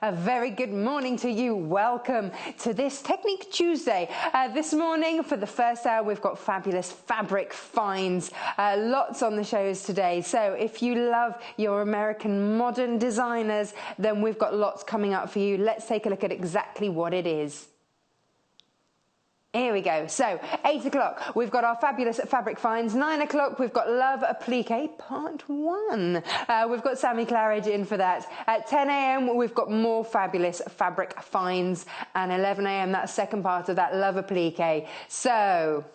A very good morning to you. Welcome to this Technique Tuesday. This morning, for the first hour, we've got fabulous fabric finds. Lots on the shows today. So if you love your American modern designers, then we've got lots coming up for you. Let's take a look at exactly what it is. Here we go. So 8 o'clock, we've got our fabulous fabric finds. 9 o'clock, we've got Love Appliqué Part 1. We've got Sammy Claridge in for that. At 10 a.m., we've got more fabulous fabric finds. And 11 a.m., that's second part of that Love Appliqué. So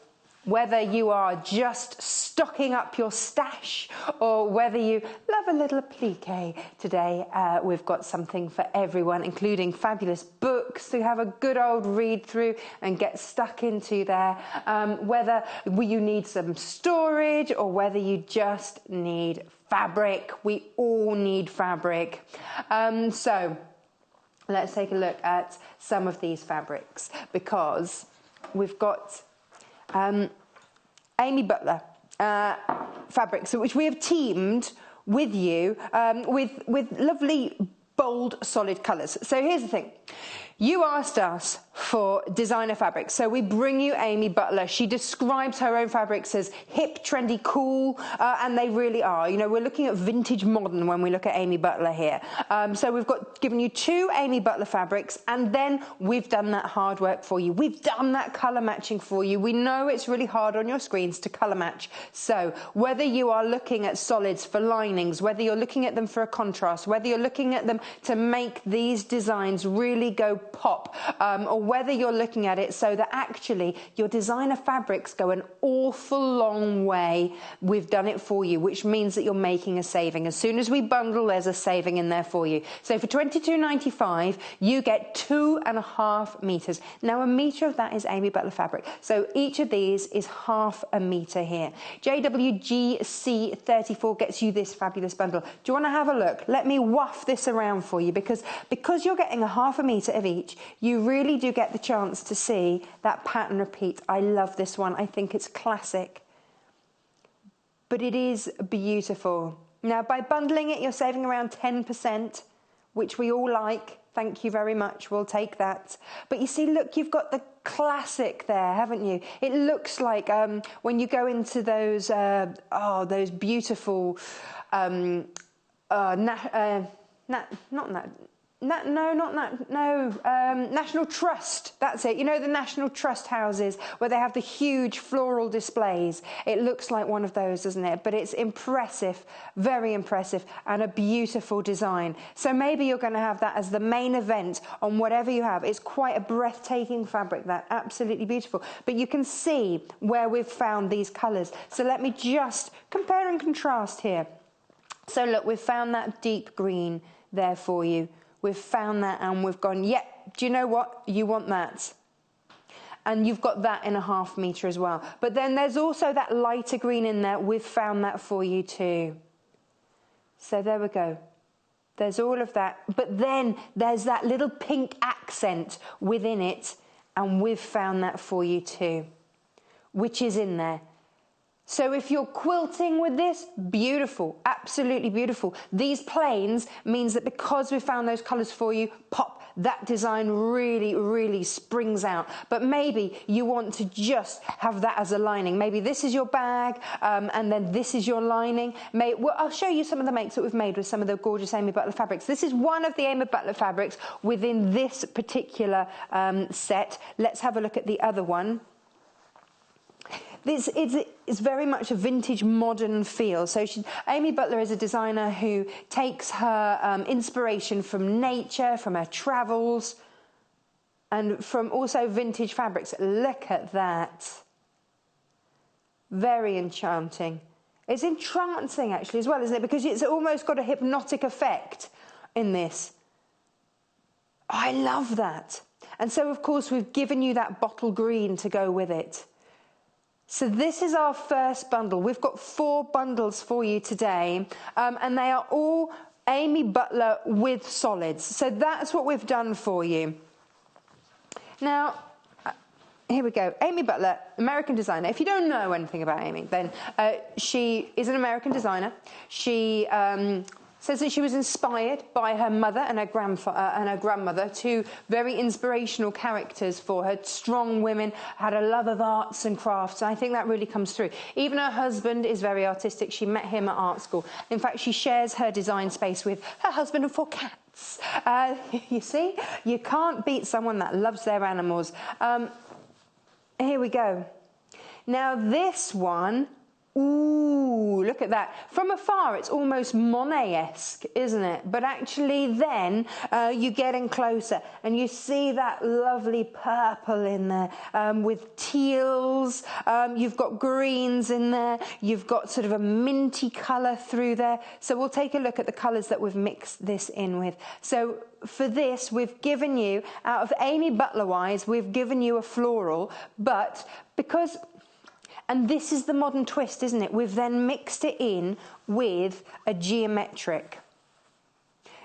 whether you are just stocking up your stash or whether you love a little appliqué today, we've got something for everyone, including fabulous books to have a good old read through and get stuck into there. Whether you need some storage or whether you just need fabric, we all need fabric. So let's take a look at some of these fabrics, because we've got Amy Butler fabrics, which we have teamed with you with lovely bold solid colours. So here's the thing. You asked us for designer fabrics, so we bring you Amy Butler. She describes her own fabrics as hip, trendy, cool, and they really are. You know, we're looking at vintage modern when we look at Amy Butler here. So we've given you 2 Amy Butler fabrics, and then we've done that hard work for you. We've done that colour matching for you. We know it's really hard on your screens to colour match. So whether you are looking at solids for linings, whether you're looking at them for a contrast, whether you're looking at them to make these designs really go pop, or whether you're looking at it so that actually your designer fabrics go an awful long way, we've done it for you, which means that you're making a saving. As soon as we bundle, there's a saving in there for you. So for $22.95, you get 2.5 meters. Now, a meter of that is Amy Butler fabric. So each of these is half a meter here. JWGC34 gets you this fabulous bundle. Do you want to have a look? Let me waft this around for you, because you're getting a half a meter of each, you really do get the chance to see that pattern repeat. I love this one. I think it's classic, but it is beautiful. Now, by bundling it, you're saving around 10%, which we all like. Thank you very much. We'll take that. But you see, look, you've got the classic there, haven't you? It looks like when you go into those beautiful National Trust, that's it. You know, the National Trust houses where they have the huge floral displays. It looks like one of those, doesn't it? But it's impressive, very impressive, and a beautiful design. So maybe you're going to have that as the main event on whatever you have. It's quite a breathtaking fabric, that, absolutely beautiful. But you can see where we've found these colours. So let me just compare and contrast here. So look, we've found that deep green there for you. We've found that and we've gone, yeah, do you know what? You want that. And you've got that in a half meter as well. But then there's also that lighter green in there. We've found that for you too. So there we go. There's all of that. But then there's that little pink accent within it. And we've found that for you too, which is in there. So if you're quilting with this, beautiful, absolutely beautiful. These plains means that because we've found those colours for you, pop, that design really, really springs out. But maybe you want to just have that as a lining. Maybe this is your bag, and then this is your lining. Well, I'll show you some of the makes that we've made with some of the gorgeous Amy Butler fabrics. This is one of the Amy Butler fabrics within this particular set. Let's have a look at the other one. This is very much a vintage modern feel. So Amy Butler is a designer who takes her inspiration from nature, from her travels, and from also vintage fabrics. Look at that. Very enchanting. It's entrancing actually as well, isn't it? Because it's almost got a hypnotic effect in this. I love that. And so, of course, we've given you that bottle green to go with it. So this is our first bundle. We've got 4 bundles for you today, and they are all Amy Butler with solids. So that's what we've done for you. Now, here we go. Amy Butler, American designer. If you don't know anything about Amy, then she is an American designer. She Says that she was inspired by her mother and her grandmother, two very inspirational characters for her, strong women, had a love of arts and crafts, and I think that really comes through. Even her husband is very artistic. She met him at art school. In fact, she shares her design space with her husband and 4 cats. You see, you can't beat someone that loves their animals. Here we go. Now this one, ooh, look at that. From afar, it's almost Monet-esque, isn't it? But actually then you get in closer and you see that lovely purple in there with teals. You've got greens in there. You've got sort of a minty colour through there. So we'll take a look at the colours that we've mixed this in with. So for this, we've given you, out of Amy Butler wise, we've given you a floral, but because... And this is the modern twist, isn't it? We've then mixed it in with a geometric.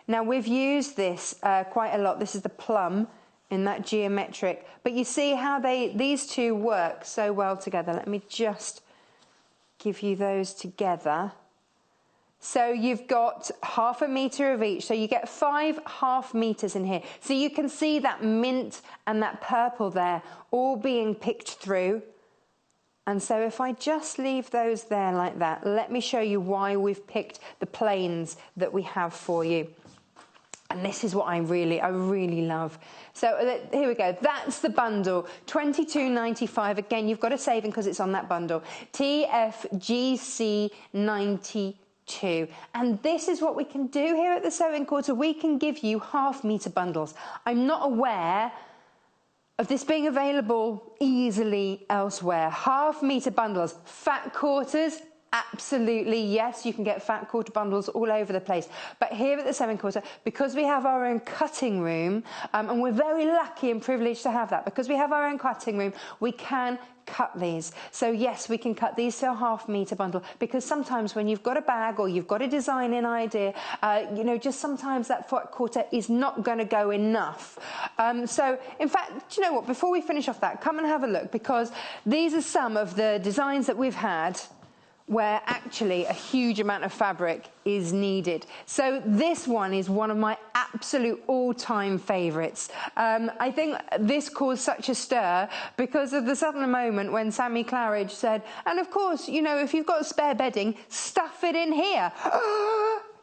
Now, we've used this quite a lot. This is the plum in that geometric. But you see how these two work so well together. Let me just give you those together. So you've got 1/2 metre of each. So you get 5 half meters in here. So you can see that mint and that purple there all being picked through. And so if I just leave those there like that, let me show you why we've picked the planes that we have for you. And this is what I really love. So here we go. That's the bundle, $22.95. Again, you've got a saving because it's on that bundle. TFGC 92. And this is what we can do here at the Sewing Quarter. We can give you 1/2 metre bundles. I'm not aware of this being available easily elsewhere. 1/2 metre bundles. Fat quarters, absolutely, yes, you can get fat quarter bundles all over the place. But here at the Sewing Quarter, because we have our own cutting room, and we're very lucky and privileged to have that, because we have our own cutting room, we can cut these. So yes, we can cut these to a 1/2 metre bundle, because sometimes when you've got a bag or you've got a designing idea, you know, just sometimes that fat quarter is not going to go enough. So in fact, do you know what, before we finish off that, come and have a look, because these are some of the designs that we've had where actually a huge amount of fabric is needed. So this one is one of my absolute all-time favourites. I think this caused such a stir because of the sudden moment when Sammy Claridge said, and of course, you know, if you've got spare bedding, stuff it in here.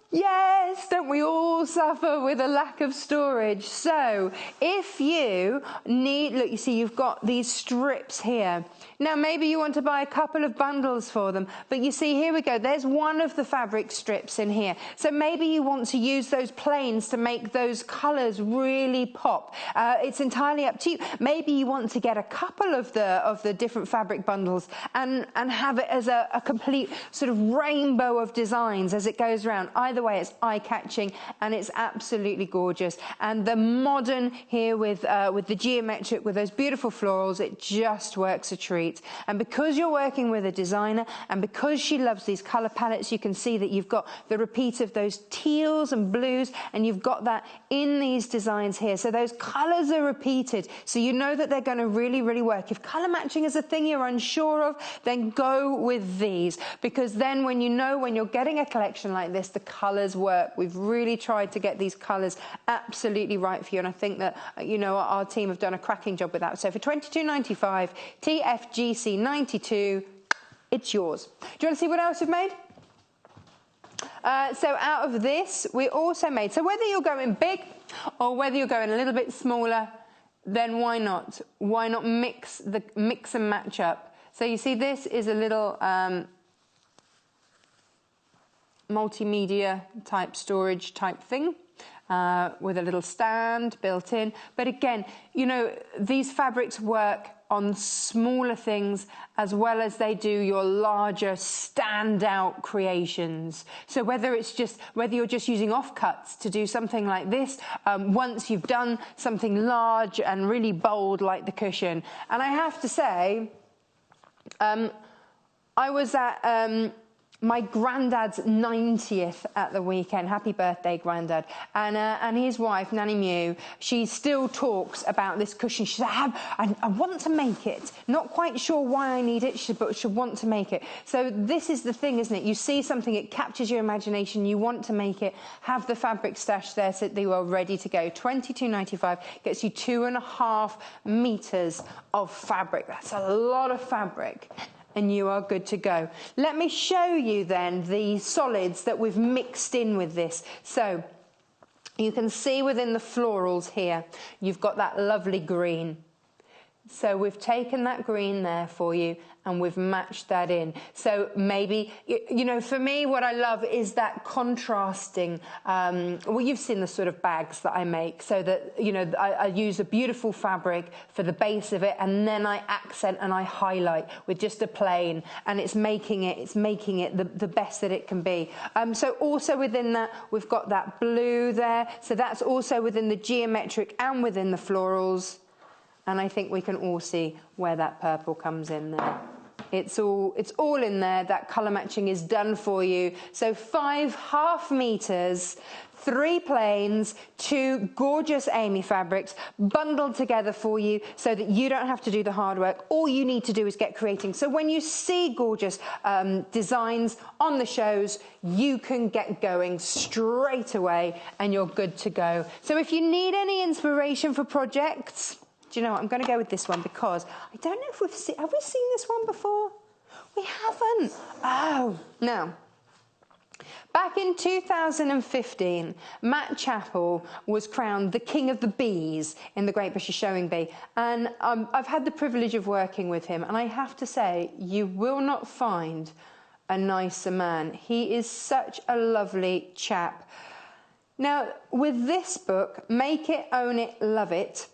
Yes, don't we all suffer with a lack of storage? So if you need, look, you see you've got these strips here. Now maybe you want to buy a couple of bundles for them, but you see, here we go, there's one of the fabric strips in here. So maybe you want to use those planes to make those colours really pop. It's entirely up to you. Maybe you want to get a couple of the different fabric bundles and have it as a complete sort of rainbow of designs as it goes around. Either way, it's eye-catching and it's absolutely gorgeous. And the modern here with the geometric, with those beautiful florals, it just works a treat. And because you're working with a designer and because she loves these colour palettes, you can see that you've got the repeat of those teals and blues, and you've got that in these designs here. So those colours are repeated, so you know that they're going to really, really work. If colour matching is a thing you're unsure of, then go with these, because then when you're getting a collection like this, the colours work. We've really tried to get these colours absolutely right for you, and I think that, you know, our team have done a cracking job with that. So for $22.95, TFGC 92, it's yours. Do you want to see what else we've made? So out of this, we also made, so whether you're going big or whether you're going a little bit smaller, then why not? Why not mix and match up? So you see, this is a little multimedia type storage type thing. With a little stand built in. But again, you know, these fabrics work on smaller things as well as they do your larger standout creations. So whether you're just using offcuts to do something like this, once you've done something large and really bold like the cushion. And I have to say, I was at my granddad's 90th at the weekend. Happy birthday, Granddad. And his wife, Nanny Mew, she still talks about this cushion. She said, I want to make it. Not quite sure why I need it, but she want to make it. So this is the thing, isn't it? You see something, it captures your imagination, you want to make it, have the fabric stashed there so that you are ready to go. $22.95 gets you 2.5 meters of fabric. That's a lot of fabric. And you are good to go. Let me show you then the solids that we've mixed in with this. So you can see within the florals here, you've got that lovely green. So we've taken that green there for you and we've matched that in. So maybe, you know, for me, what I love is that contrasting, well, you've seen the sort of bags that I make, so that, you know, I use a beautiful fabric for the base of it, and then I accent and I highlight with just a plain, and it's making it the best that it can be. So also within that, we've got that blue there. So that's also within the geometric and within the florals. And I think we can all see where that purple comes in there. It's all in there. That colour matching is done for you. So 5.5 meters, 3 plains, 2 gorgeous Amy fabrics bundled together for you so that you don't have to do the hard work. All you need to do is get creating. So when you see gorgeous designs on the shows, you can get going straight away and you're good to go. So if you need any inspiration for projects, do you know what? I'm going to go with this one because I don't know if have we seen this one before? We haven't. Oh, no. Back in 2015, Matt Chappell was crowned the King of the Bees in the Great British Showing Bee. And I've had the privilege of working with him. And I have to say, you will not find a nicer man. He is such a lovely chap. Now, with this book, Make It, Own It, Love It,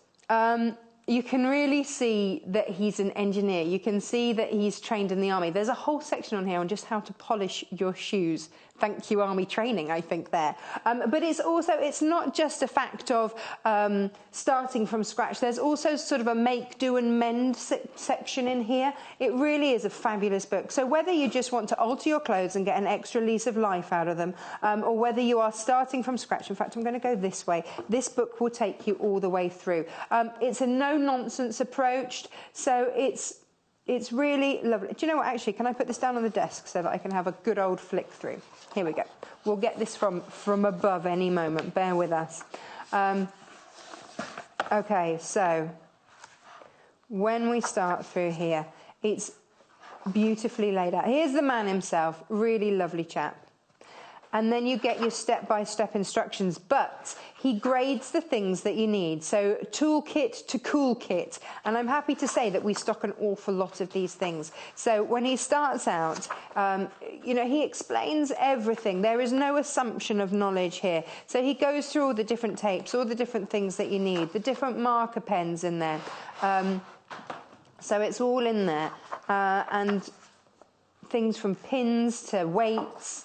you can really see that he's an engineer. You can see that he's trained in the army. There's a whole section on here on just how to polish your shoes. Thank you, army training, I think, there. But it's not just a fact of starting from scratch. There's also sort of a make, do and mend section in here. It really is a fabulous book. So whether you just want to alter your clothes and get an extra lease of life out of them, or whether you are starting from scratch, in fact, I'm going to go this way. This book will take you all the way through. It's a no-nonsense approach, so it's really lovely. Do you know what, actually, can I put this down on the desk so that I can have a good old flick through? Here we go. We'll get this from above any moment. Bear with us. Okay, so when we start through here, it's beautifully laid out. Here's the man himself, really lovely chap. And then you get your step-by-step instructions, but he grades the things that you need. So toolkit to cool kit. And I'm happy to say that we stock an awful lot of these things. So when he starts out, you know, he explains everything. There is no assumption of knowledge here. So he goes through all the different tapes, all the different things that you need, the different marker pens in there. So it's all in there. And things from pins to weights,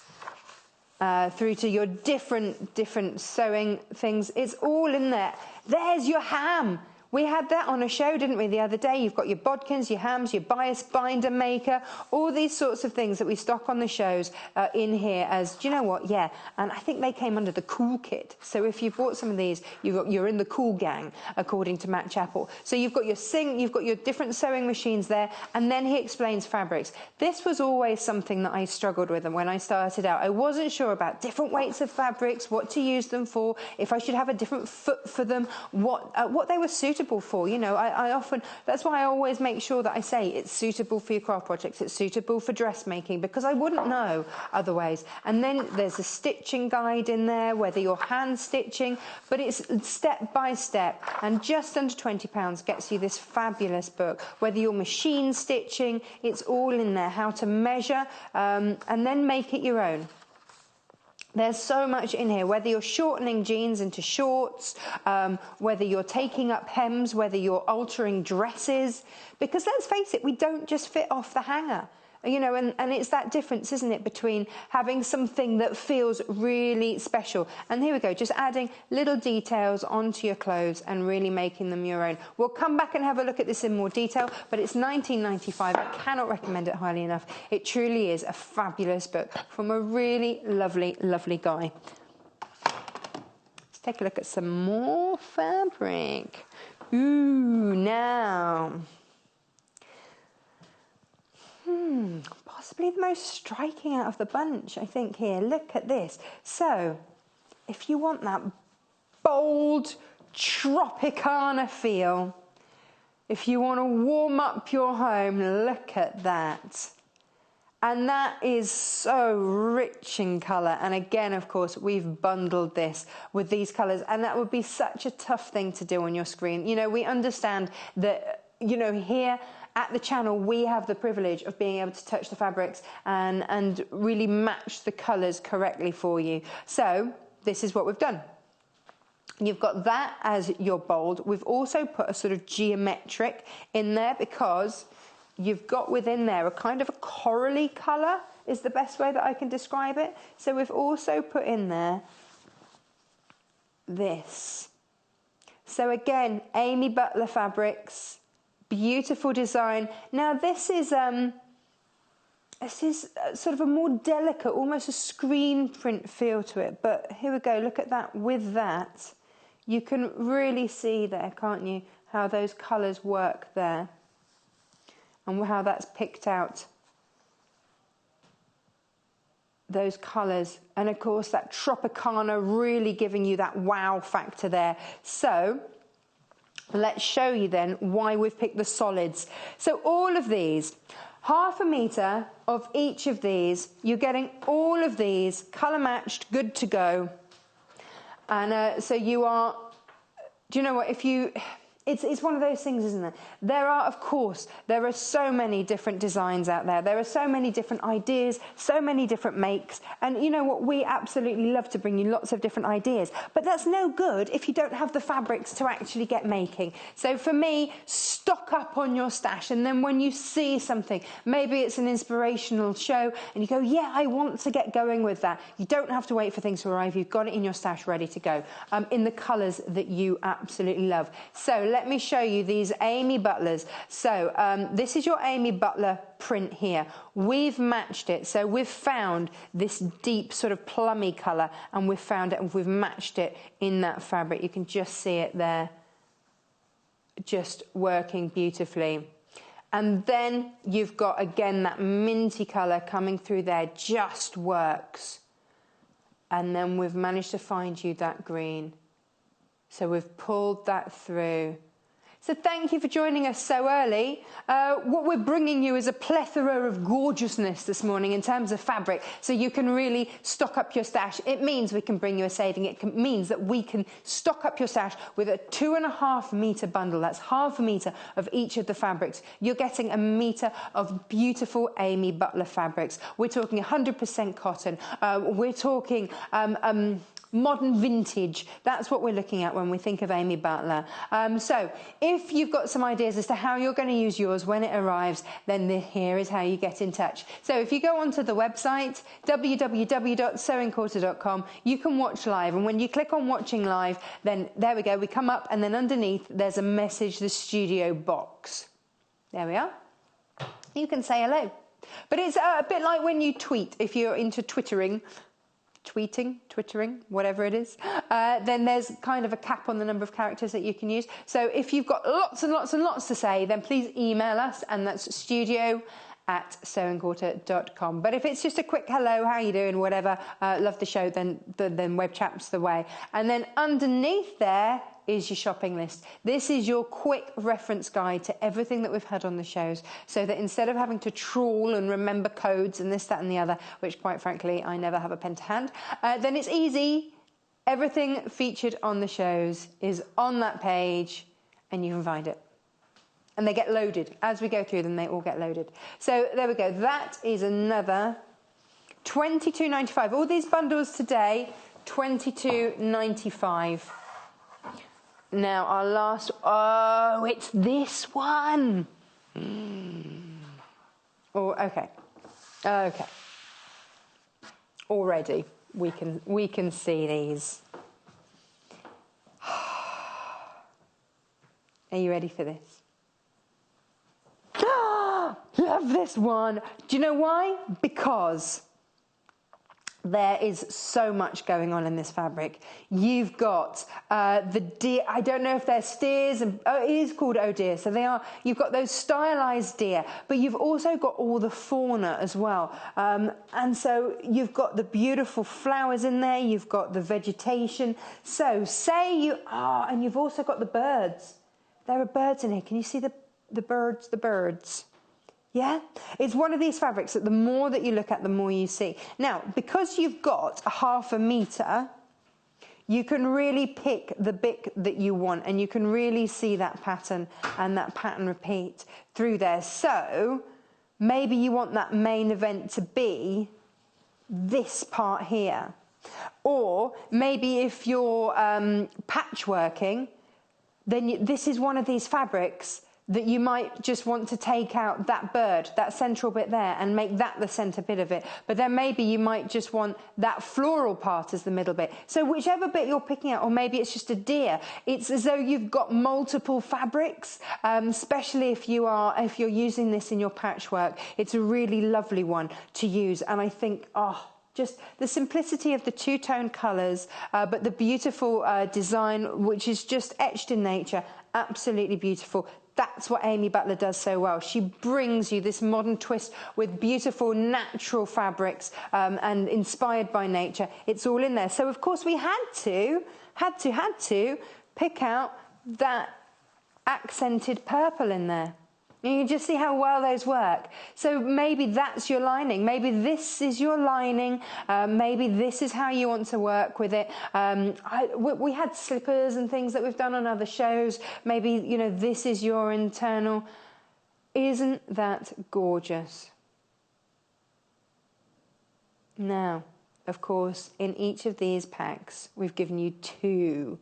through to your different sewing things. It's all in there. There's your ham. We had that on a show, didn't we, the other day? You've got your bodkins, your hams, your bias binder maker, all these sorts of things that we stock on the shows in here as, do you know what? Yeah, and I think they came under the cool kit. So if you bought some of these, you're in the cool gang, according to Matt Chappell. So you've got your sink, you've got your different sewing machines there, and then he explains fabrics. This was always something that I struggled with, and when I started out, I wasn't sure about different weights of fabrics, what to use them for, if I should have a different foot for them, what they were suitable for. You know, I often, that's why I always make sure that I say it's suitable for your craft projects, it's suitable for dressmaking, because I wouldn't know otherwise. And then there's a stitching guide in there, whether you're hand stitching, but it's step by step, and just under £20 gets you this fabulous book. Whether you're machine stitching, it's all in there, how to measure, and then make it your own. There's so much in here, whether you're shortening jeans into shorts, whether you're taking up hems, whether you're altering dresses, because let's face it, we don't just fit off the hanger. you know, and it's that difference, isn't it, between having something that feels really special. And here we go, just adding little details onto your clothes and really making them your own. We'll come back and have a look at this in more detail, but it's $19.95. I cannot recommend it highly enough. It truly is a fabulous book from a really lovely, lovely guy. Let's take a look at some more fabric. Ooh, now... possibly the most striking out of the bunch, I think, here. Look at this. So, if you want that bold Tropicana feel, if you want to warm up your home, look at that. And that is so rich in colour. And again, of course, we've bundled this with these colours. And that would be such a tough thing to do on your screen. You know, we understand that, you know, here at the channel, we have the privilege of being able to touch the fabrics and really match the colours correctly for you. So this is what we've done. You've got that as your bold. We've also put a sort of geometric in there because you've got within there a kind of a corally colour is the best way that I can describe it. So we've also put in there this. So again, Amy Butler fabrics. Beautiful design. Now this is sort of a more delicate, almost a screen print feel to it. But here we go. Look at that. With that, you can really see there, can't you, how those colours work there, and how that's picked out. Those colours, and of course that Tropicana really giving you that wow factor there. So let's show you then why we've picked the solids. So all of these, 1/2 metre of each of these, you're getting all of these colour matched, good to go. And so you are, do you know what, if you... It's one of those things, isn't it? There are, of course, there are so many different designs out there. There are so many different ideas, so many different makes. And you know what? We absolutely love to bring you lots of different ideas. But that's no good if you don't have the fabrics to actually get making. So for me, stock up on your stash. And then when you see something, maybe it's an inspirational show, and you go, yeah, I want to get going with that. You don't have to wait for things to arrive. You've got it in your stash ready to go in the colours that you absolutely love. So let me show you these Amy Butlers. So this is your Amy Butler print here. We've matched it. So we've found this deep sort of plummy colour, and we've found it and we've matched it in that fabric. You can just see it there, just working beautifully. And then you've got, again, that minty colour coming through there, just works. And then we've managed to find you that green. So we've pulled that through. So thank you for joining us so early. What we're bringing you is a plethora of gorgeousness this morning in terms of fabric, so you can really stock up your stash. It means we can bring you a saving. It means that we can stock up your stash with a 2.5 metre bundle. That's 1/2 metre of each of the fabrics. You're getting a metre of beautiful Amy Butler fabrics. We're talking 100% cotton. We're talking... modern vintage. That's what we're looking at when we think of Amy Butler. So if you've got some ideas as to how you're going to use yours when it arrives, then here is how you get in touch. So if you go onto the website, www.sewingquarter.com, you can watch live. And when you click on watching live, then there we go, we come up, and then underneath there's a message, the studio box. There we are. You can say hello. But it's a bit like when you tweet, if you're into twittering, whatever it is, then there's kind of a cap on the number of characters that you can use. So if you've got lots and lots and lots to say, then please email us, and that's studio@sewingquarter.com. But if it's just a quick hello, how you doing, whatever, love the show, then web chat's the way. And then underneath there is your shopping list. This is your quick reference guide to everything that we've had on the shows, so that instead of having to trawl and remember codes and this, that and the other, which quite frankly I never have a pen to hand, then it's easy. Everything featured on the shows is on that page, and you can find it. And they get loaded. As we go through them, they all get loaded. So there we go. That is another $22.95. All these bundles today, $22.95. Now, our last... Oh, it's this one. Oh, okay. Okay. Already we can see these. Are you ready for this? Love this one. Do you know why? Because there is so much going on in this fabric. You've got the deer. I don't know if they're steers, and it is called oh deer. So they are. You've got those stylized deer, but you've also got all the fauna as well. And so you've got the beautiful flowers in there. You've got the vegetation. So say you are, and you've also got the birds. There are birds in here. Can you see the birds? The birds. Yeah, it's one of these fabrics that the more that you look at, the more you see. Now, because you've got a 1/2 meter, you can really pick the bit that you want, and you can really see that pattern and that pattern repeat through there. So maybe you want that main event to be this part here. Or maybe if you're patchworking, then this is one of these fabrics that you might just want to take out that bird, that central bit there, and make that the center bit of it. But then maybe you might just want that floral part as the middle bit. So whichever bit you're picking out, or maybe it's just a deer, it's as though you've got multiple fabrics, especially if you're using this in your patchwork. It's a really lovely one to use. And I think, just the simplicity of the two-tone colours, but the beautiful design, which is just etched in nature, absolutely beautiful. That's what Amy Butler does so well. She brings you this modern twist with beautiful natural fabrics and inspired by nature. It's all in there. So, of course, we had to pick out that accented purple in there. You can just see how well those work. So maybe that's your lining. Maybe this is your lining. Maybe this is how you want to work with it. We had slippers and things that we've done on other shows. Maybe, this is your internal. Isn't that gorgeous? Now, of course, in each of these packs, we've given you two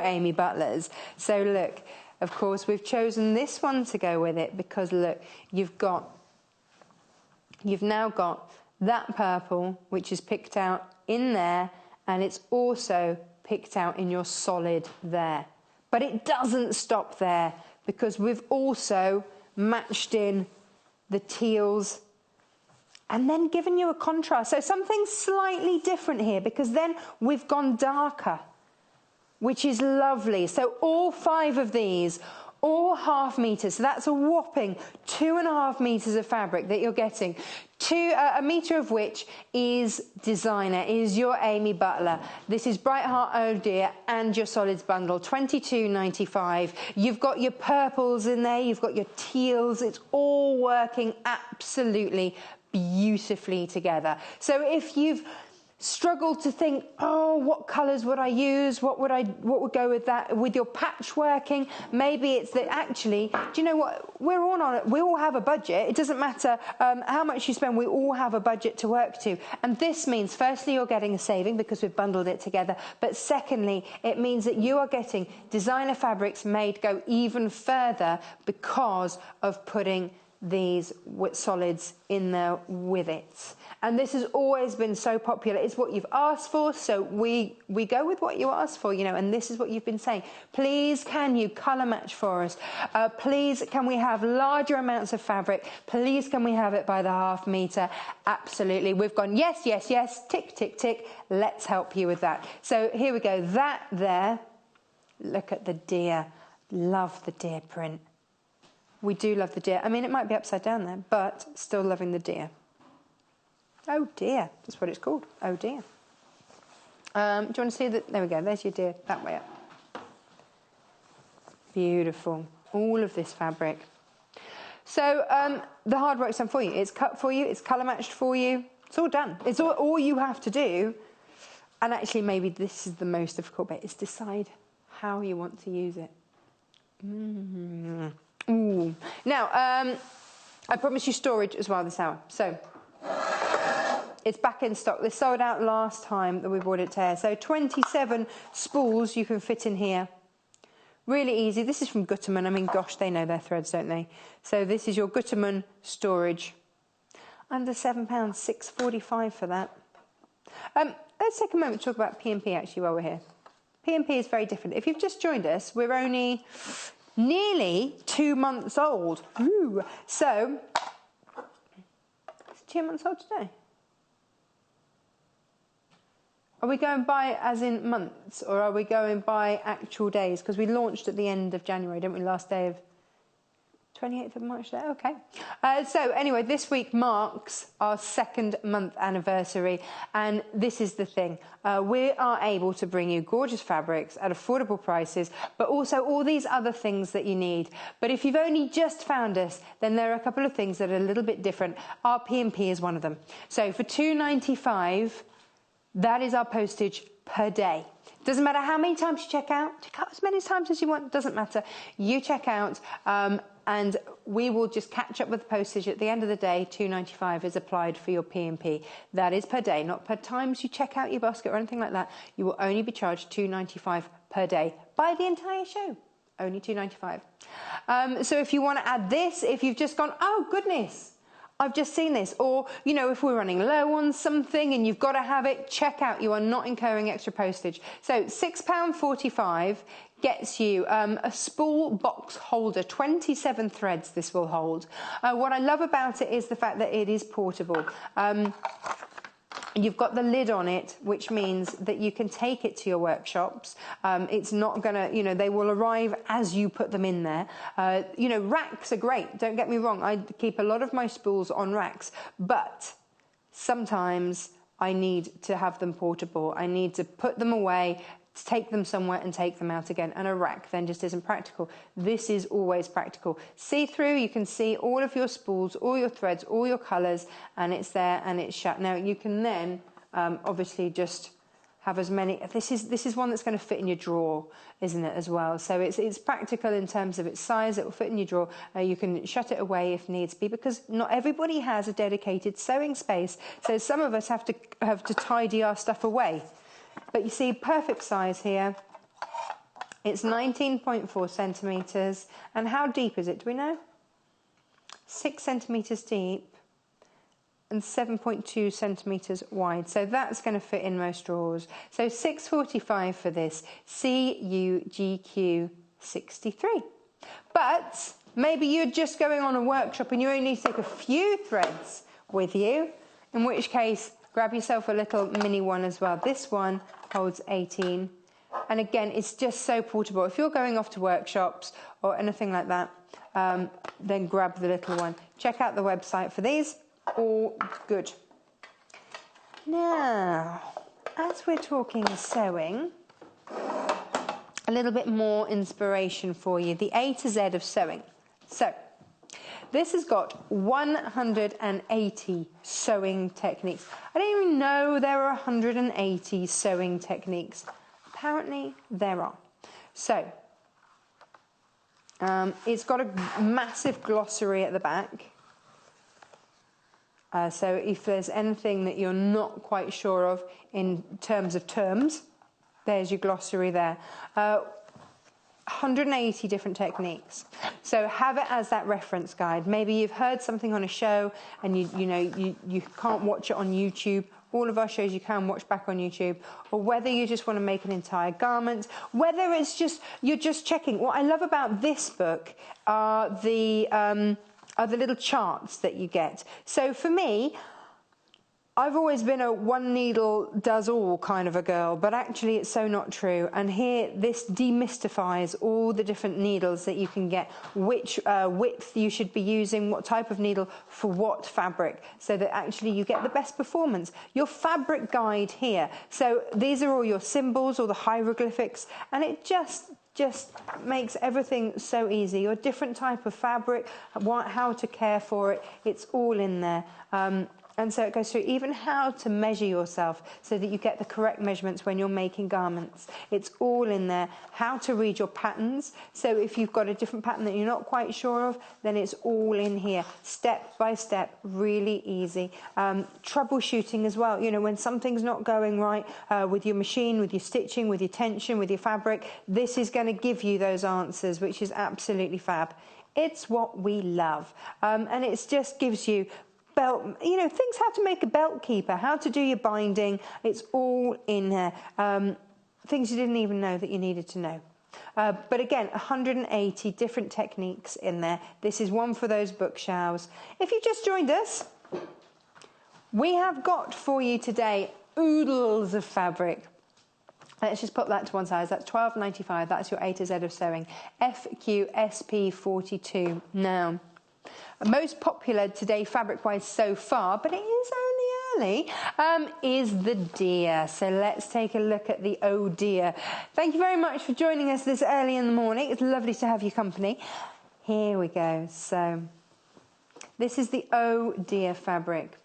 Amy Butlers. So look. Of course, we've chosen this one to go with it because, look, you've now got that purple, which is picked out in there, and it's also picked out in your solid there. But it doesn't stop there because we've also matched in the teals and then given you a contrast. So something slightly different here because then we've gone darker, which is lovely. So all 5 of these, all 1/2 meters. So that's a whopping 2.5 meters of fabric that you're getting. A meter of which is designer, is your Amy Butler. This is Bright Heart Oh Dear and your solids bundle, $22.95. You've got your purples in there, you've got your teals. It's all working absolutely beautifully together. So if you've struggled to think, what colours would I use? What would go with that? With your patchworking, maybe it's that actually, do you know what? We all have a budget. It doesn't matter how much you spend. We all have a budget to work to. And this means, firstly, you're getting a saving because we've bundled it together. But secondly, it means that you are getting designer fabrics made go even further because of putting these solids in there with it. And this has always been so popular. It's what you've asked for, so we go with what you asked for, and this is what you've been saying. Please, can you colour match for us? Please, can we have larger amounts of fabric? Please, can we have it by the 1/2 meter? Absolutely. We've gone, yes, yes, yes, tick, tick, tick. Let's help you with that. So here we go. That there, look at the deer. Love the deer print. We do love the deer. I mean, it might be upside down there, but still loving the deer. Oh dear, that's what it's called. Oh dear. Do you want to see that? There we go. There's your deer. That way up. Beautiful. All of this fabric. So the hard work's done for you. It's cut for you. It's colour matched for you. It's all done. It's all you have to do. And actually, maybe this is the most difficult bit: is decide how you want to use it. Ooh. Now, I promise you storage as well this hour. So it's back in stock. This sold out last time that we brought it to air. So 27 spools you can fit in here. Really easy. This is from Gutermann. I mean, gosh, they know their threads, don't they? So this is your Gutermann storage. Under £7, £6.45 for that. Let's take a moment to talk about P&P actually while we're here. P&P is very different. If you've just joined us, we're only nearly 2 months old. Ooh. So, it's 2 months old today. Are we going by as in months, or are we going by actual days? Because we launched at the end of January, didn't we? Last day of 28th of March there, okay. So anyway, this week marks our 2nd month anniversary, and this is the thing. We are able to bring you gorgeous fabrics at affordable prices, but also all these other things that you need. But if you've only just found us, then there are a couple of things that are a little bit different. Our P&P is one of them. So for £2.95, that is our postage per day. Doesn't matter how many times you check out as many times as you want, doesn't matter. You check out, and we will just catch up with the postage at the end of the day. £2.95 is applied for your P&P. That is per day, not per times you check out your basket or anything like that. You will only be charged £2.95 per day by the entire show. Only £2.95. So if you want to add this, if you've just gone, oh goodness, I've just seen this, or, you know, if we're running low on something and you've got to have it, check out. You are not incurring extra postage. So £6.45 gets you a spool box holder, 27 threads this will hold. What I love about it is the fact that it is portable. You've got the lid on it, which means that you can take it to your workshops. It's not going to, you know, they will arrive as you put them in there. You know, racks are great. Don't get me wrong. I keep a lot of my spools on racks, but sometimes I need to have them portable. I need to put them away, to take them somewhere and take them out again, and a rack then just isn't practical. This is always practical. See through, you can see all of your spools, all your threads, all your colours, and it's there and it's shut. Now you can then obviously just have as many. This is one that's going to fit in your drawer, isn't it, as well? So it's practical in terms of its size. It will fit in your drawer. You can shut it away if needs be, because not everybody has a dedicated sewing space. So some of us have to tidy our stuff away. But you see, perfect size here. It's 19.4 centimetres. And how deep is it, do we know? 6 centimetres deep and 7.2 centimetres wide. So that's going to fit in most drawers. So £6.45 for this, CUGQ 63. But maybe you're just going on a workshop and you only need to take a few threads with you, in which case, grab yourself a little mini one as well. This one holds 18. And again, it's just so portable. If you're going off to workshops or anything like that, then grab the little one. Check out the website for these. All good. Now, as we're talking sewing, a little bit more inspiration for you. The A to Z of sewing. So, this has got 180 sewing techniques. I didn't even know there were 180 sewing techniques. Apparently there are. So, it's got a massive glossary at the back. So if there's anything that you're not quite sure of in terms of terms, there's your glossary there. 180 different techniques. So have it as that reference guide. Maybe you've heard something on a show and you can't watch it on YouTube. All of our shows you can watch back on YouTube. Or whether you just want to make an entire garment, whether it's just you're just checking. What I love about this book are the little charts that you get. So for me, I've always been a one needle does all kind of a girl, but actually it's so not true. And here, this demystifies all the different needles that you can get, which width you should be using, what type of needle for what fabric, so that actually you get the best performance. Your fabric guide here. So these are all your symbols, all the hieroglyphics, and it just makes everything so easy. Your different type of fabric, how to care for it, it's all in there. And so it goes through even how to measure yourself so that you get the correct measurements when you're making garments. It's all in there. How to read your patterns. So if you've got a different pattern that you're not quite sure of, then it's all in here. Step by step, really easy. Troubleshooting as well. You know, when something's not going right with your machine, with your stitching, with your tension, with your fabric, this is going to give you those answers, which is absolutely fab. It's what we love. And it just gives you belt, you know, things how to make a belt keeper, how to do your binding. It's all in there. Things you didn't even know that you needed to know. But again, 180 different techniques in there. This is one for those bookshelves. If you just joined us, we have got for you today oodles of fabric. Let's just put that to one side. That's £12.95. That's your A to Z of sewing. FQSP42. Now, most popular today fabric-wise so far, but it is only early, is the deer. So let's take a look at the oh dear. Thank you very much for joining us this early in the morning. It's lovely to have your company. Here we go. So this is the oh dear fabric.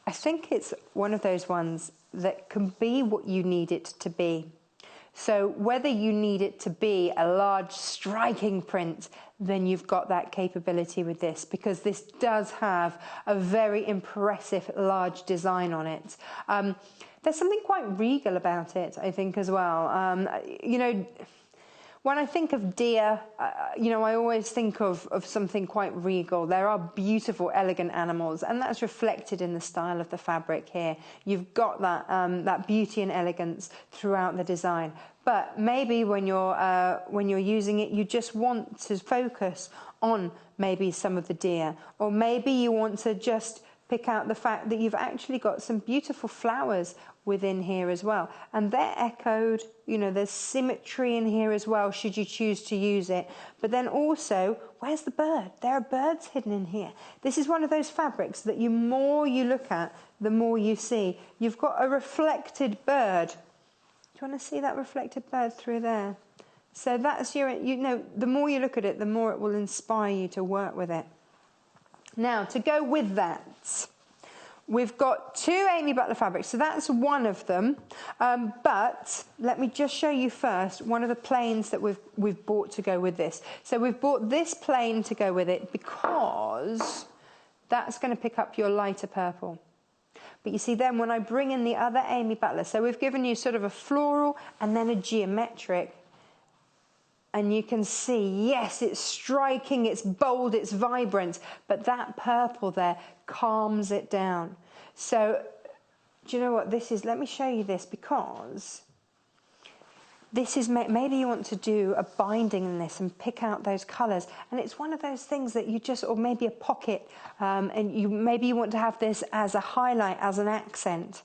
I think it's one of those ones that can be what you need it to be. So whether you need it to be a large striking print, then you've got that capability with this, because this does have a very impressive large design on it. There's something quite regal about it, I think, as well. You know, when I think of deer, you know, I always think of something quite regal. There are beautiful, elegant animals, and that's reflected in the style of the fabric here. You've got that, that beauty and elegance throughout the design. But maybe when you're using it, you just want to focus on maybe some of the deer, or maybe you want to just pick out the fact that you've actually got some beautiful flowers within here as well, and they're echoed. You know, there's symmetry in here as well should you choose to use it. But then also, where's the bird? There are birds hidden in here. This is one of those fabrics that the more you look at, the more you see. You've got a reflected bird. Do you want to see that reflected bird through there? So that's your, you know, the more you look at it, the more it will inspire you to work with it. Now, to go with that, we've got two Amy Butler fabrics, so that's one of them. But let me just show you first one of the plains that we've bought to go with this. So we've bought this plain to go with it because that's going to pick up your lighter purple. But you see, then when I bring in the other Amy Butler, so we've given you sort of a floral and then a geometric. And you can see, yes, it's striking, it's bold, it's vibrant, but that purple there calms it down. So, do you know what this is? Let me show you this, because this is, maybe you want to do a binding in this and pick out those colours. And it's one of those things that you just, or maybe a pocket, and maybe you want to have this as a highlight, as an accent.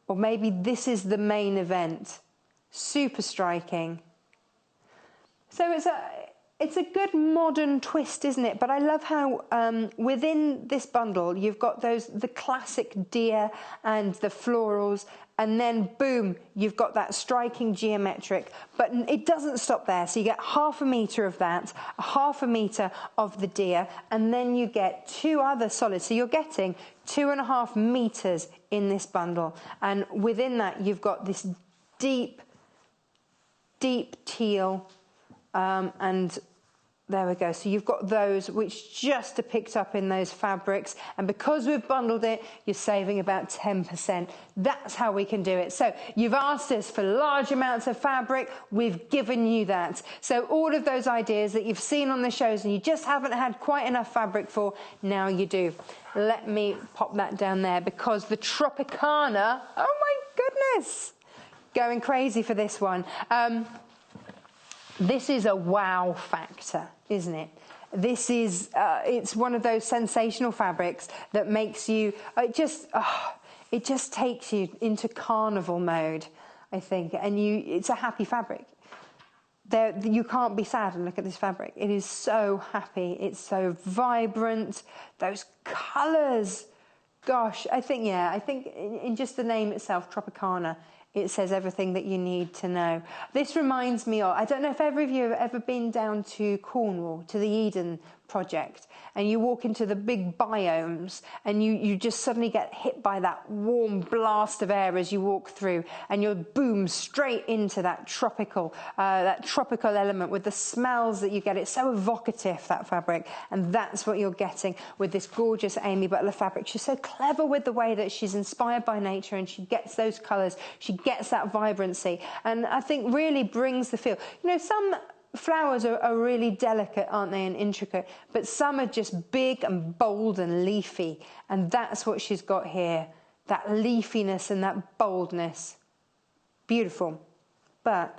Or maybe this is the main event. Super striking. So it's a good modern twist, isn't it? But I love how within this bundle you've got the classic deer and the florals, and then boom, you've got that striking geometric. But it doesn't stop there. So you get ½ metre of that, ½ metre of the deer, and then you get two other solids. So you're getting 2.5 metres in this bundle, and within that you've got this deep teal. And there we go. So you've got those which just are picked up in those fabrics, and because we've bundled it, you're saving about 10%. That's how we can do it. So you've asked us for large amounts of fabric, we've given you that. So all of those ideas that you've seen on the shows and you just haven't had quite enough fabric for, now you do. Let me pop that down there, because the Tropicana, oh my goodness, going crazy for this one. This is a wow factor, isn't it? This is, it's one of those sensational fabrics that makes you, it just takes you into carnival mode, I think. And it's a happy fabric. You can't be sad and look at this fabric. It is so happy. It's so vibrant. Those colours, gosh, I think in just the name itself, Tropicana, it says everything that you need to know. This reminds me of, I don't know if every of you have ever been down to Cornwall, to the Eden Project, and you walk into the big biomes, and you just suddenly get hit by that warm blast of air as you walk through, and you're boom straight into that tropical element with the smells that you get. It's so evocative, that fabric, and that's what you're getting with this gorgeous Amy Butler fabric. She's so clever with the way that she's inspired by nature, and she gets those colours, she gets that vibrancy, and I think really brings the feel. You know, flowers are really delicate, aren't they, and intricate, but some are just big and bold and leafy, and that's what she's got here, that leafiness and that boldness. Beautiful. But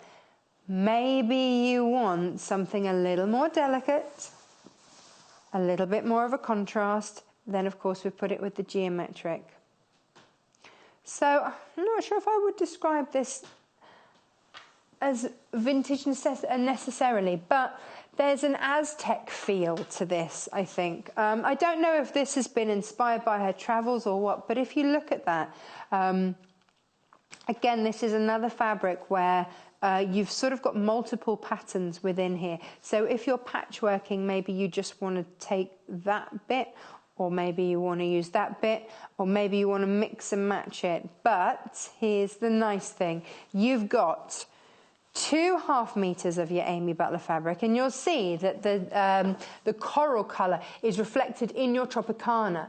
maybe you want something a little more delicate, a little bit more of a contrast. Then, of course, we put it with the geometric. So I'm not sure if I would describe this as vintage necessarily, but there's an Aztec feel to this, I think. I don't know if this has been inspired by her travels or what, but if you look at that, again, this is another fabric where you've sort of got multiple patterns within here. So if you're patchworking, maybe you just want to take that bit, or maybe you want to use that bit, or maybe you want to mix and match it. But here's the nice thing. You've got 2.5 meters of your Amy Butler fabric, and you'll see that the coral colour is reflected in your Tropicana.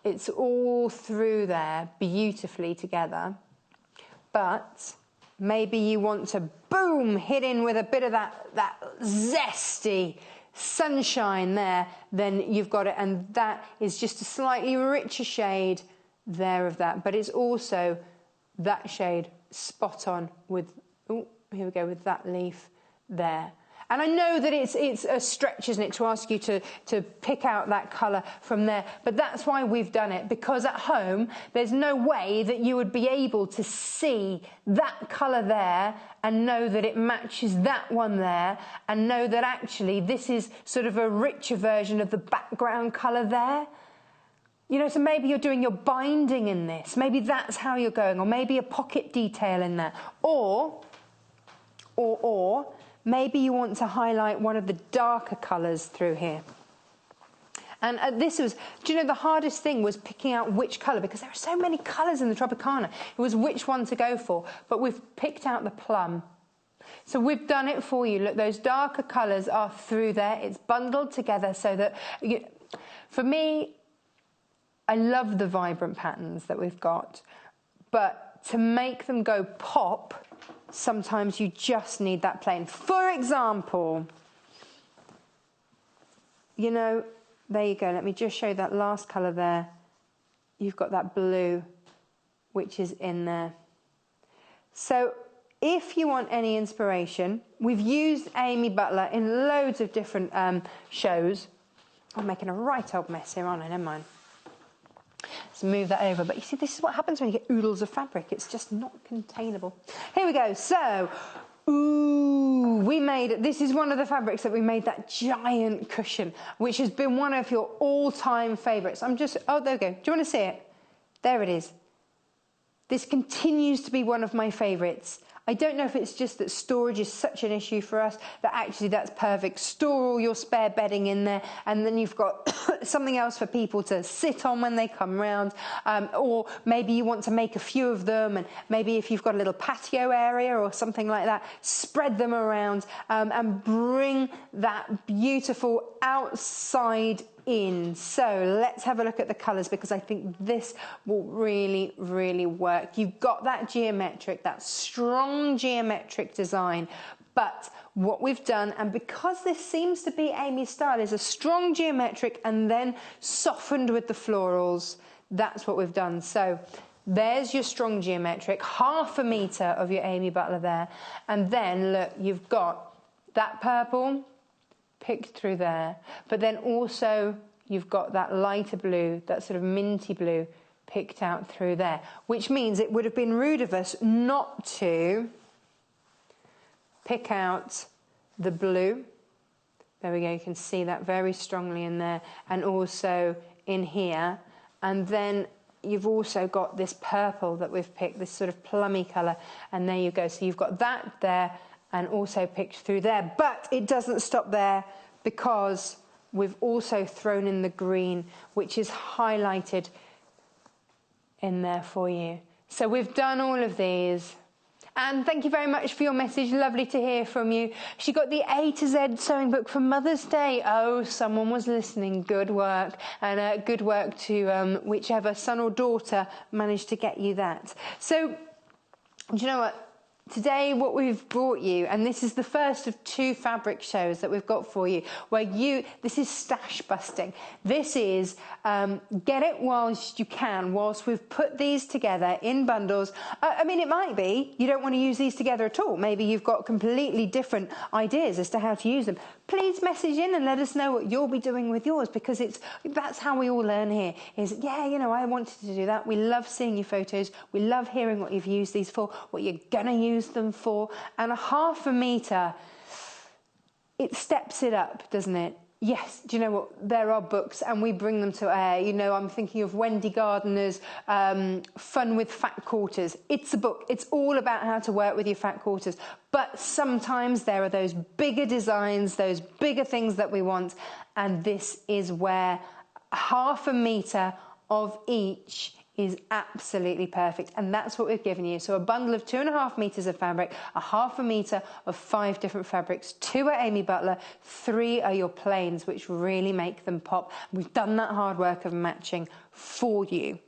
It's all through there beautifully together. But maybe you want to, boom, hit in with a bit of that zesty sunshine there, then you've got it, and that is just a slightly richer shade there of that, but it's also that shade spot on with, oh, here we go, with that leaf there. And I know that it's a stretch, isn't it, to ask you to pick out that colour from there, but that's why we've done it, because at home there's no way that you would be able to see that colour there and know that it matches that one there, and know that actually this is sort of a richer version of the background colour there. You know, so maybe you're doing your binding in this, maybe that's how you're going, or maybe a pocket detail in there, or maybe you want to highlight one of the darker colours through here. And this was, do you know, the hardest thing was picking out which colour, because there are so many colours in the Tropicana. It was which one to go for, but we've picked out the plum. So we've done it for you. Look, those darker colours are through there. It's bundled together so that, for me, I love the vibrant patterns that we've got, but to make them go pop, sometimes you just need that plain. For example, you know, there you go. Let me just show you that last colour there. You've got that blue, which is in there. So if you want any inspiration, we've used Amy Butler in loads of different shows. I'm making a right old mess here, aren't I? Never mind. Let's move that over. But you see, this is what happens when you get oodles of fabric. It's just not containable. Here we go. So, ooh, we made, this is one of the fabrics that we made, that giant cushion, which has been one of your all-time favourites. I'm just, oh, there we go. Do you want to see it? There it is. This continues to be one of my favourites. I don't know if it's just that storage is such an issue for us, that actually that's perfect. Store all your spare bedding in there, and then you've got something else for people to sit on when they come round. Or maybe you want to make a few of them, and maybe if you've got a little patio area or something like that, spread them around and bring that beautiful outside in. So let's have a look at the colours, because I think this will really, really work. You've got that geometric, that strong geometric design, but what we've done, and because this seems to be Amy's style, is a strong geometric and then softened with the florals. That's what we've done. So there's your strong geometric, 1/2 metre of your Amy Butler there, and then look, you've got that purple picked through there, but then also you've got that lighter blue, that sort of minty blue, picked out through there, which means it would have been rude of us not to pick out the blue. There we go, you can see that very strongly in there, and also in here, and then you've also got this purple that we've picked, this sort of plummy colour, and there you go. So you've got that there, and also picked through there. But it doesn't stop there, because we've also thrown in the green, which is highlighted in there for you. So we've done all of these. And thank you very much for your message. Lovely to hear from you. She got the A to Z sewing book for Mother's Day. Oh, someone was listening. Good work. And good work to whichever son or daughter managed to get you that. So, do you know what? Today what we've brought you, and this is the first of 2 fabric shows that we've got for you, where this is stash busting. This is get it whilst you can, whilst we've put these together in bundles. I mean, it might be you don't want to use these together at all. Maybe you've got completely different ideas as to how to use them. Please message in and let us know what you'll be doing with yours, because that's how we all learn here, is, yeah, you know, I wanted to do that. We love seeing your photos. We love hearing what you've used these for, what you're going to use them for. And a 1/2 metre, it steps it up, doesn't it? Yes, do you know what? There are books and we bring them to air. You know, I'm thinking of Wendy Gardner's Fun with Fat Quarters. It's a book. It's all about how to work with your fat quarters. But sometimes there are those bigger designs, those bigger things that we want. And this is where 1/2 metre of each is absolutely perfect, and that's what we've given you. So a bundle of 2.5 meters of fabric, 1/2 meter of 5 different fabrics. 2 are Amy Butler, 3 are your plains, which really make them pop. We've done that hard work of matching for you.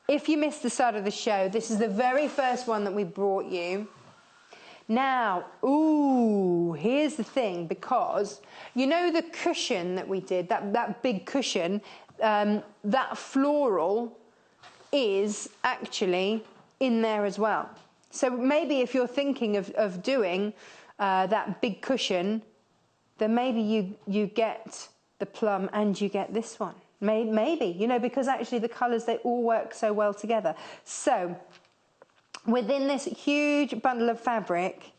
If you missed the start of the show, this is the very first one that we brought you. Now, here's the thing, because you know the cushion that we did, that big cushion, that floral is actually in there as well. So maybe if you're thinking of doing that big cushion, then maybe you get the plum and you get this one. Maybe, you know, because actually the colours, they all work so well together. So within this huge bundle of fabric,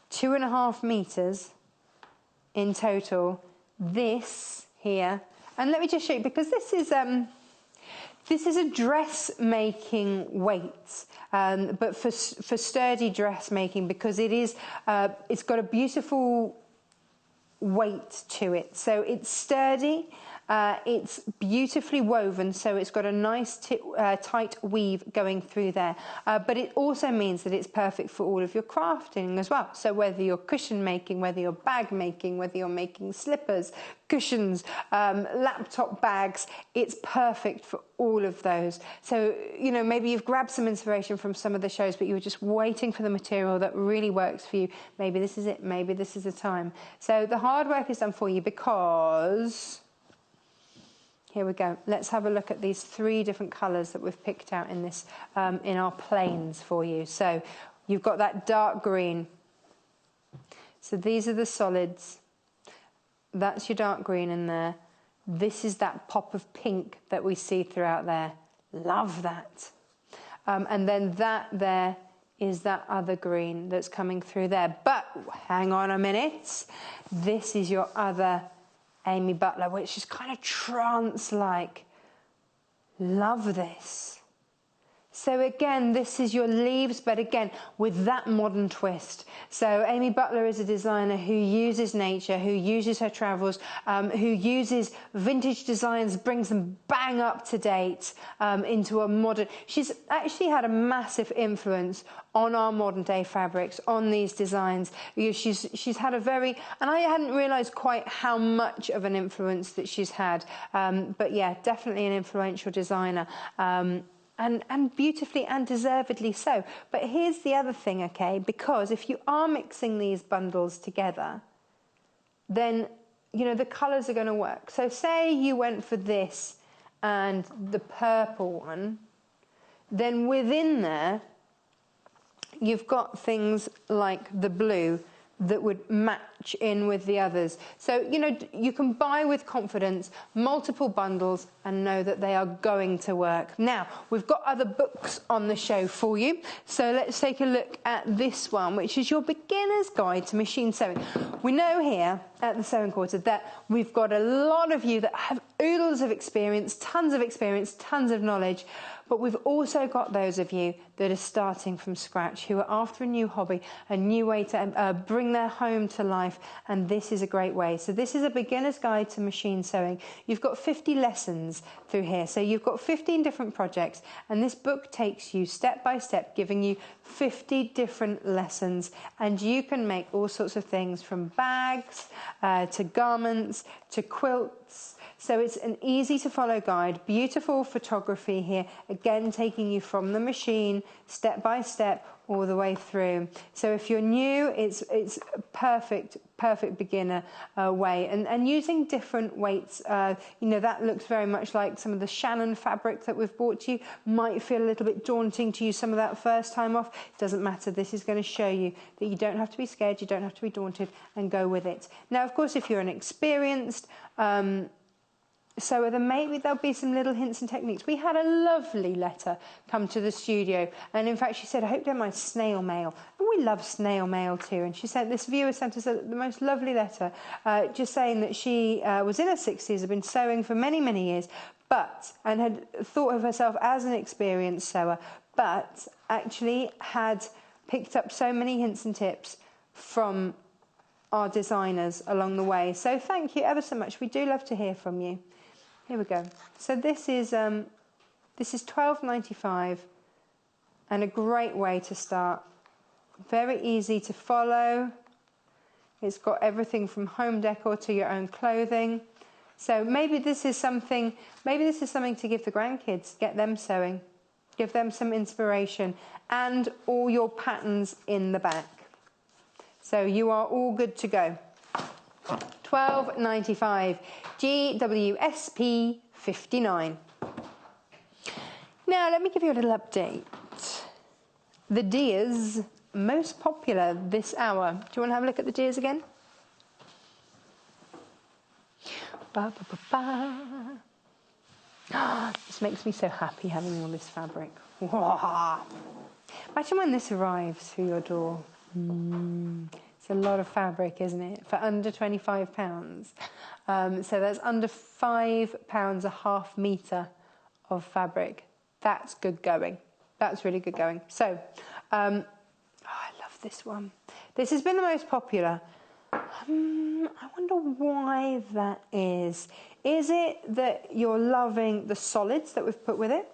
2.5 meters in total, this here, and let me just show you, because this is a dressmaking weight, but for sturdy dressmaking, because it's got a beautiful weight to it. So it's sturdy, it's beautifully woven, so it's got a nice tight weave going through there. But it also means that it's perfect for all of your crafting as well. So whether you're cushion making, whether you're bag making, whether you're making slippers, cushions, laptop bags, it's perfect for all of those. So, you know, maybe you've grabbed some inspiration from some of the shows, but you were just waiting for the material that really works for you. Maybe this is it. Maybe this is the time. So the hard work is done for you, because here we go. Let's have a look at these 3 different colours that we've picked out in this, in our plains for you. So you've got that dark green. So these are the solids. That's your dark green in there. This is that pop of pink that we see throughout there. Love that. And then that there is that other green that's coming through there. But hang on a minute. This is your other Amy Butler, which is kind of trance-like. Love this. So again, this is your leaves, but again, with that modern twist. So Amy Butler is a designer who uses nature, who uses her travels, who uses vintage designs, brings them bang up to date into a modern... She's actually had a massive influence on our modern day fabrics, on these designs. She's had a very... And I hadn't realised quite how much of an influence that she's had. But yeah, definitely an influential designer. And beautifully and deservedly so. But here's the other thing, okay? Because if you are mixing these bundles together, then, you know, the colours are going to work. So say you went for this and the purple one, then within there, you've got things like the blue that would match in with the others. So, you know, you can buy with confidence multiple bundles and know that they are going to work. Now, we've got other books on the show for you. So let's take a look at this one, which is your beginner's guide to machine sewing. We know here at the Sewing Quarter that we've got a lot of you that have oodles of experience, tons of knowledge, but we've also got those of you that are starting from scratch, who are after a new hobby, a new way to bring their home to life, and this is a great way. So this is a beginner's guide to machine sewing. You've got 50 lessons through here, so you've got 15 different projects, and this book takes you step by step, giving you 50 different lessons, and you can make all sorts of things, from bags to garments to quilts So it's an easy to follow guide, beautiful photography here, again taking you from the machine step by step all the way through. So if you're new, it's perfect beginner way, and using different weights. You know, that looks very much like some of the Shannon fabric that we've brought to you. Might feel a little bit daunting to use some of that first time off. Doesn't matter. This is going to show you that you don't have to be scared, you don't have to be daunted, and go with it. Now, of course, if you're an experienced sewer, then maybe there'll be some little hints and techniques. We had a lovely letter come to the studio, and in fact she said, I hope you don't mind snail mail. And we love snail mail too. And she said, this viewer sent us the most lovely letter, just saying that she was in her 60s, had been sewing for many, many years, and had thought of herself as an experienced sewer, but actually had picked up so many hints and tips from our designers along the way. So thank you ever so much. We do love to hear from you. Here we go. So this is $12.95, and a great way to start. Very easy to follow. It's got everything from home decor to your own clothing. So maybe this is something to give the grandkids. Get them sewing. Give them some inspiration, and all your patterns in the back. So you are all good to go. $12.95, GWSP 59. Now let me give you a little update. The deers most popular this hour. Do you want to have a look at the deers again? Ba, ba, ba, ba. This makes me so happy having all this fabric. Whoa. Imagine when this arrives through your door. It's a lot of fabric, isn't it? For under £25. So that's under £5 a half metre of fabric. That's good going. That's really good going. So, I love this one. This has been the most popular. I wonder why that is. Is it that you're loving the solids that we've put with it?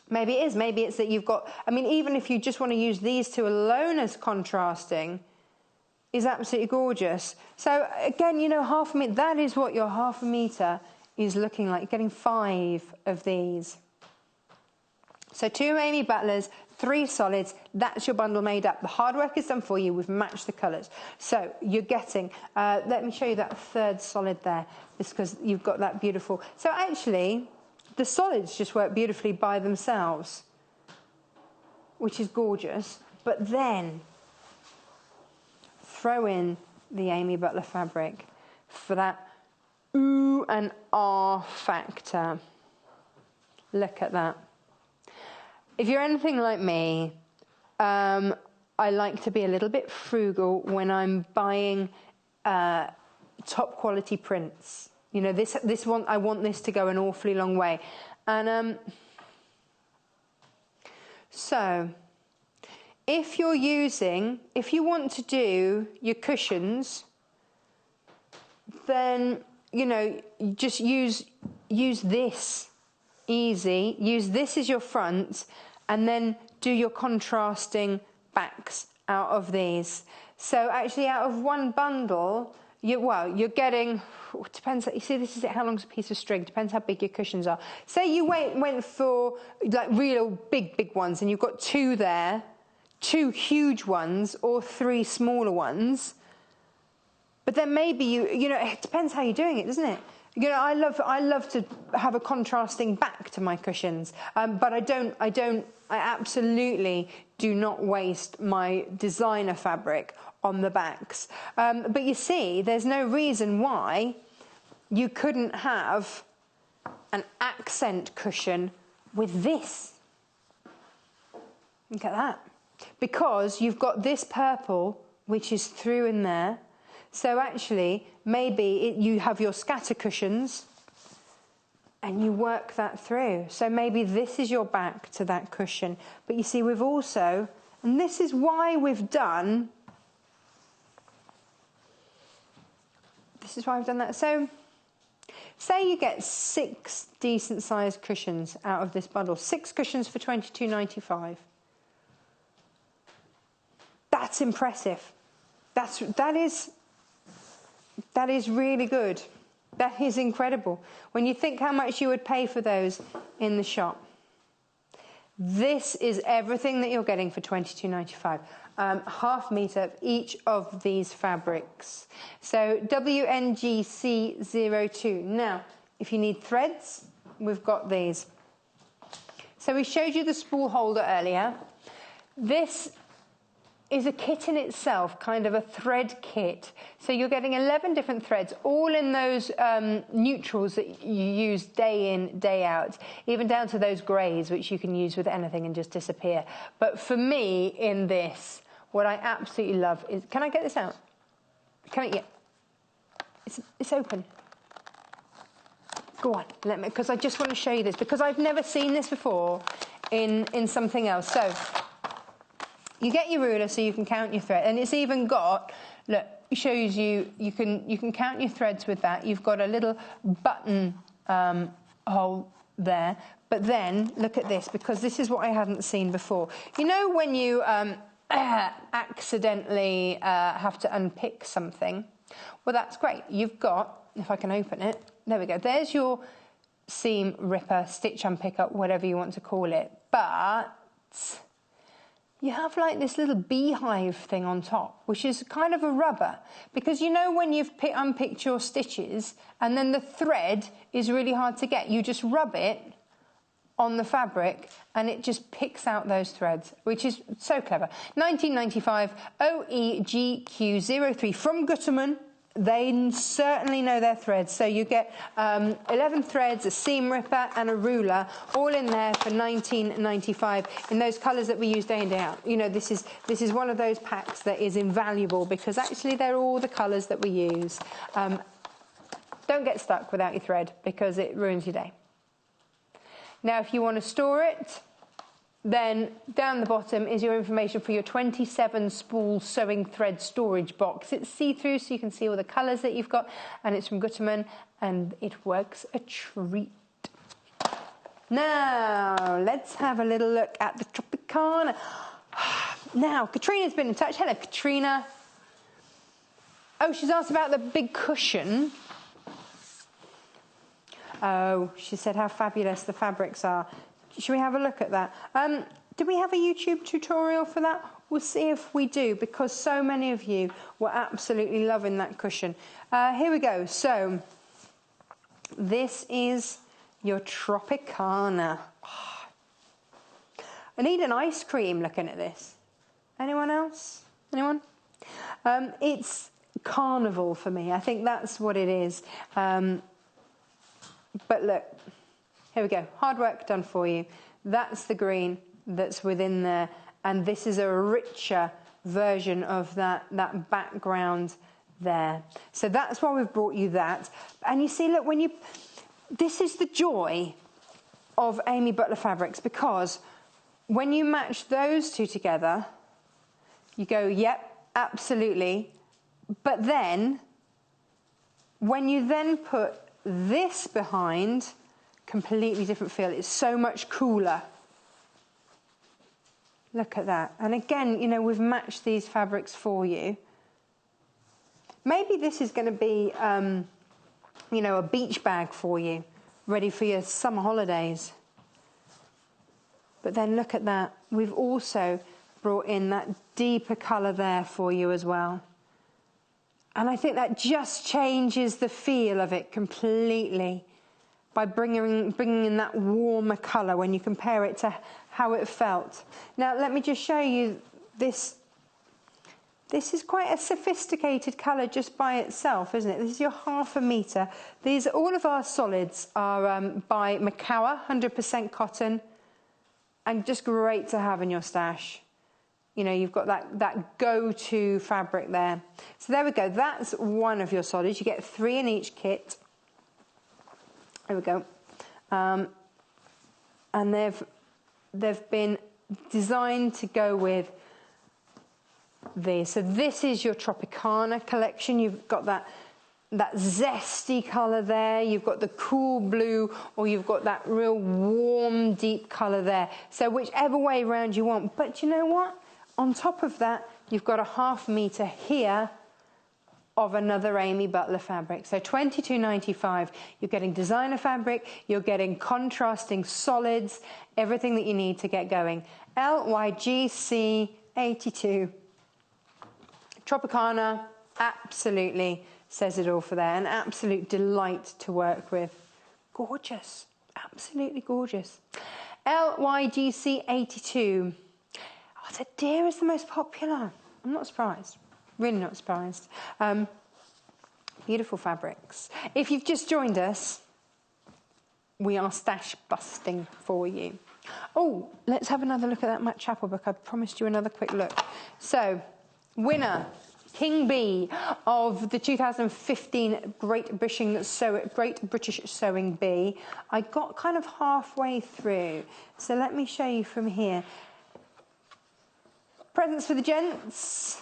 Maybe it is. Maybe it's that you've got, I mean, even if you just want to use these two alone as contrasting, is absolutely gorgeous. So again, you know, half a metre, that is what your half a metre is looking like. You're getting 5 of these. So 2 Amy Butlers, 3 solids, that's your bundle made up. The hard work is done for you. We've matched the colours. So you're getting, let me show you that 3rd solid there, because you've got that beautiful. So actually, the solids just work beautifully by themselves, which is gorgeous. But then throw in the Amy Butler fabric for that ooh and ah factor. Look at that. If you're anything like me, I like to be a little bit frugal when I'm buying top quality prints. You know, this one, I want this to go an awfully long way. And so if you want to do your cushions, then, you know, just use this easy. Use this as your front, and then do your contrasting backs out of these. So actually out of one bundle, you're getting, it depends, you see this is it, how long's a piece of string, depends how big your cushions are. Say you went for like real big ones, and you've got 2 there, 2 huge ones or 3 smaller ones, but then maybe you know, it depends how you're doing it, doesn't it? You know, I love to have a contrasting back to my cushions, but I absolutely do not waste my designer fabric on the backs. But you see, there's no reason why you couldn't have an accent cushion with this. Look at that. Because you've got this purple, which is through in there. So actually, maybe you have your scatter cushions and you work that through. So maybe this is your back to that cushion. But you see, we've also, and this is why we've done, that. So say you get 6 decent sized cushions out of this bundle. 6 cushions for $22.95. That's impressive. That is really good. That is incredible. When you think how much you would pay for those in the shop. This is everything that you're getting for $22.95. Half meter of each of these fabrics. So WNGC02. Now, if you need threads, we've got these. So we showed you the spool holder earlier. This is a kit in itself, kind of a thread kit. So you're getting 11 different threads, all in those neutrals that you use day in, day out, even down to those greys, which you can use with anything and just disappear. But for me, in this, what I absolutely love is, can I get this out? Can I, yeah. It's open. Go on, let me, because I just want to show you this, because I've never seen this before in something else. So, you get your ruler so you can count your thread, and it's even got, look, it shows you can count your threads with that. You've got a little button hole there, but then look at this, because this is what I hadn't seen before. You know when you accidentally have to unpick something? Well, that's great. You've got, if I can open it, there we go. There's your seam ripper, stitch unpicker, whatever you want to call it, but you have like this little beehive thing on top, which is kind of a rubber, because you know when you've unpicked your stitches and then the thread is really hard to get, you just rub it on the fabric and it just picks out those threads, which is so clever. 1995 OEGQ03 from Gutermann. They certainly know their threads. So you get 11 threads, a seam ripper and a ruler, all in there for $19.95 in those colours that we use day in, day out. You know, this is one of those packs that is invaluable, because actually they're all the colours that we use. Don't get stuck without your thread, because it ruins your day. Now, if you want to store it, then down the bottom is your information for your 27 spool sewing thread storage box. It's see-through, so you can see all the colours that you've got, and it's from Gutermann, and it works a treat. Now, let's have a little look at the Tropicana. Now, Katrina's been in touch. Hello, Katrina. Oh, she's asked about the big cushion. Oh, she said how fabulous the fabrics are. Should we have a look at that? Do we have a YouTube tutorial for that? We'll see if we do, because so many of you were absolutely loving that cushion. Here we go. So, this is your Tropicana. Oh, I need an ice cream looking at this. Anyone else? Anyone? It's carnival for me. I think that's what it is. But look. Here we go, hard work done for you. That's the green that's within there, and this is a richer version of that background there. So that's why we've brought you that. And you see, look, this is the joy of Amy Butler fabrics, because when you match those two together, you go, yep, absolutely. But then, when you then put this behind, completely different feel. It's so much cooler. Look at that. And again, you know, we've matched these fabrics for you. Maybe this is going to be, you know, a beach bag for you, ready for your summer holidays. But then look at that. We've also brought in that deeper colour there for you as well. And I think that just changes the feel of it completely, by bringing in that warmer colour when you compare it to how it felt. Now, let me just show you this. This is quite a sophisticated colour just by itself, isn't it? This is your 1/2 metre. All of our solids are by Macawa, 100% cotton, and just great to have in your stash. You know, you've got that go-to fabric there. So there we go. That's one of your solids. You get 3 in each kit. There we go. And they've been designed to go with these. So this is your Tropicana collection. You've got that zesty colour there. You've got the cool blue, or you've got that real warm, deep colour there. So whichever way round you want. But you know what? On top of that, you've got a 1/2 metre here of another Amy Butler fabric. So $22.95, you're getting designer fabric, you're getting contrasting solids, everything that you need to get going. LYGC 82. Tropicana absolutely says it all for there. An absolute delight to work with. Gorgeous, absolutely gorgeous. LYGC 82. Oh, the deer is the most popular. I'm not surprised. Really not surprised. Beautiful fabrics. If you've just joined us, we are stash busting for you. Oh, let's have another look at that Matt Chappell book. I promised you another quick look. So, winner, King B of the 2015 Great British Sewing Bee. I got kind of halfway through, so let me show you from here. Presents for the gents.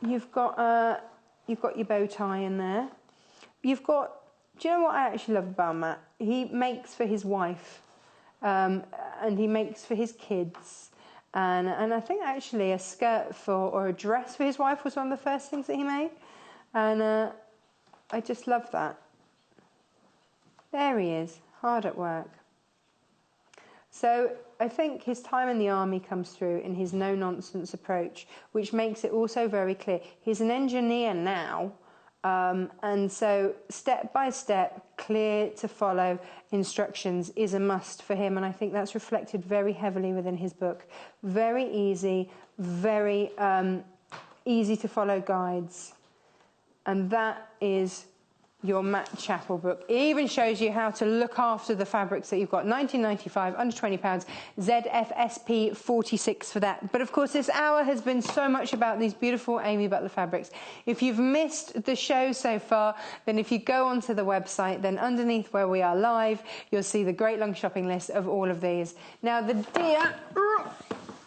You've got your bow tie in there. You've got. Do you know what I actually love about Matt? He makes for his wife, and he makes for his kids, and I think actually a skirt or a dress for his wife was one of the first things that he made, and I just love that. There he is, hard at work. So I think his time in the army comes through in his no-nonsense approach, which makes it also very clear. He's an engineer now, and so step by step, clear to follow instructions is a must for him, and I think that's reflected very heavily within his book. Very easy, very easy to follow guides, and that is your Matt Chappell book. It even shows you how to look after the fabrics that you've got. $19.95, under £20, ZFSP 46 for that. But of course, this hour has been so much about these beautiful Amy Butler fabrics. If you've missed the show so far, then if you go onto the website, then underneath where we are live, you'll see the great long shopping list of all of these. Now, the deer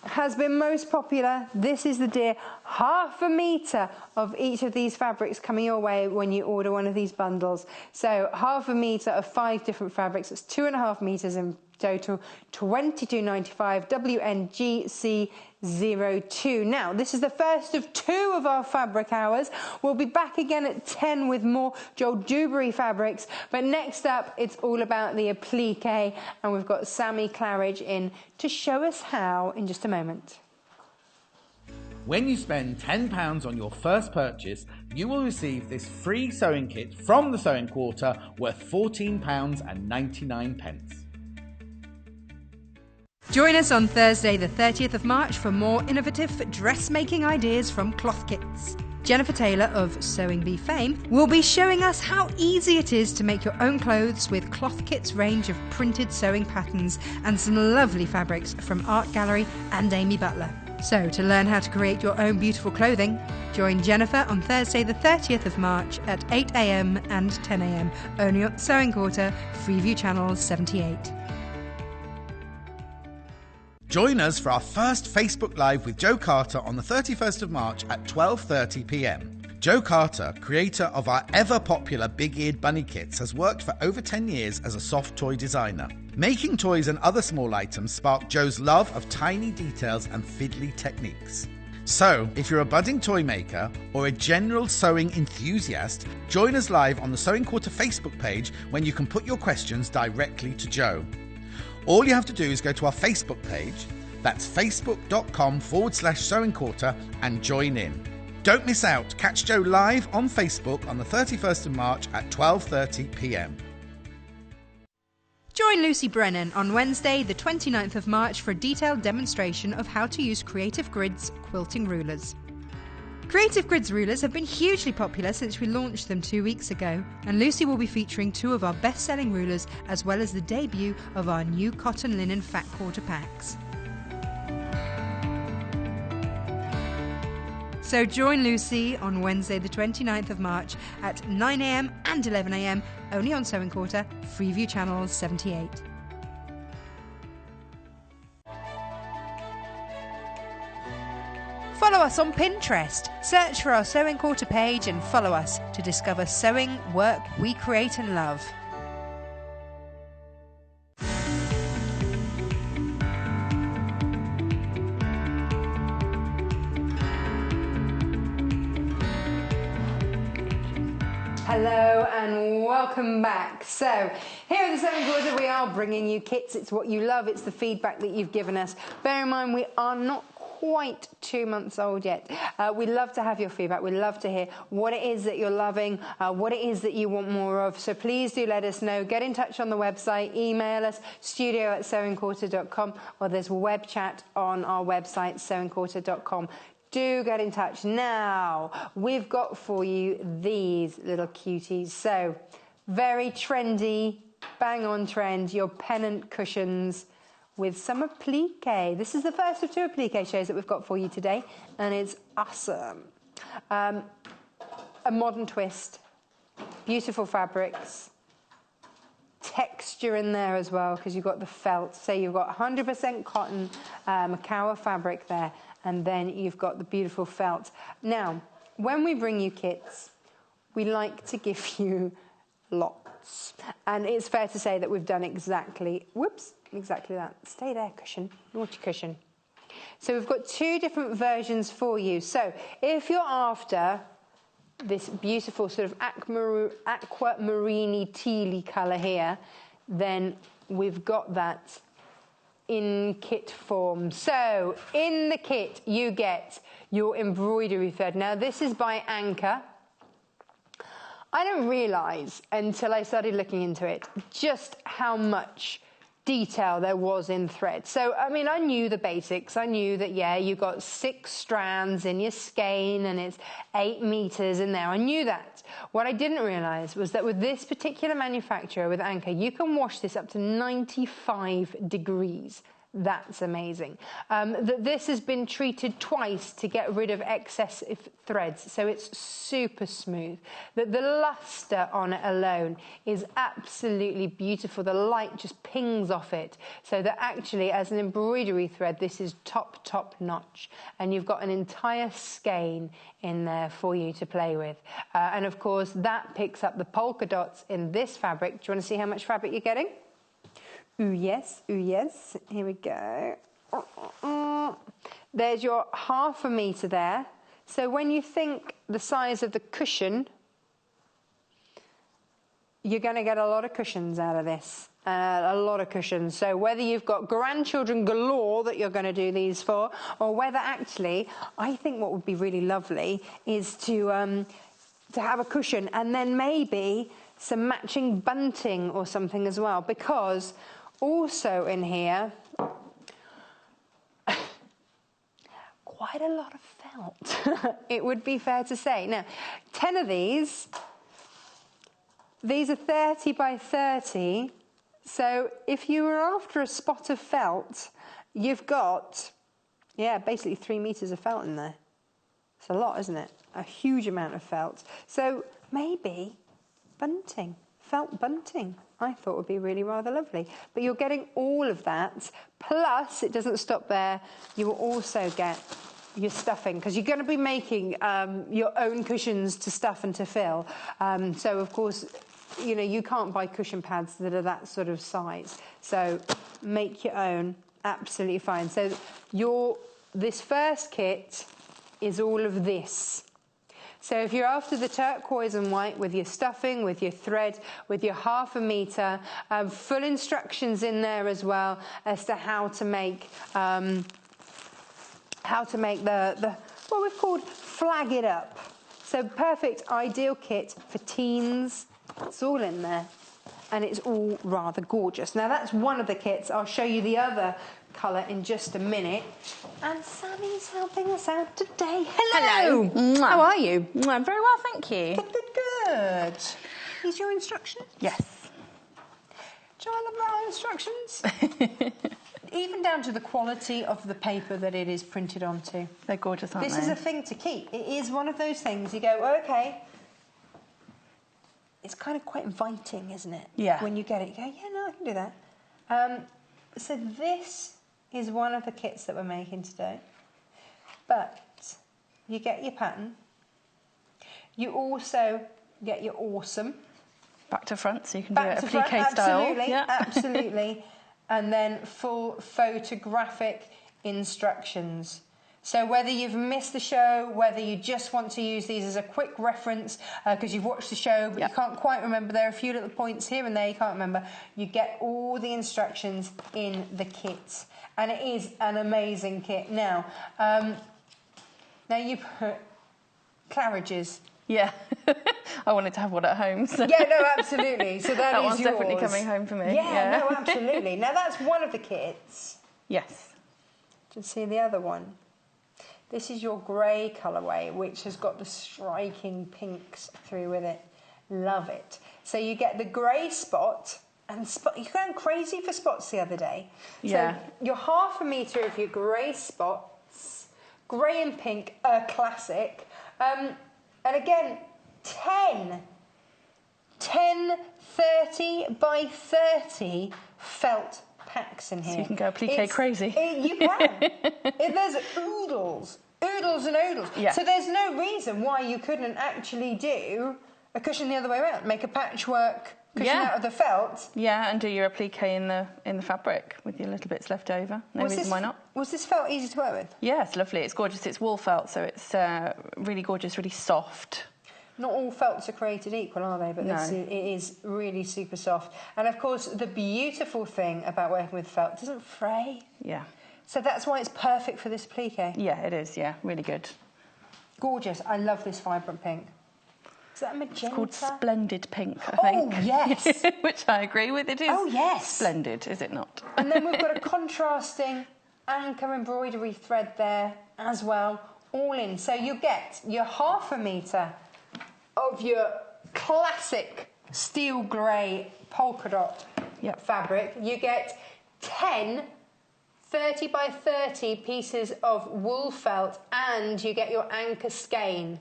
has been most popular. This is the deer. Half a metre of each of these fabrics coming your way when you order one of these bundles. So half a metre of 5 different fabrics. It's 2.5 metres in total. $22.95, WNGC02. Now, this is the first of 2 of our fabric hours. We'll be back again at 10 with more Joel Dewberry fabrics. But next up, it's all about the appliqué, and we've got Sammy Claridge in to show us how in just a moment. When you spend £10 on your first purchase, you will receive this free sewing kit from the Sewing Quarter worth £14.99. Join us on Thursday the 30th of March for more innovative dressmaking ideas from Cloth Kits. Jennifer Taylor of Sewing Bee fame will be showing us how easy it is to make your own clothes with Cloth Kits' range of printed sewing patterns and some lovely fabrics from Art Gallery and Amy Butler. So, to learn how to create your own beautiful clothing, join Jennifer on Thursday the 30th of March at 8 a.m. and 10 a.m. only on Sewing Quarter, Freeview Channel 78. Join us for our first Facebook Live with Joe Carter on the 31st of March at 12:30 p.m. Joe Carter, creator of our ever-popular big-eared bunny kits, has worked for over 10 years as a soft toy designer. Making toys and other small items sparked Joe's love of tiny details and fiddly techniques. So, if you're a budding toy maker or a general sewing enthusiast, join us live on the Sewing Quarter Facebook page when you can put your questions directly to Joe. All you have to do is go to our Facebook page, that's facebook.com/Sewing Quarter, and join in. Don't miss out. Catch Joe live on Facebook on the 31st of March at 12:30 p.m. Join Lucy Brennan on Wednesday the 29th of March for a detailed demonstration of how to use Creative Grid's quilting rulers. Creative Grid's rulers have been hugely popular since we launched them 2 weeks ago, and Lucy will be featuring 2 of our best-selling rulers as well as the debut of our new cotton linen fat quarter packs. So join Lucy on Wednesday the 29th of March at 9 a.m. and 11 a.m. only on Sewing Quarter, Freeview Channel 78. Follow us on Pinterest. Search for our Sewing Quarter page and follow us to discover sewing work we create and love. Hello and welcome back. So, here at the Sewing Quarter we are bringing you kits. It's what you love, it's the feedback that you've given us. Bear in mind we are not quite 2 months old yet. We love to have your feedback. We love to hear what it is that you're loving, what it is that you want more of. So please do let us know. Get in touch on the website, email us, studio@sewingquarter.com, or there's web chat on our website, sewingquarter.com. Do get in touch. Now, we've got for you these little cuties. So, very trendy, bang on trend, your pennant cushions with some appliqué. This is the first of 2 appliqué shows that we've got for you today, and it's awesome. A modern twist, beautiful fabrics, texture in there as well, because you've got the felt. So you've got 100% cotton, Macawa fabric there, and then you've got the beautiful felt. Now, when we bring you kits, we like to give you lots. And it's fair to say that we've done exactly that. Stay there, cushion, naughty cushion. So we've got 2 different versions for you. So if you're after this beautiful sort of aquamarine tealy colour here, then we've got that in kit form. So in the kit you get your embroidery thread. Now this is by Anchor. I didn't realise until I started looking into it just how much detail there was in thread. So, I mean, I knew the basics. I knew that, yeah, you got 6 strands in your skein and it's 8 meters in there. I knew that. What I didn't realise was that with this particular manufacturer, with Anchor, you can wash this up to 95 degrees. That's amazing. That this has been treated twice to get rid of excess threads, so it's super smooth. That the luster on it alone is absolutely beautiful. The light just pings off it, so that actually as an embroidery thread this is top notch, and you've got an entire skein in there for you to play with. And of course that picks up the polka dots in this fabric. Do you want to see how much fabric you're getting? Ooh yes, here we go. There's your 1/2 meter there. So when you think the size of the cushion, you're going to get a lot of cushions out of this. A lot of cushions. So whether you've got grandchildren galore that you're going to do these for, or whether actually, I think what would be really lovely is to have a cushion and then maybe some matching bunting or something as well, because also in here, quite a lot of felt, it would be fair to say. Now, 10 of these are 30 by 30, so if you were after a spot of felt, you've got, yeah, basically 3 meters of felt in there. It's a lot, isn't it? A huge amount of felt. So maybe bunting, felt bunting, I thought would be really rather lovely. But you're getting all of that, plus it doesn't stop there, you will also get your stuffing, because you're going to be making your own cushions to stuff and to fill. So of course, you know, you can't buy cushion pads that are that sort of size. So make your own, absolutely fine. So this first kit is all of this. So if you're after the turquoise and white with your stuffing, with your thread, with your 1/2 meter, full instructions in there as well as to how to make the what we've called flag it up. So perfect, ideal kit for teens. It's all in there, and it's all rather gorgeous. Now that's one of the kits. I'll show you the other colour in just a minute. And Sammy's helping us out today. Hello. Hello. How are you? I'm very well, thank you. Good. These your instructions? Yes. Do I love our instructions? Even down to the quality of the paper that it is printed onto. They're gorgeous, aren't they? This is a thing to keep. It is one of those things you go, oh, okay. It's kind of quite inviting, isn't it? Yeah. When you get it, you go, yeah, no, I can do that. So this is one of the kits that we're making today. But you get your pattern. You also get your awesome. Back to front, so you can Back do to it appliqué front, style. absolutely, Yeah. absolutely. And then full photographic instructions. So whether you've missed the show, whether you just want to use these as a quick reference because you've watched the show but you can't quite remember, there are a few little points here and there you can't remember, you get all the instructions in the kit. And it is an amazing kit. Now you put Claridge's. Yeah. I wanted to have one at home. So. Yeah, no, absolutely. So that is one's yours. definitely coming home for me. Yeah, no, absolutely. Now that's one of the kits. Yes. To see the other one. This is your grey colourway, which has got the striking pinks through with it. Love it. So you get the grey spot, and you're going crazy for spots the other day. Yeah. So you're 1/2 metre of your grey spots, grey and pink, a classic. And again, 10, 30 by 30 felt packs in here. So you can go appliqué crazy. You can. There's oodles and oodles. Yeah. So there's no reason why you couldn't actually do a cushion the other way around. Make a patchwork cushion out of the felt. Yeah, and do your appliqué in the fabric with your little bits left over. No reason why not. Was this felt easy to work with? Yeah, it's lovely. It's gorgeous. It's wool felt, so it's really gorgeous, really soft. Not all felts are created equal, are they? But No. it is really super soft. And of course, the beautiful thing about working with felt, it doesn't fray. Yeah. So that's why it's perfect for this appliqué. Yeah, it is. Yeah, really good. Gorgeous. I love this vibrant pink. Is that a magenta? It's called Splendid Pink, I think. Oh, yes. Which I agree with. It is. Oh, yes. Splendid, is it not? And then we've got a contrasting anchor embroidery thread there as well, all in. So you get your 1/2 metre of your classic steel grey polka dot fabric. You get 10 30 by 30 pieces of wool felt, and you get your anchor skein.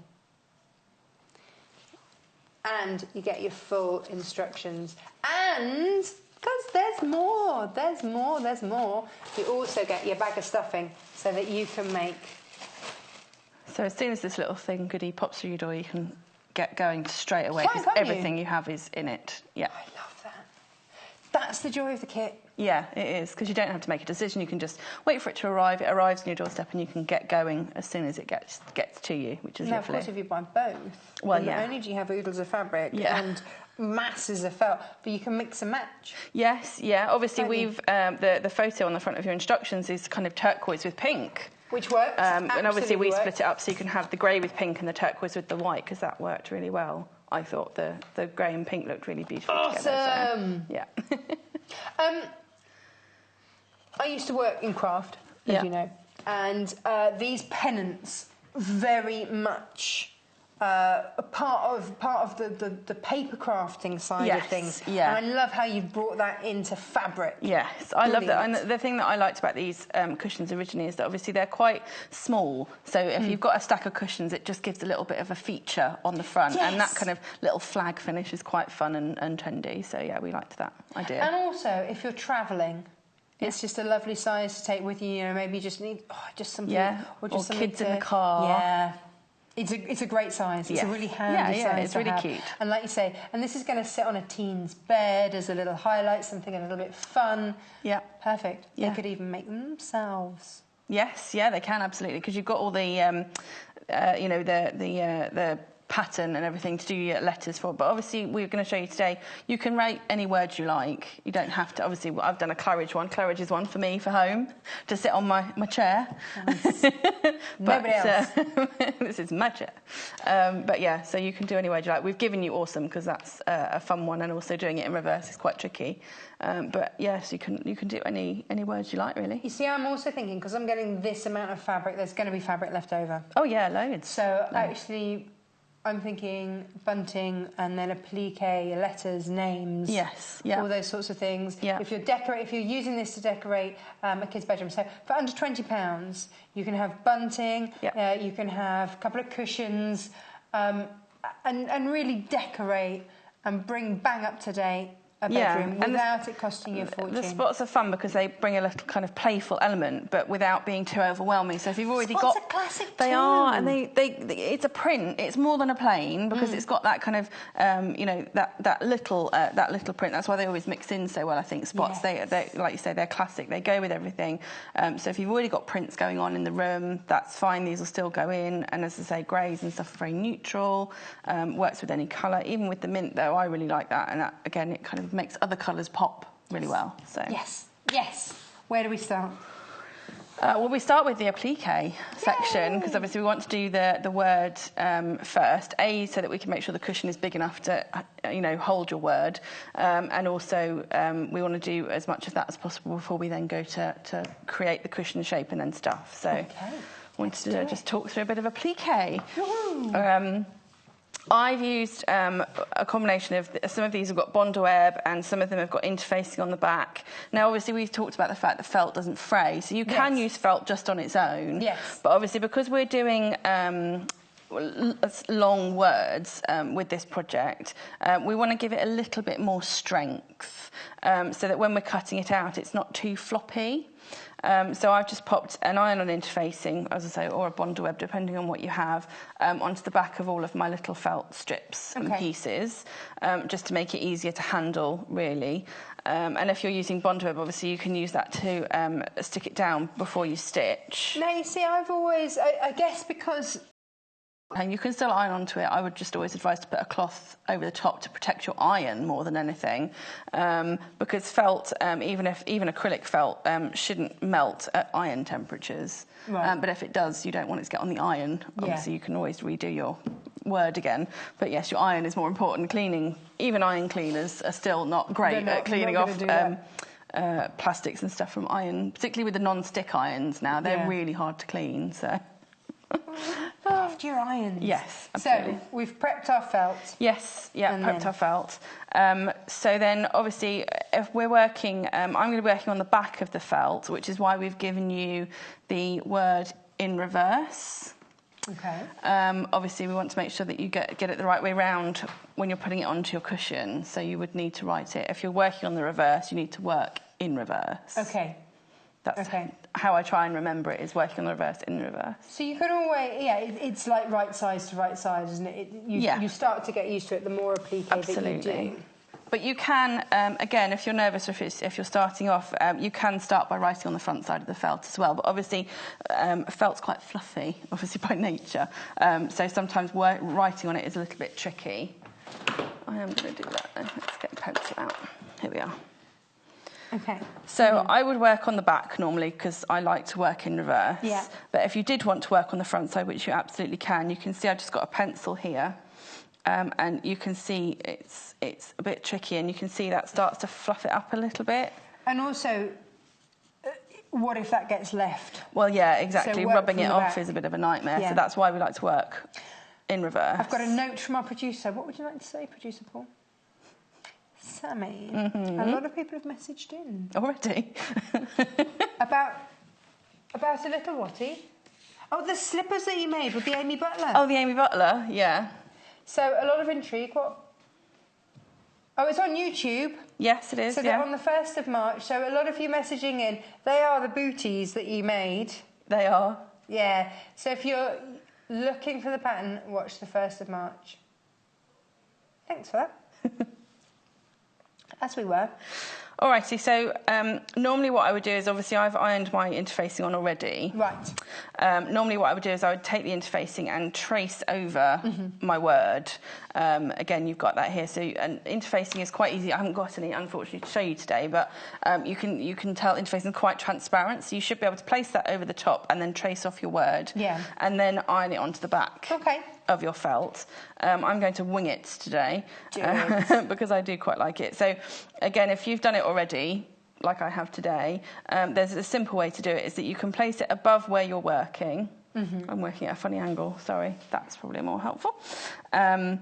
And you get your full instructions. And, because there's more, you also get your bag of stuffing so that you can make... So as soon as this little thing goodie pops through your door, you can get going straight away because Can't you? everything you have is in it. Yeah. I love that. That's the joy of the kit. Yeah, it is, because you don't have to make a decision. You can just wait for it to arrive. It arrives on your doorstep and you can get going as soon as it gets to you, which is Now, lovely. of course, if you buy both, Well, then yeah. not only do you have oodles of fabric Yeah. and masses of felt, but you can mix and match. Yes, yeah. Obviously, Don't you? we've the photo on the front of your instructions is kind of turquoise with pink. Which works. And obviously, we Absolutely split it up so you can have the grey with pink and the turquoise with the white, because that worked really well. I thought the grey and pink looked really beautiful together. Awesome. So, yeah. I used to work in craft, as you know, and these pennants very much a part of the paper crafting side of things. Yeah. And I love how you've brought that into fabric. Yes, I love that. Brilliant. And the thing that I liked about these cushions originally is that obviously they're quite small. So if you've got a stack of cushions, it just gives a little bit of a feature on the front. Yes. And that kind of little flag finish is quite fun and trendy. So yeah, we liked that idea. And also, if you're travelling, it's just a lovely size to take with you. You know, maybe you just need just something, or just something kids in the car. Yeah. It's a great size. It's a really handy size. It's to really have. cute. And like you say, and this is going to sit on a teen's bed as a little highlight, something a little bit fun. Yeah. Perfect. Yeah. They could even make them themselves. Yes, yeah, they can absolutely, because you've got all the, the pattern and everything to do your letters for. But obviously, we're going to show you today. You can write any words you like. You don't have to. Obviously, I've done a Claridge one. Claridge is one for me for home to sit on my chair. Nice. Nobody else. This is my chair. But yeah, so you can do any word you like. We've given you awesome because that's a fun one, and also doing it in reverse is quite tricky. But yes, you can do any words you like, really. You see, I'm also thinking, because I'm getting this amount of fabric, there's going to be fabric left over. Oh yeah, loads. So actually, I'm thinking bunting and then appliqué, letters, names. Yes, yeah. All those sorts of things. Yeah. If you're using this to decorate a kid's bedroom, so for under £20, you can have bunting. Yeah. You can have a couple of cushions, and really decorate and bring bang up to date a bedroom without it costing you a fortune. The spots are fun because they bring a little kind of playful element, but without being too overwhelming. So if you've already got... Spots are classic They too. are, and it's a print. It's more than a plain because it's got that kind of, that little print. That's why they always mix in so well, I think, spots. Yes. They like you say, they're classic. They go with everything. So if you've already got prints going on in the room, that's fine. These will still go in. And as I say, greys and stuff are very neutral. Works with any colour. Even with the mint, though, I really like that. And that, again, it kind of makes other colours pop really well. So Yes. Where do we start? Well, we start with the appliqué section because obviously we want to do the word first. So that we can make sure the cushion is big enough to, hold your word, and also we want to do as much of that as possible before we then go to create the cushion shape and then stuff. So, I wanted to just talk through a bit of appliqué. I've used a combination of... Some of these have got bondo web and some of them have got interfacing on the back. Now, obviously, we've talked about the fact that felt doesn't fray, so you can use felt just on its own. Yes. But obviously, because we're doing long words with this project, we want to give it a little bit more strength so that when we're cutting it out, it's not too floppy. So I've just popped an iron-on interfacing, as I say, or a bondo web, depending on what you have, onto the back of all of my little felt strips and pieces, just to make it easier to handle, really. And if you're using bondo web, obviously, you can use that to stick it down before you stitch. Now, you see, I've always... I guess because... And you can still iron onto it. I would just always advise to put a cloth over the top to protect your iron more than anything, because felt, even acrylic felt, shouldn't melt at iron temperatures. Right. But if it does, you don't want it to get on the iron. Obviously, you can always redo your word again. But yes, your iron is more important. Cleaning, even iron cleaners are still not great at cleaning off plastics and stuff from iron, particularly with the non-stick irons now. They're really hard to clean. So. After your irons. Yes, absolutely. So, we've prepped our felt. Yes, prepped our felt. So then, obviously, if we're working... I'm going to be working on the back of the felt, which is why we've given you the word in reverse. Okay. Obviously, we want to make sure that you get it the right way round when you're putting it onto your cushion, so you would need to write it. If you're working on the reverse, you need to work in reverse. Okay. That's how I try and remember it, is working on the reverse in reverse. So you can always, it's like right size to right side, isn't it? You start to get used to it the more appliqué that you do. But you can, again, if you're nervous or if you're starting off, you can start by writing on the front side of the felt as well. But obviously, felt's quite fluffy, obviously by nature. So sometimes writing on it is a little bit tricky. I am going to do that then. Let's get the pencil out. Here we are. Okay. So I would work on the back normally because I like to work in reverse. Yeah. But if you did want to work on the front side, which you absolutely can, you can see I've just got a pencil here. And you can see it's a bit tricky, and you can see that starts to fluff it up a little bit. And also, what if that gets left? Well, yeah, exactly. So rubbing it off is a bit of a nightmare. Yeah. So that's why we like to work in reverse. I've got a note from our producer. What would you like to say, Producer Paul? Sammy, a lot of people have messaged in. Already? about a little whatty? Oh, the slippers that you made with the Amy Butler. Oh, the Amy Butler, yeah. So, a lot of intrigue. What? Oh, it's on YouTube. Yes, it is, So they're on the 1st of March. So a lot of you messaging in. They are the booties that you made. They are. Yeah. So if you're looking for the pattern, watch the 1st of March. Thanks for that. As we were. Alrighty, so normally what I would do is, obviously I've ironed my interfacing on already. Right. Normally what I would do is I would take the interfacing and trace over my word. Again, you've got that here. So and interfacing is quite easy. I haven't got any, unfortunately, to show you today, but you can tell interfacing is quite transparent. So you should be able to place that over the top and then trace off your word. Yeah. And then iron it onto the back. Okay. Of your felt. I'm going to wing it today because I do quite like it. So again, if you've done it already, like I have today, there's a simple way to do it, is that you can place it above where you're working. I'm working at a funny angle, sorry, that's probably more helpful. And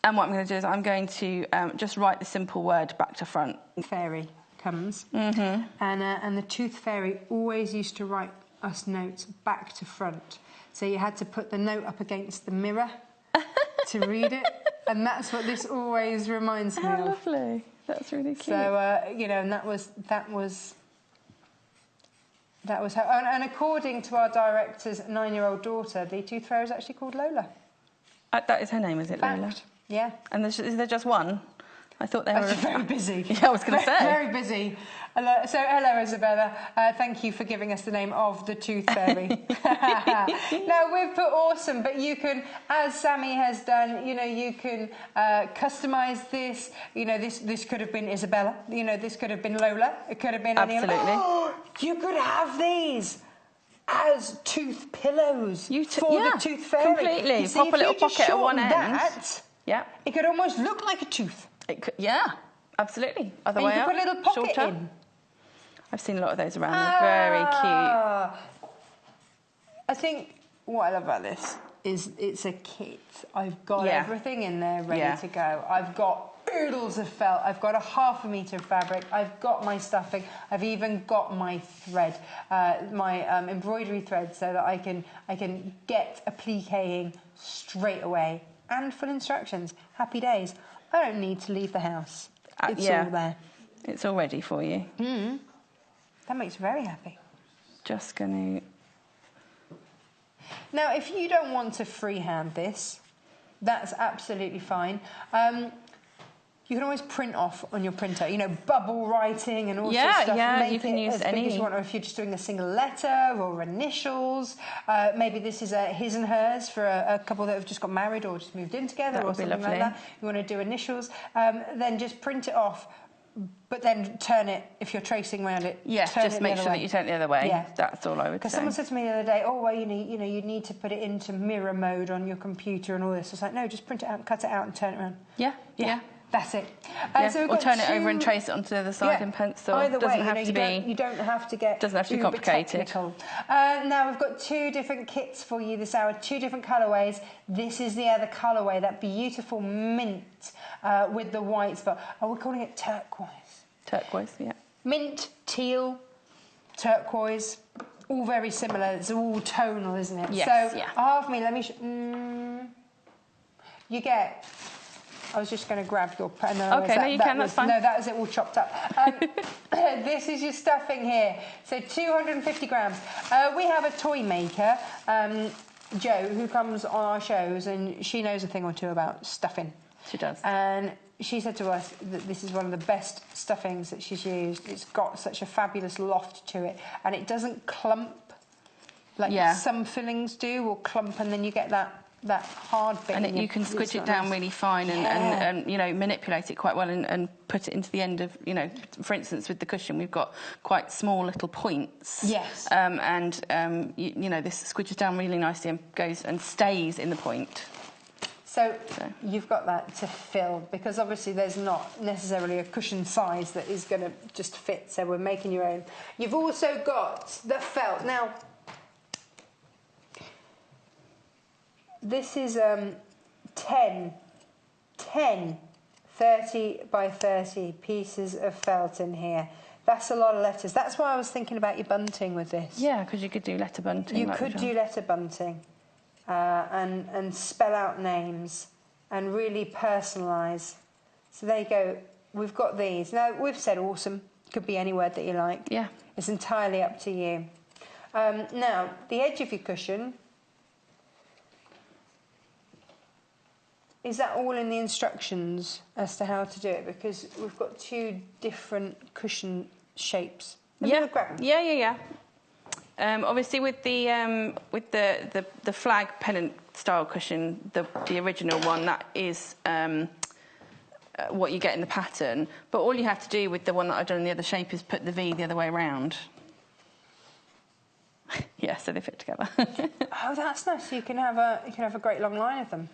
what I'm going to do is I'm going to just write the simple word back to front. Fairy comes, and the tooth fairy always used to write us notes back to front. So you had to put the note up against the mirror to read it. And that's what this always reminds me How of. lovely. That's really cute. So, you know, and that was her. And according to our director's 9-year-old daughter, the tooth fairy is actually called Lola. That is her name, is it, Lola? Fact. Yeah. And is there just one? I thought they were very busy. Yeah, I was going to say. Very busy. So, hello, Isabella. Thank you for giving us the name of the tooth fairy. Now, we've put awesome, but you can, as Sammy has done, you know, you can customise this. You know, this could have been Isabella. You know, this could have been Lola. It could have been any Absolutely. Oh, you could have these as tooth pillows for the tooth fairy. Completely. You see, Pop a if little you just pocket at one shorten end. That, Yeah. it could almost look like a tooth. It could, yeah, absolutely. Other And way you up. could put a little pocket shorter. in. I've seen a lot of those around. They're very cute. I think what I love about this is it's a kit. I've got everything in there ready to go. I've got oodles of felt. I've got a 1/2 metre of fabric. I've got my stuffing. I've even got my thread, my embroidery thread, so that I can get appliquéing straight away. And full instructions. Happy days. I don't need to leave the house. It's all there. It's all ready for you. That makes me very happy. Just going to... Now, if you don't want to freehand this, that's absolutely fine. You can always print off on your printer, you know, bubble writing and all sorts of stuff. Yeah, Make you can it use as any. big as you want, or if you're just doing a single letter or initials. Maybe this is a his and hers for a couple that have just got married or just moved in together or something like that. You want to do initials, then just print it off. But then turn it, if you're tracing around it. Yes, just make sure that you turn it the other way. Yeah. That's all I would say. Because someone said to me the other day, oh, well, you need to put it into mirror mode on your computer and all this. I was like, no, just print it out, cut it out and turn it around. Yeah. That's it. So or turn it over and trace it onto the other side in pencil. Either doesn't way, have to be. You don't have to get. Doesn't have to be complicated. Now we've got 2 different kits for you this hour, 2 different colourways. This is the other colourway, that beautiful mint with the white spot. Oh, we're calling it turquoise. Turquoise, yeah. Mint, teal, turquoise, all very similar. It's all tonal, isn't it? Yes, so half me. Let me. You get. I was just going to grab your pen. That's fine. No, that was it all chopped up. This is your stuffing here. So 250 grams. We have a toy maker, Jo, who comes on our shows, and she knows a thing or two about stuffing. She does. And she said to us that this is one of the best stuffings that she's used. It's got such a fabulous loft to it, and it doesn't clump like some fillings do, or clump, and then you get that hard bit. And you can squidge it down really fine and you know, manipulate it quite well and put it into the end of, you know, for instance, with the cushion, we've got quite small little points. Yes. You know, this squidges down really nicely and goes and stays in the point. So you've got that to fill, because obviously there's not necessarily a cushion size that is going to just fit, so we're making your own. You've also got the felt. Now, this is 10 30 by 30 pieces of felt in here. That's a lot of letters. That's why I was thinking about your bunting with this. Yeah, because you could do letter bunting. You could do letter bunting and spell out names and really personalise. So there you go. We've got these. Now, we've said awesome. Could be any word that you like. Yeah. It's entirely up to you. Now, the edge of your cushion... Is that all in the instructions as to how to do it? Because we've got 2 different cushion shapes. Yeah. Obviously, with the flag pennant style cushion, the original one, that is what you get in the pattern. But all you have to do with the one that I've done in the other shape is put the V the other way around. Yeah, so they fit together. Oh, that's nice. So you can have a great long line of them.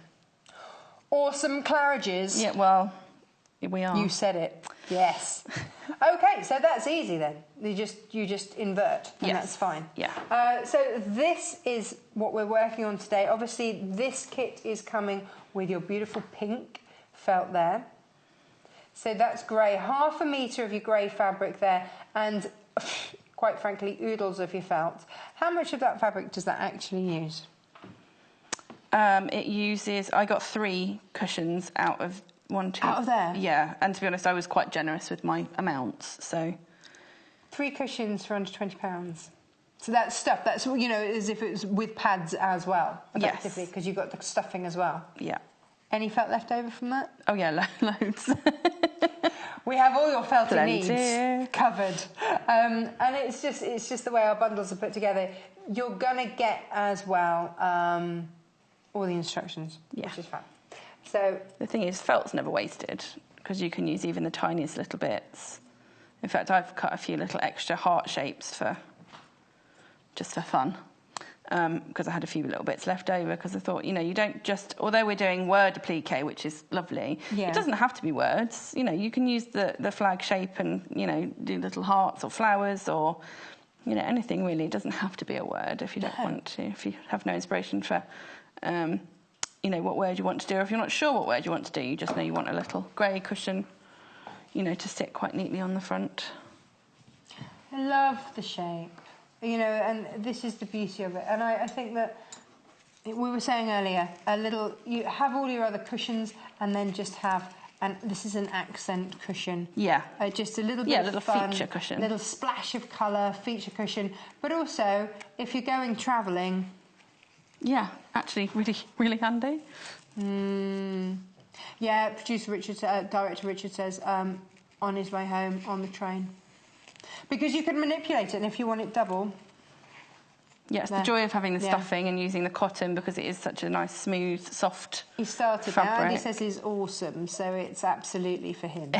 Awesome Claridges. Yeah, well, we are. You said it. Yes. Okay, so that's easy then. You just invert, and that's fine. Yeah. So this is what we're working on today. Obviously, this kit is coming with your beautiful pink felt there. So that's grey. 1/2 metre of your grey fabric there, and quite frankly, oodles of your felt. How much of that fabric does that actually use? It uses... I got 3 cushions out of 1, 2... Out of there? Yeah, and to be honest, I was quite generous with my amounts, so... 3 cushions for under £20. So that's stuff. That's, you know, as if it was with pads as well, effectively, because you've got the stuffing as well. Yeah. Any felt left over from that? Oh, yeah, loads. We have all your felting Plenty. needs covered. And it's just the way our bundles are put together. You're going to get as well all the instructions, which is fun. So the thing is, felt's never wasted because you can use even the tiniest little bits. In fact, I've cut a few little extra heart shapes just for fun. Because I had a few little bits left over because I thought, you know, you don't just... Although we're doing word appliqué, which is lovely, it doesn't have to be words. You know, you can use the flag shape and, you know, do little hearts or flowers or, you know, anything really. It doesn't have to be a word if you don't want to. If you have no inspiration for, you know, what word you want to do, or if you're not sure what word you want to do, you just know you want a little grey cushion, you know, to sit quite neatly on the front. I love the shape. You know, and this is the beauty of it. And I think that we were saying earlier, you have all your other cushions and then just have, and this is an accent cushion. Yeah. Just a little bit of little fun, feature cushion. Little splash of colour, feature cushion. But also, if you're going travelling... Yeah, actually really, really handy. Yeah, director Richard says, on his way home, on the train. Because you can manipulate it, and if you want it double... Yeah, it's the joy of having the stuffing and using the cotton because it is such a nice, smooth, soft He started fabric. now, and he says he's awesome, so it's absolutely for him.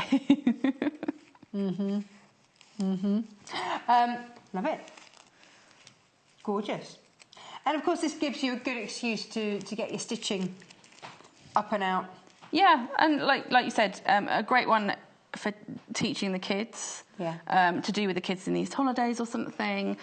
Love it. Gorgeous. And, of course, this gives you a good excuse to get your stitching up and out. Yeah, and like you said, a great one for teaching the kids. Yeah. To do with the kids in these holidays or something,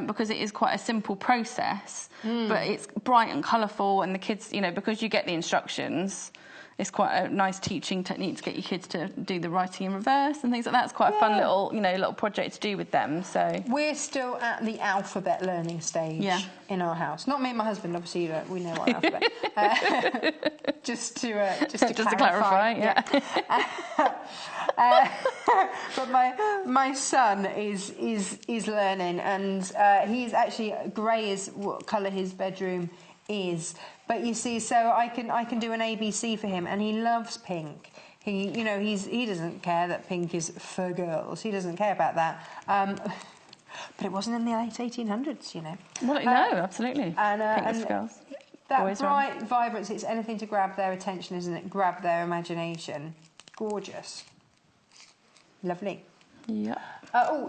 because it is quite a simple process, but it's bright and colourful, and the kids, you know, because you get the instructions, it's quite a nice teaching technique to get your kids to do the writing in reverse and things like that. It's quite a fun little project to do with them. So we're still at the alphabet learning stage in our house. Not me and my husband, obviously. We know our alphabet. Just to clarify. Yeah. But my son is learning, and he's actually grey is what colour his bedroom is. But you see, so I can do an ABC for him, and he loves pink. He doesn't care that pink is for girls. He doesn't care about that. But it wasn't in the late 1800s, you know. Well, no, absolutely. And pink was for girls. That Always bright vibrance, it's anything to grab their attention, isn't it? Grab their imagination. Gorgeous. Lovely. Yeah.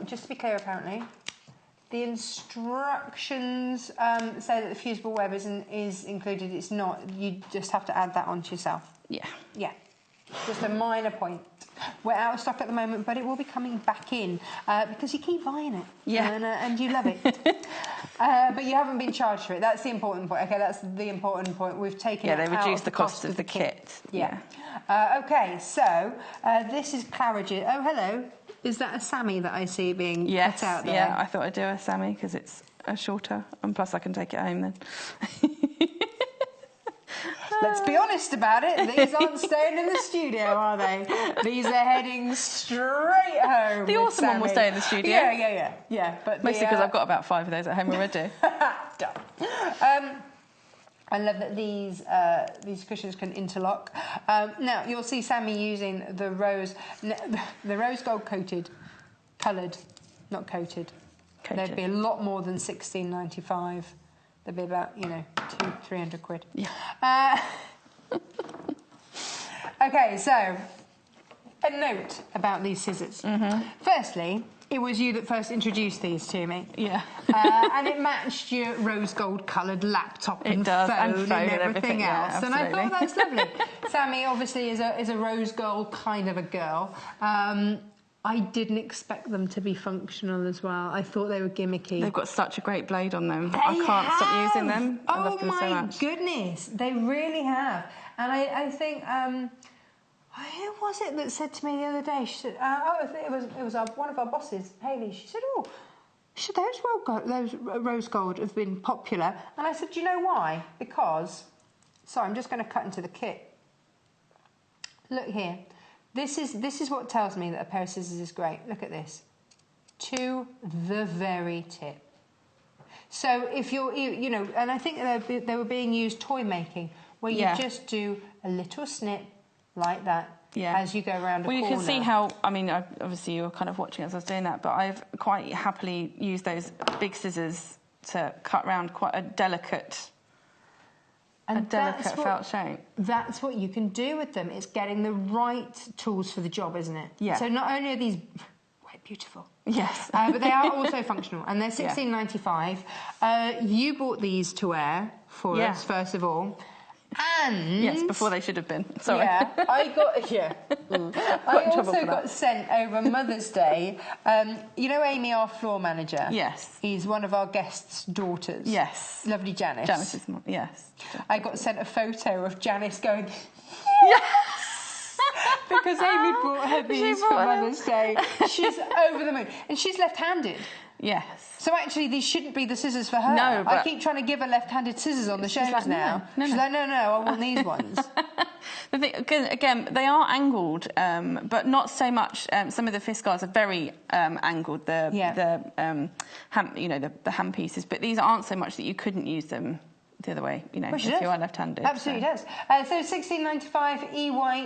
Just to be clear, apparently, the instructions say that the fusible web is included. It's not. You just have to add that onto yourself. Yeah. Yeah. Just a minor point. We're out of stock at the moment, but it will be coming back in because you keep buying it. Yeah. And you love it. But you haven't been charged for it. That's the important point. Okay, that's the important point. We've taken they reduced the cost of the kit. Yeah. Okay, so this is Claridge. Oh, hello. Is that a Sammy that I see being put out there? Yeah, I thought I'd do a Sammy because it's shorter, and plus I can take it home then. Let's be honest about it. These aren't staying in the studio, are they? These are heading straight home. The awesome one will stay in the studio. Yeah. But mostly because I've got about 5 of those at home already. Done. I love that these cushions can interlock. Now you'll see Sammy using the rose gold coloured, not coated. There'd be a lot more than £16.95. There'd be about 200-300 quid. Yeah. Okay, so a note about these scissors. Firstly, it was you that first introduced these to me. Yeah. And it matched your rose gold coloured laptop and phone and everything else. Yeah, and I thought that's lovely. Sammy obviously is a rose gold kind of a girl. I didn't expect them to be functional as well. I thought they were gimmicky. They've got such a great blade on them. I can't stop using them. I love them so much. Oh my goodness, they really have. And I think, who was it that said to me the other day? She said, it was one of our bosses, Hayley. She said, those rose gold have been popular. And I said, do you know why? Because So I'm just going to cut into the kit. Look here. This is what tells me that a pair of scissors is great. Look at this. To the very tip. So if you're, you know, and I think they were being used toy making, where you just do a little snip like that as you go around a corner. Well, you can see how, I mean, obviously you were kind of watching as I was doing that, but I've quite happily used those big scissors to cut around quite a delicate felt shape. That's what you can do with them. It's getting the right tools for the job, isn't it? Yeah. So not only are these quite beautiful, yes, but they are also functional, and they're $16.95. You bought these to wear for us, first of all. And yes, before they should have been. Sorry. Yeah, I also got sent over Mother's Day. You know Amy, our floor manager? Yes. He's one of our guests' daughters. Yes. Lovely Janice. Janice is yes. I got sent a photo of Janice going, yes! Because Amy brought her these for Mother's Day. She's over the moon. And she's left-handed. Yes. So actually, these shouldn't be the scissors for her. No, but I keep trying to give her left-handed scissors on the shows now. She's like, no, I want these ones. The thing, again, they are angled, but not so much. Some of the Fiskars are very angled. The hand pieces, but these aren't so much that you couldn't use them the other way. You know, if you are left-handed. Absolutely does. So $16.95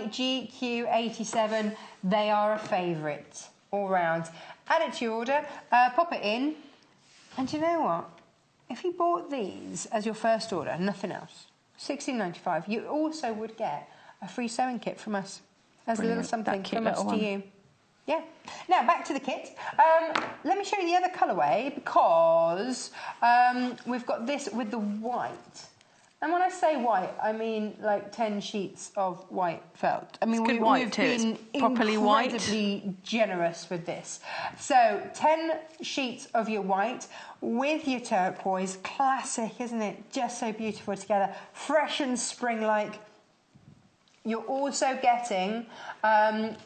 EYGQ87. They are a favourite all round. Add it to your order, pop it in, and you know what? If you bought these as your first order, nothing else, $16.95, you also would get a free sewing kit from us as a little something from us to you. Yeah. Now back to the kit. Let me show you the other colourway because we've got this with the white. And when I say white, I mean like 10 sheets of white felt. I mean, we've been incredibly generous with this. So 10 sheets of your white with your turquoise. Classic, isn't it? Just so beautiful together. Fresh and spring-like. You're also getting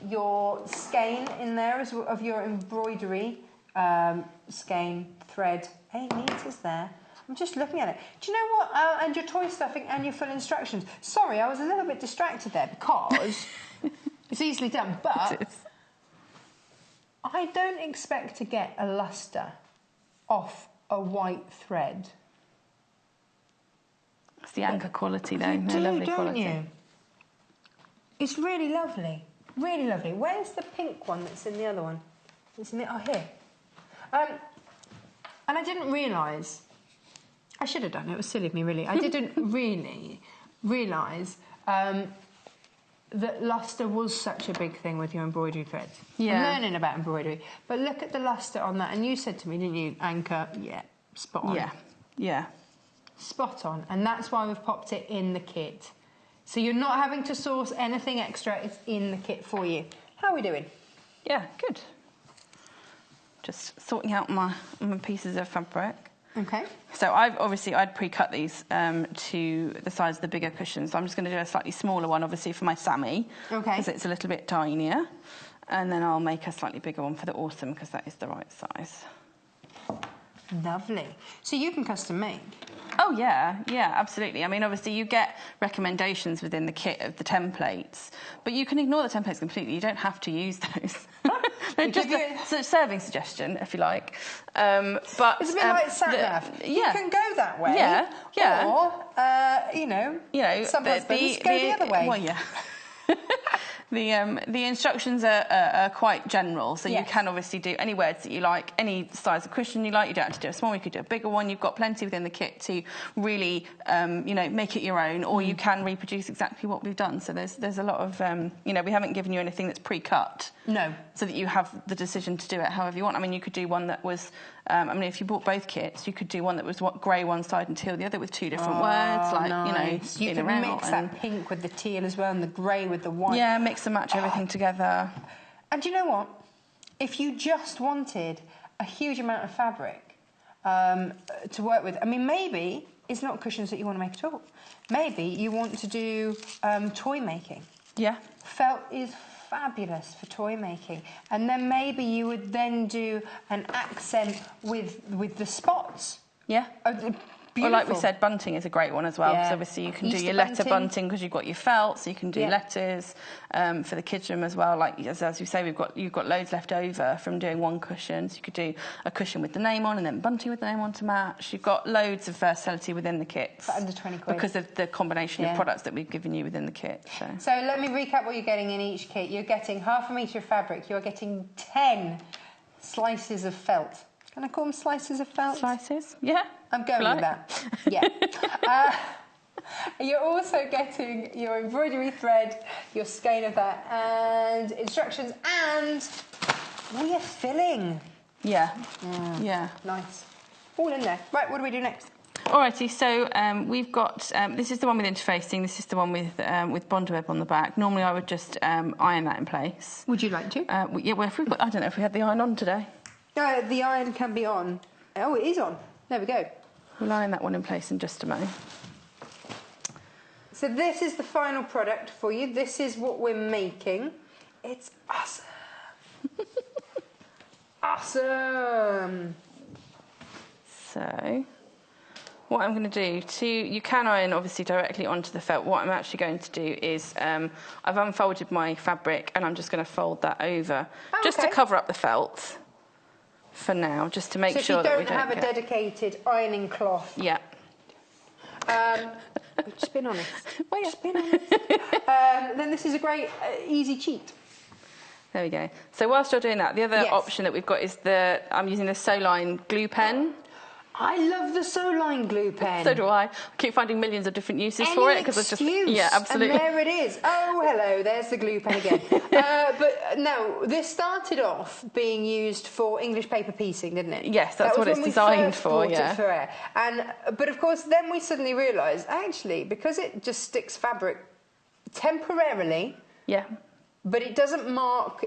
your skein in there of your embroidery. Skein, thread, 8 metres there. I'm just looking at it. Do you know what? And your toy stuffing and your full instructions. Sorry, I was a little bit distracted there because it's easily done, but I don't expect to get a lustre off a white thread. It's the anchor quality, though. They're lovely quality. You? It's really lovely. Really lovely. Where's the pink one that's in the other one? It's in the, here. And I didn't realise. I should have done it. It was silly of me, really. I didn't really realise that lustre was such a big thing with your embroidery threads. Yeah. I'm learning about embroidery. But look at the lustre on that. And you said to me, didn't you, anchor? Yeah, spot on. Yeah. Spot on. And that's why we've popped it in the kit. So you're not having to source anything extra. It's in the kit for you. How are we doing? Yeah, good. Just sorting out my pieces of fabric. Okay. So I'd pre-cut these to the size of the bigger cushions. So I'm just going to do a slightly smaller one, obviously, for my Sammy. Okay. Because it's a little bit tinier. And then I'll make a slightly bigger one for the Autumn, because that is the right size. Lovely. So you can custom make? Oh, yeah, absolutely. I mean, obviously, you get recommendations within the kit of the templates, but you can ignore the templates completely. You don't have to use those. Just a serving suggestion, if you like. But it's a bit like sat-nav. You can go that way. Yeah. Or, some husbands go the other way. Well, yeah. The instructions are quite general, so you can obviously do any words that you like, any size of cushion you like. You don't have to do a small, you could do a bigger one. You've got plenty within the kit to really, make it your own, or you can reproduce exactly what we've done. So there's a lot of, we haven't given you anything that's pre-cut. No. So that you have the decision to do it however you want. I mean, you could do one that was, if you bought both kits, you could do one that was grey one side and teal the other with two different words, like, nice. You can mix that pink with the teal as well and the grey with the white. Yeah, mix and match everything together. And do you know what? If you just wanted a huge amount of fabric to work with, I mean, maybe it's not cushions that you want to make at all. Maybe you want to do toy making. Yeah. Felt is fabulous for toy making, and then maybe you would then do an accent with the spots. Yeah. Well, like we said, bunting is a great one as well, because obviously you can do your letter bunting because you've got your felt, so you can do letters for the kids' room as well. Like as you say, you've got loads left over from doing one cushion, so you could do a cushion with the name on and then bunting with the name on to match. You've got loads of versatility within the kits. For under 20 quid. Because of the combination of products that we've given you within the kit. So let me recap what you're getting in each kit. You're getting 1/2 metre of fabric. You're getting 10 slices of felt. Can I call them slices of felt? Slices? Yeah. I'm going with that. Yeah. You're also getting your embroidery thread, your skein of that, and instructions, and we are filling. Yeah. Nice. All in there. Right, what do we do next? Alrighty, so we've got, this is the one with interfacing, this is the one with bondweb on the back. Normally I would just iron that in place. Would you like to? Yeah, well, if I don't know if we had the iron on today. The iron can be on. Oh, it is on. There we go. We'll iron that one in place in just a moment. So this is the final product for you. This is what we're making. It's awesome. Awesome. So, what I'm going to do, you can iron obviously directly onto the felt. What I'm actually going to do is I've unfolded my fabric and I'm just going to fold that over just to cover up the felt for now, just to make sure that we don't have a dedicated ironing cloth. Yeah. Just being honest. Well, yeah. Just being honest. Then this is a great easy cheat. There we go. So whilst you're doing that, the other option that we've got is I'm using the Soline glue pen. I love the Soline glue pen. So do I. I keep finding millions of different uses for it because it's just absolutely. And there it is. Oh, hello. There's the glue pen again. But no, this started off being used for English paper piecing, didn't it? Yes, that's what it's designed for. Yeah. But of course, then we suddenly realised actually because it just sticks fabric temporarily. Yeah. But it doesn't mark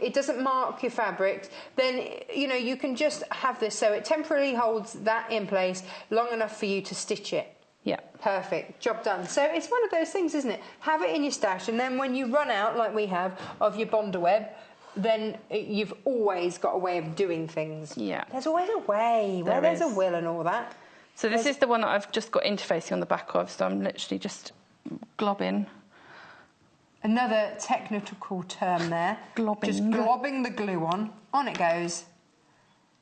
your fabric, then you can just have this so it temporarily holds that in place long enough for you to stitch it. Yeah. Perfect. Job done. So it's one of those things, isn't it? Have it in your stash, and then when you run out, like we have, of your Bondaweb, then you've always got a way of doing things. Yeah. There's always a way. Where there's a will and all that. So this is the one that I've just got interfacing on the back of, so I'm literally just globbing. Another technical term there. Globbing. Just globbing the glue on. On it goes.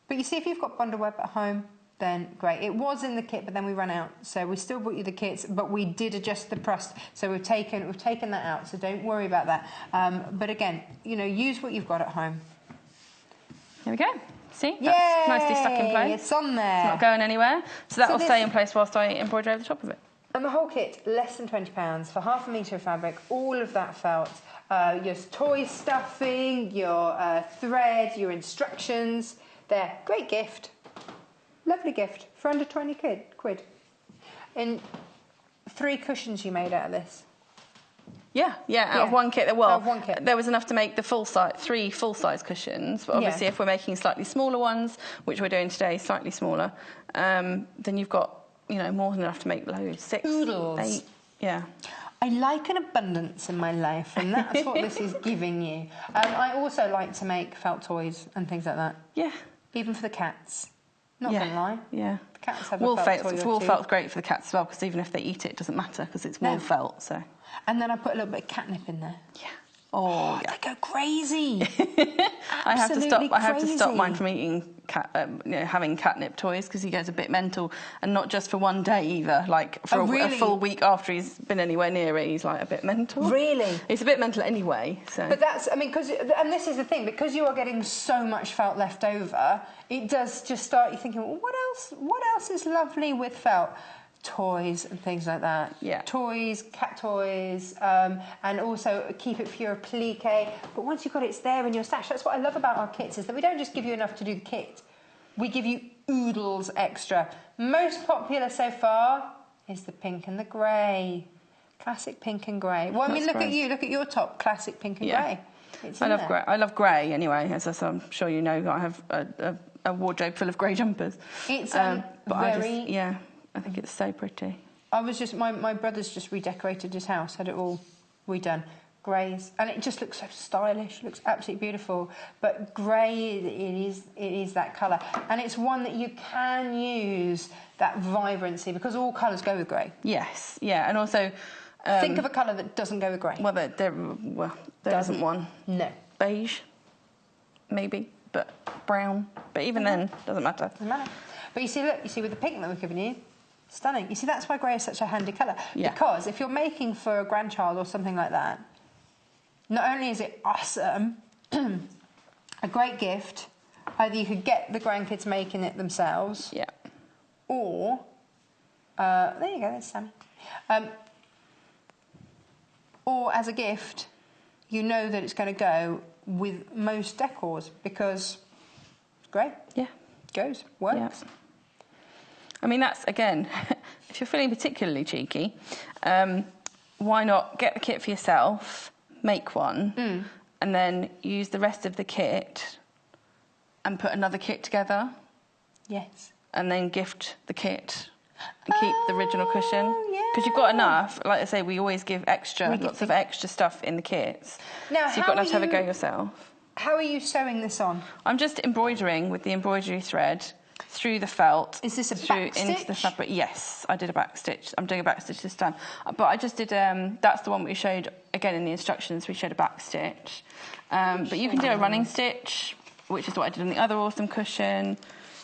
But you see, if you've got Bondaweb at home, then great. It was in the kit, but then we ran out. So we still brought you the kits, but we did adjust the crust. So we've taken that out, so don't worry about that. But again, use what you've got at home. There we go. See? That's nicely stuck in place. It's on there. It's not going anywhere. So that will stay in place whilst I embroider over the top of it. And the whole kit, less than £20 for 1/2 metre of fabric, all of that felt, your toy stuffing, your thread, your instructions. There, great gift. Lovely gift for under 20 quid. And 3 cushions you made out of this. Out of one kit. Well, out of one kit. There was enough to make the 3 full-size cushions. But obviously, if we're making slightly smaller ones, which we're doing today, slightly smaller, then you've got more than enough to make loads. 6, Oodles. 8. Yeah. I like an abundance in my life, and that's what this is giving you. I also like to make felt toys and things like that. Yeah. Even for the cats. Not gonna lie. Yeah. The cats have a felt toy or two. Wool felt's great for the cats as well, because even if they eat it, it doesn't matter because it's wool felt. So. And then I put a little bit of catnip in there. Yeah. Oh, they go crazy. I have to stop mine from eating having catnip toys because he goes a bit mental, and not just for one day either. Like for a full week after he's been anywhere near it, he's like a bit mental. Really? He's a bit mental anyway. So. But and this is the thing, because you are getting so much felt left over, it does just start you thinking, well, what else is lovely with felt? Toys and things like that. Yeah. Toys, cat toys, and also keep it for your appliqué. But once you've got it, it's there in your stash. That's what I love about our kits, is that we don't just give you enough to do the kit. We give you oodles extra. Most popular so far is the pink and the grey. Classic pink and grey. Well, I mean, look at you. Look at your top. Classic pink and grey. I love grey. I love grey anyway, as I'm sure you know. I have a wardrobe full of grey jumpers. It's I think it's so pretty. My brother's just redecorated his house, had it all redone. greys, and it just looks so stylish. Looks absolutely beautiful. But grey, it is that colour, and it's one that you can use that vibrancy because all colours go with grey. Yes, yeah, and also think of a colour that doesn't go with grey. Well, there isn't one. No. Beige, maybe, but brown. But even then, doesn't matter. Doesn't matter. But you see, look, with the pink that we've given you, stunning. You see, that's why grey is such a handy colour. Yeah. Because if you're making for a grandchild or something like that, not only is it awesome, a great gift, either you could get the grandkids making it themselves, Yeah. or, there you go, there's Sammy. Or as a gift, you know that it's going to go with most decors because it's great. Yeah. Goes, works. Yeah. I mean, that's, again, if you're feeling particularly cheeky, why not get the kit for yourself, make one, and then use the rest of the kit and put another kit together? Yes. And then gift the kit and keep the original cushion? Yeah. Because you've got enough. Like I say, we always give lots of extra stuff in the kits. Now, so you've got enough to have a go yourself. How are you sewing this on? I'm just embroidering with the embroidery thread through the felt. Is this a through back into stitch? the fabric? Yes, I did a back stitch. I'm doing a back stitch this time. But I just did, that's the one we showed, again, in the instructions, we showed a back stitch. But you can do a running stitch, which is what I did on the other awesome cushion.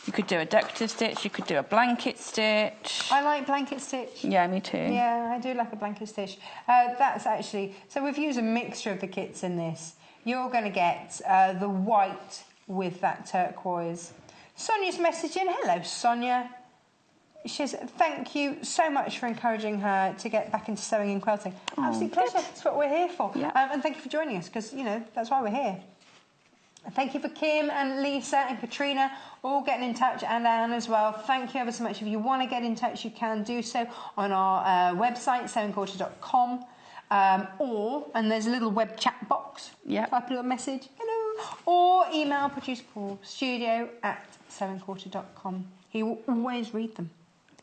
You could do a decorative stitch. You could do a blanket stitch. I like blanket stitch. Yeah, me too. Yeah, I do like a blanket stitch. That's actually... So we've used a mixture of the kits in this. You're going to get the white with that turquoise. Sonia's messaging. Hello, Sonia. She says, thank you so much for encouraging her to get back into sewing and quilting. Absolute pleasure. That's what we're here for. Yeah. And thank you for joining us, because, you know, that's why we're here. Thank you for Kim and Lisa and Katrina all getting in touch, and Anne as well. Thank you ever so much. If you want to get in touch, you can do so on our website, sewingquarter.com. And there's a little web chat box. Yeah. Type a little message, hello. Or email producer Paul, studio@sewingquarter.com. He will always read them.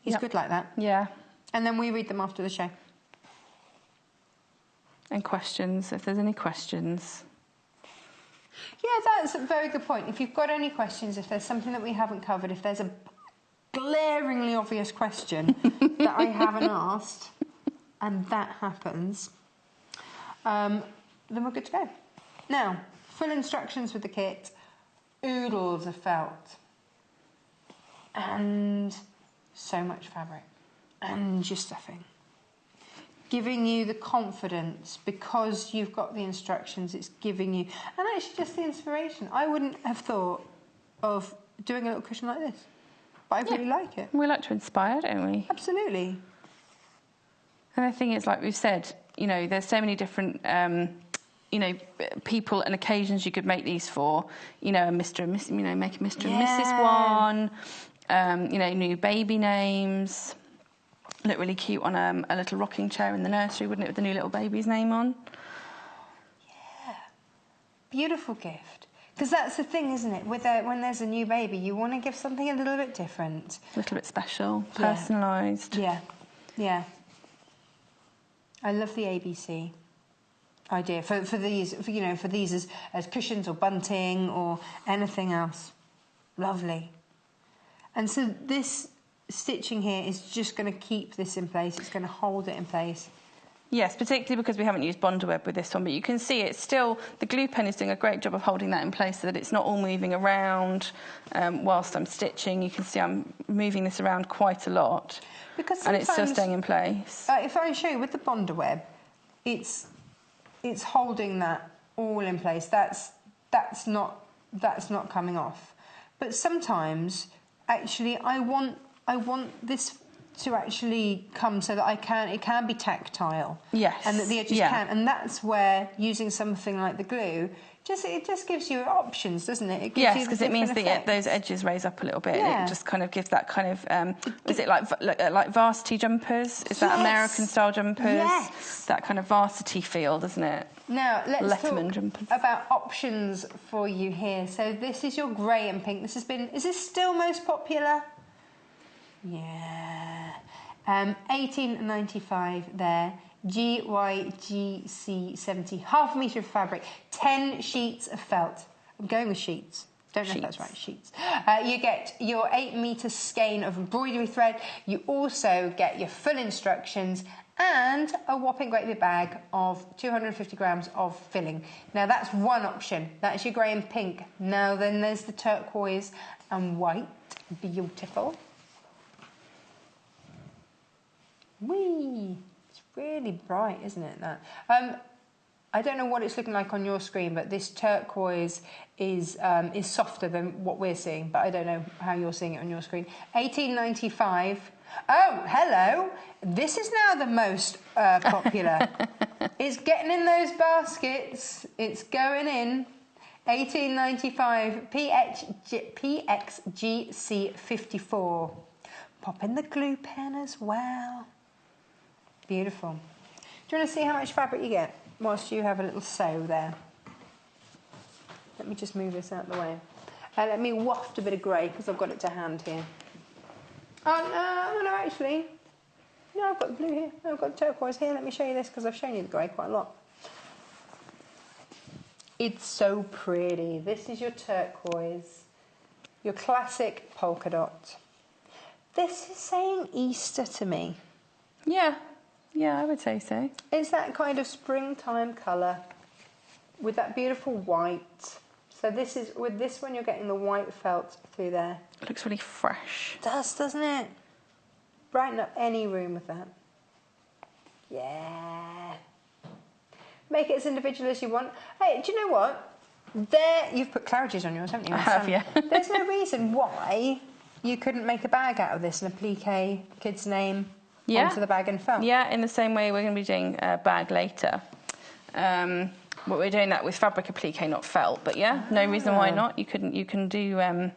He's good like that. Yeah. And then we read them after the show. And questions, if there's any questions. Yeah, that's a very good point. If you've got any questions, if there's something that we haven't covered, if there's a glaringly obvious question that I haven't asked, and that happens, then we're good to go. Now, full instructions with the kit, oodles of felt, and so much fabric, and your stuffing. Giving you the confidence because you've got the instructions, it's giving you, and actually just the inspiration. I wouldn't have thought of doing a little cushion like this, but I really like it. We like to inspire, don't we? Absolutely. And I think it's like we've said, you know, there's so many different, you know, people and occasions you could make these for. You know, a Mr. and Miss, you know, make a Mr. and Mrs. one. You know, new baby names. Look really cute on a little rocking chair in the nursery, wouldn't it, with the new little baby's name on? Yeah. Beautiful gift. Because that's the thing, isn't it? With when there's a new baby, you want to give something a little bit different. A little bit special, personalised. Yeah, yeah. I love the ABC idea for these, you know, for these as cushions or bunting or anything else. Lovely. And so this stitching here is just going to keep this in place. It's going to hold it in place. Yes, particularly because we haven't used Bondaweb with this one, but you can see it's still, the glue pen is doing a great job of holding that in place so that it's not all moving around whilst I'm stitching. You can see I'm moving this around quite a lot, and it's still staying in place. If I show you with the Bondaweb, it's holding that all in place. That's not coming off. But sometimes, actually, I want this to actually come so that it can be tactile. Yes. And that the edges can. And that's where using something like the glue, it just gives you options, doesn't it? It gives you because it means that those edges raise up a little bit. Yeah. It just kind of gives that kind of, is it like varsity jumpers? Is that American style jumpers? Yes. That kind of varsity feel, doesn't it? Now, let's Letterman talk jumpers. about options for you here. So this is your grey and pink. Is this still most popular? Yeah. £18.95 there GYGC70, half a metre of fabric, 10 sheets of felt. I'm going with sheets. Don't know if that's right, sheets. You get your 8 metre skein of embroidery thread. You also get your full instructions and a whopping great big bag of 250 grams of filling. Now that's one option. That's your grey and pink. Now then there's the turquoise and white. Beautiful. Whee! It's really bright, isn't it, that? I don't know what it's looking like on your screen, but this turquoise is softer than what we're seeing, but I don't know how you're seeing it on your screen. $18.95. Oh, hello. This is now the most popular. It's getting in those baskets. It's going in. $18.95. PXGC54. Pop in the glue pen as well. Beautiful. Do you want to see how much fabric you get whilst you have a little sew there? Let me just move this out of the way. Let me waft a bit of grey because I've got it to hand here. Oh, no, actually. No, I've got the blue here. I've got the turquoise here. Let me show you this because I've shown you the grey quite a lot. It's so pretty. This is your turquoise, your classic polka dot. This is saying Easter to me. Yeah, I would say so. It's that kind of springtime colour with that beautiful white. So this is, with this one you're getting the white felt through there. It looks really fresh. It does, doesn't it? Brighten up any room with that. Yeah. Make it as individual as you want. Hey, do you know what? There, you've put Claridge's on yours, haven't you? I have, yeah. There's no reason why you couldn't make a bag out of this and applique kid's name onto the bag and felt. Yeah, in the same way we're going to be doing a bag later. But we're doing that with fabric applique, not felt. But yeah, no reason why not. You can do. I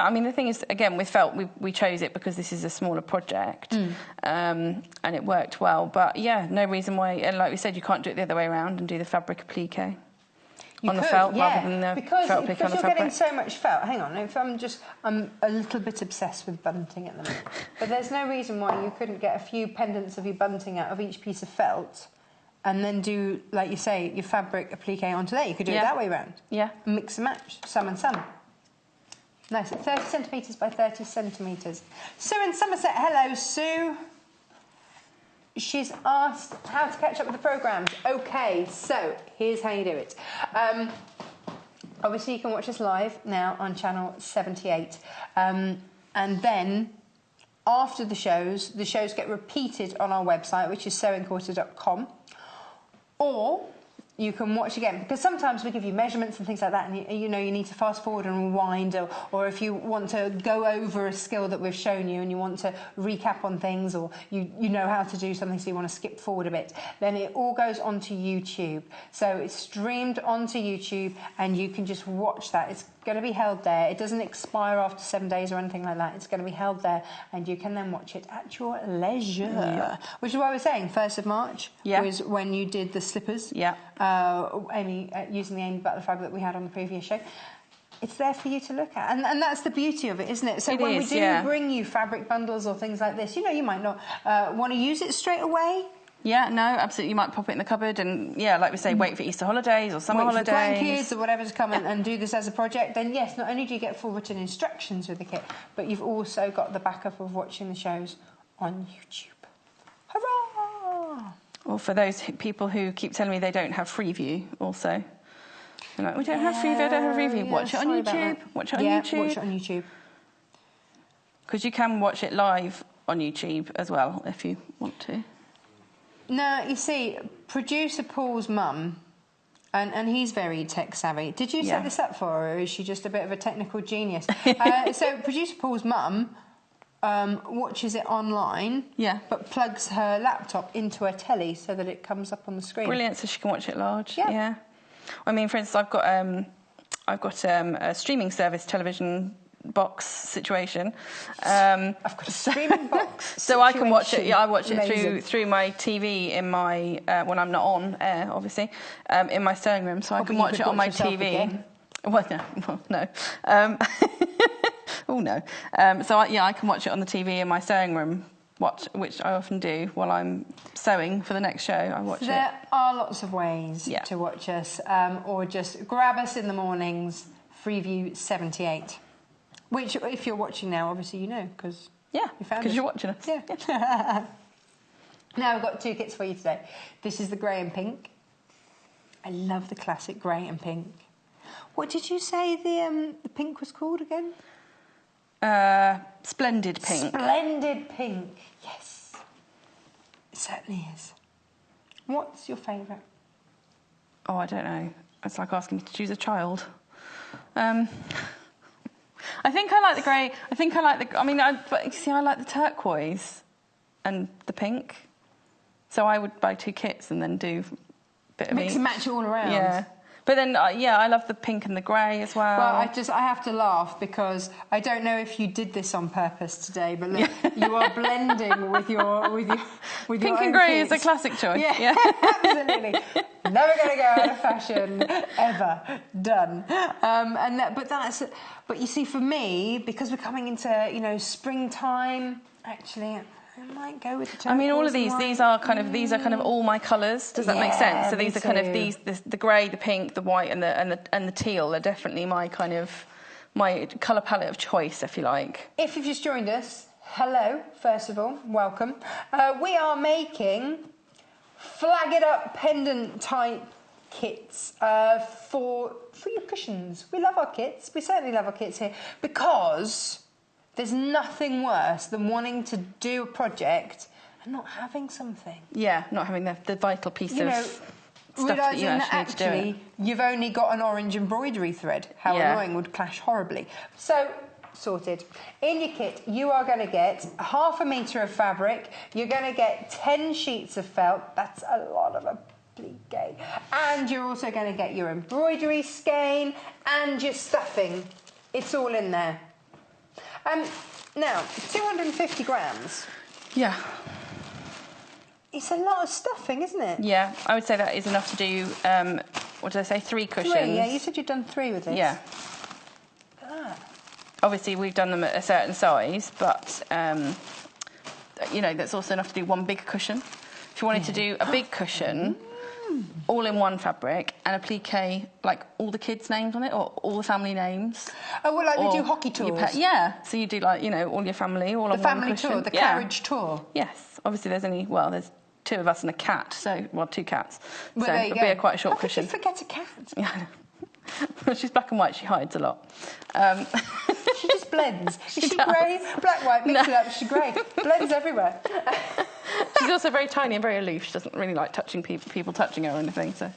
mean, the thing is, again, with felt, we chose it because this is a smaller project, and it worked well. But yeah, no reason why. And like we said, you can't do it the other way around and do the fabric applique the felt rather than the felt applique on the fabric. Because you're getting so much felt. Hang on, if I'm a little bit obsessed with bunting at the moment. But there's no reason why you couldn't get a few pendants of your bunting out of each piece of felt. And then do, like you say, your fabric applique onto there. You could do it that way around. Yeah. Mix and match, some and some. Nice. 30 centimetres by 30 centimetres. Sue in Somerset. Hello, Sue. She's asked how to catch up with the programmes. OK, so here's how you do it. Obviously, you can watch us live now on channel 78. And then after the shows get repeated on our website, which is sewingquarter.com. Or you can watch again, because sometimes we give you measurements and things like that, and you need to fast forward and rewind, or if you want to go over a skill that we've shown you and you want to recap on things, or you know how to do something so you want to skip forward a bit, then it all goes onto YouTube. So it's streamed onto YouTube and you can just watch that. It's going to be held there. It doesn't expire after 7 days or anything like that. It's going to be held there and you can then watch it at your leisure. Which is why we're saying 1st of March was when you did the slippers. Amy, using the Amy Butler fabric that we had on the previous show. It's there for you to look at. And that's the beauty of it, isn't it? So when we do bring you fabric bundles or things like this, you might not want to use it straight away. Yeah, no, absolutely. You might pop it in the cupboard and, like we say, wait for Easter holidays or summer holidays. Wait for grandkids or whatever to come and do this as a project. Then, yes, not only do you get full written instructions with the kit, but you've also got the backup of watching the shows on YouTube. Hurrah! Or for those people who keep telling me they don't have Freeview also. They're like, we don't have Freeview, I don't have Freeview. Watch it on YouTube. Watch it on YouTube. Watch it on YouTube. Because you can watch it live on YouTube as well if you want to. No, you see, producer Paul's mum, and he's very tech savvy. Did you set this up for her, or is she just a bit of a technical genius? So producer Paul's mum watches it online, but plugs her laptop into a telly so that it comes up on the screen. Brilliant, so she can watch it large. Yeah. I mean, for instance, I've got a streaming service television box situation. I've got a streaming box so I can watch it. Yeah, I watch it through my TV in my when I'm not on air, obviously, in my sewing room. So I can watch it on my TV. Again. Well, no. Oh no. So I can watch it on the TV in my sewing room watch, which I often do while I'm sewing for the next show. I watch it. There are lots of ways Yeah. to watch us, or just grab us in the mornings, Freeview 78. Which, if you're watching now, obviously you know, because Yeah, you found because us. you're watching us. Yeah. Now I've got 2 kits for you today. This is the grey and pink. I love the classic grey and pink. What did you say the pink was called again? Splendid pink. Splendid pink. Yes. It certainly is. What's your favourite? Oh, I don't know. It's like asking me to choose a child. I think I like the grey. I think I like the... I mean, but see, I like the turquoise and the pink. So I would buy 2 kits and then do a bit of Mix each. and match it all around. Yeah. But then, yeah, I love the pink and the grey as well. Well, I have to laugh because I don't know if you did this on purpose today, but look, you are blending with your Pink and grey is a classic choice. Yeah. Absolutely. Never going to go out of fashion ever. Done. But you see, for me, because we're coming into springtime, actually, I might go with the turquoise. I mean, all of these are kind of all my colours. Does that make sense? So these are kind of the grey, the pink, the white, and the teal are definitely my kind of my colour palette of choice, if you like. If you've just joined us, hello. First of all, welcome. We are making flag it up pendant type kits for your cushions. We love our kits. We certainly love our kits here because there's nothing worse than wanting to do a project and not having something. Yeah, not having the vital piece of stuff that you actually need to do it. You've only got an orange embroidery thread. How annoying, would clash horribly. So, sorted. In your kit, you are going to get 1/2 metre of fabric. You're going to get 10 sheets of felt. That's a lot of appliqué. And you're also going to get your embroidery skein and your stuffing. It's all in there. Now, 250 grams. Yeah. It's a lot of stuffing, isn't it? Yeah, I would say that is enough to do, what did I say, 3 cushions. 3, yeah, you said you'd done 3 with this. Yeah. Obviously, we've done them at a certain size, but, that's also enough to do 1 big cushion. If you wanted to do a big cushion, all in one fabric, and appliqué, like all the kids' names on it, or all the family names. Oh, well, like we do hockey tours. Yeah, so you do all your family, all on one cushion. The family tour, the Claridge tour. Yes, obviously there's 2 of us and a cat, 2 cats. Well, so it'll be quite a short cushion. How could you forget a cat? Yeah, well, she's black and white, she hides a lot. She just blends. Is she grey? Black, white, mix it up, she's grey. Blends everywhere. She's also very tiny and very aloof. She doesn't really like touching people touching her or anything. So,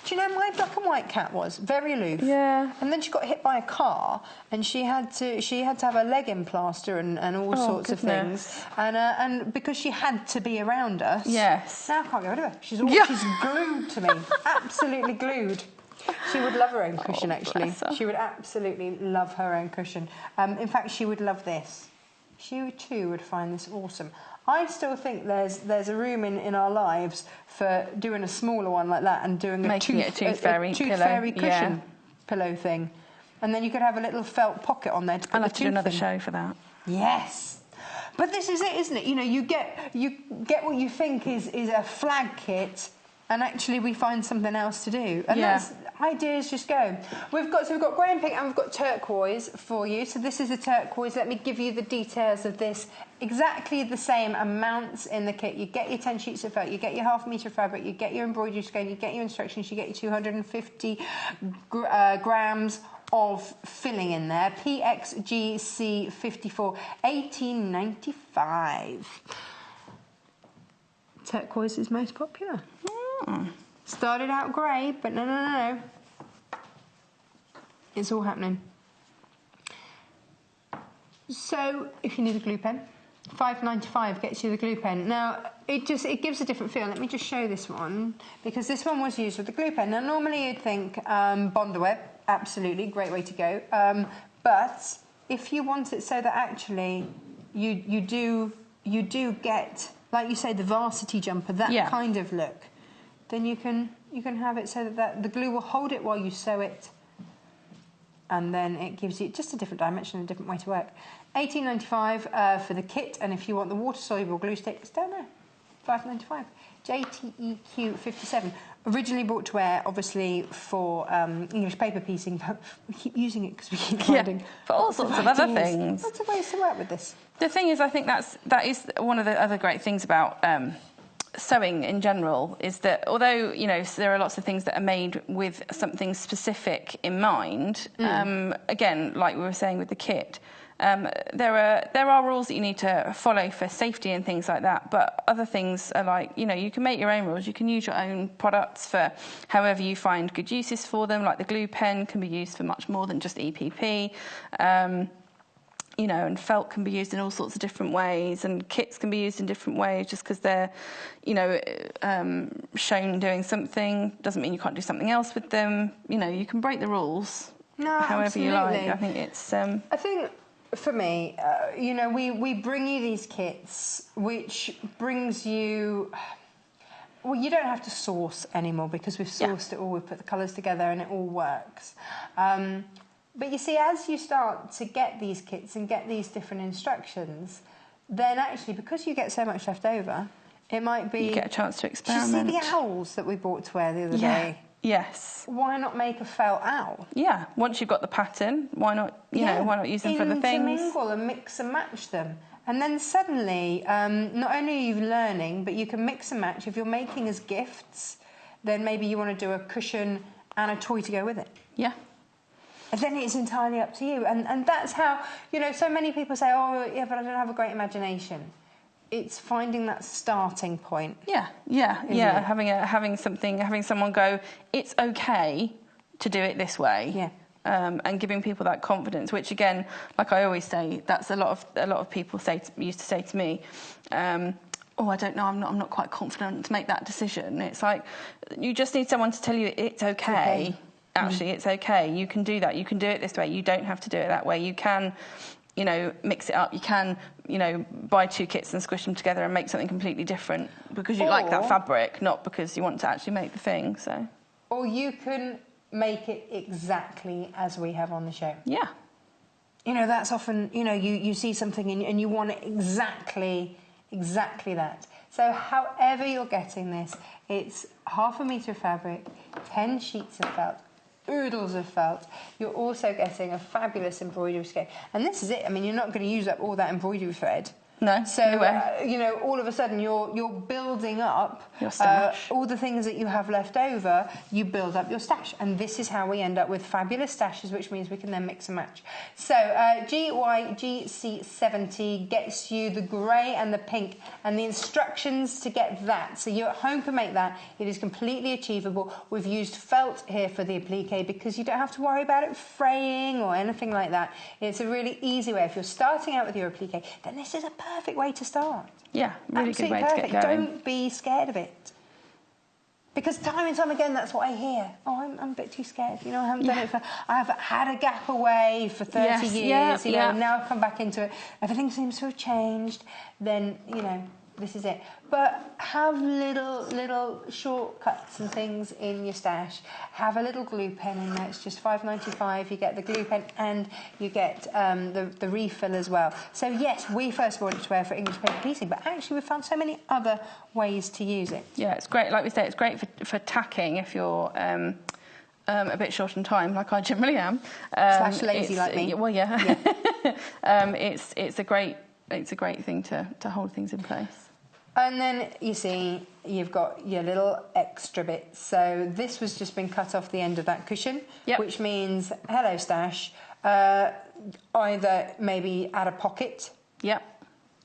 do you know my black and white cat was very aloof? Yeah. And then she got hit by a car, and she had to have her leg in plaster and all sorts of things. And because she had to be around us. Yes. Now I can't get rid of her. She's glued to me. Absolutely glued. She would love her own cushion, actually. She would absolutely love her own cushion. In fact, she would love this. She too would find this awesome. I still think there's a room in our lives for doing a smaller one like that and doing a tooth fairy cushion pillow thing, and then you could have a little felt pocket on there to put I'll have to do another show for that. Yes, but this is it, isn't it? You get what you think is a flag kit, and actually we find something else to do. And that's ideas just go. We've got grey and pink and we've got turquoise for you. So this is the turquoise. Let me give you the details of this. Exactly the same amounts in the kit. You get your 10 sheets of felt, you get your 1/2 metre of fabric, you get your embroidery skein, you get your instructions, you get your 250 grams of filling in there. PXGC 54, 18.95. Turquoise is most popular. Started out grey, but no. It's all happening. So, if you need a glue pen, $5.95 gets you the glue pen. Now, it gives a different feel. Let me just show this one, because this one was used with the glue pen. Now, normally you'd think Bonderweb, absolutely, great way to go. But if you want it so that actually you do get, like you say, the varsity jumper, that kind of look, then you can have it so that the glue will hold it while you sew it and then it gives you just a different dimension, a different way to work. $18.95 for the kit, and if you want the water-soluble glue stick, it's down there, $5.95. JTEQ 57. Originally bought to wear, obviously, for English paper piecing, but we keep using it because we keep finding for all sorts of other things. Lots of ways to work with this. The thing is, I think that is one of the other great things about sewing in general, is that although, you know, there are lots of things that are made with something specific in mind, again, like we were saying with the kit, there are rules that you need to follow for safety and things like that, but other things are like, you know, you can make your own rules, you can use your own products for however you find good uses for them, like the glue pen can be used for much more than just EPP, you know, and felt can be used in all sorts of different ways, and kits can be used in different ways. Just because they're, you know, shown doing something doesn't mean you can't do something else with them. You know, you can break the rules however absolutely. you like. I think it's... I think, for me, you know, we bring you these kits, which brings you... Well, you don't have to source anymore because we've sourced it all. We've put the colours together and it all works. But you see, as you start to get these kits and get these different instructions, then actually, because you get so much left over, it might be... You get a chance to experiment. Did you see the owls that we bought to wear the other day? Yes. Why not make a felt owl? Yeah. Once you've got the pattern, why not, you know, why not use them for the things? Intermingle and mix and match them. And then suddenly, not only are you learning, but you can mix and match. If you're making as gifts, then maybe you want to do a cushion and a toy to go with it. Yeah. And then it's entirely up to you. And that's how, you know, so many people say, oh, yeah, but I don't have a great imagination. It's finding that starting point. Yeah. Having someone go, it's okay to do it this way. Yeah. And giving people that confidence, which again, like I always say, that's a lot of people used to say to me, oh, I don't know, I'm not quite confident to make that decision. It's like, you just need someone to tell you it's okay. Actually, it's okay. You can do that. You can do it this way. You don't have to do it that way. You can, you know, mix it up. You can, you know, buy two kits and squish them together and make something completely different because you like that fabric, not because you want to actually make the thing. So. Or you can make it exactly as we have on the show. Yeah. You know, that's often, you know, you see something and you want it exactly that. So however you're getting this, it's 1/2 metre of fabric, 10 sheets of felt, oodles of felt. You're also getting a fabulous embroidery skein. And this is it. I mean, you're not going to use up all that embroidery thread. No. So, you know, all of a sudden you're building up your stash. All the things that you have left over, you build up your stash. And this is how we end up with fabulous stashes, which means we can then mix and match. So GYGC70 gets you the grey and the pink and the instructions to get that. So you at home can make that. It is completely achievable. We've used felt here for the applique because you don't have to worry about it fraying or anything like that. It's a really easy way. If you're starting out with your applique, then this is a perfect way to start. Yeah, really absolutely good way perfect. to get going. Don't be scared of it. Because time and time again, that's what I hear. Oh, I'm a bit too scared. You know, I haven't done it for... I've had a gap away for 30 years. You know, now I've come back into it. Everything seems to have changed. Then, you know, this is it. But have little shortcuts and things in your stash. Have a little glue pen in there. It's just $5.95. You get the glue pen and you get the refill as well. So yes, we first bought it to wear for English paper piecing, but actually we've found so many other ways to use it. Yeah, it's great. Like we say, it's great for tacking if you're a bit short on time, like I generally am. Slash lazy like me. Well, yeah. It's a great thing to hold things in place. And then, you see, you've got your little extra bits. So this was just been cut off the end of that cushion, which means, hello, stash, either maybe add a pocket. Yep.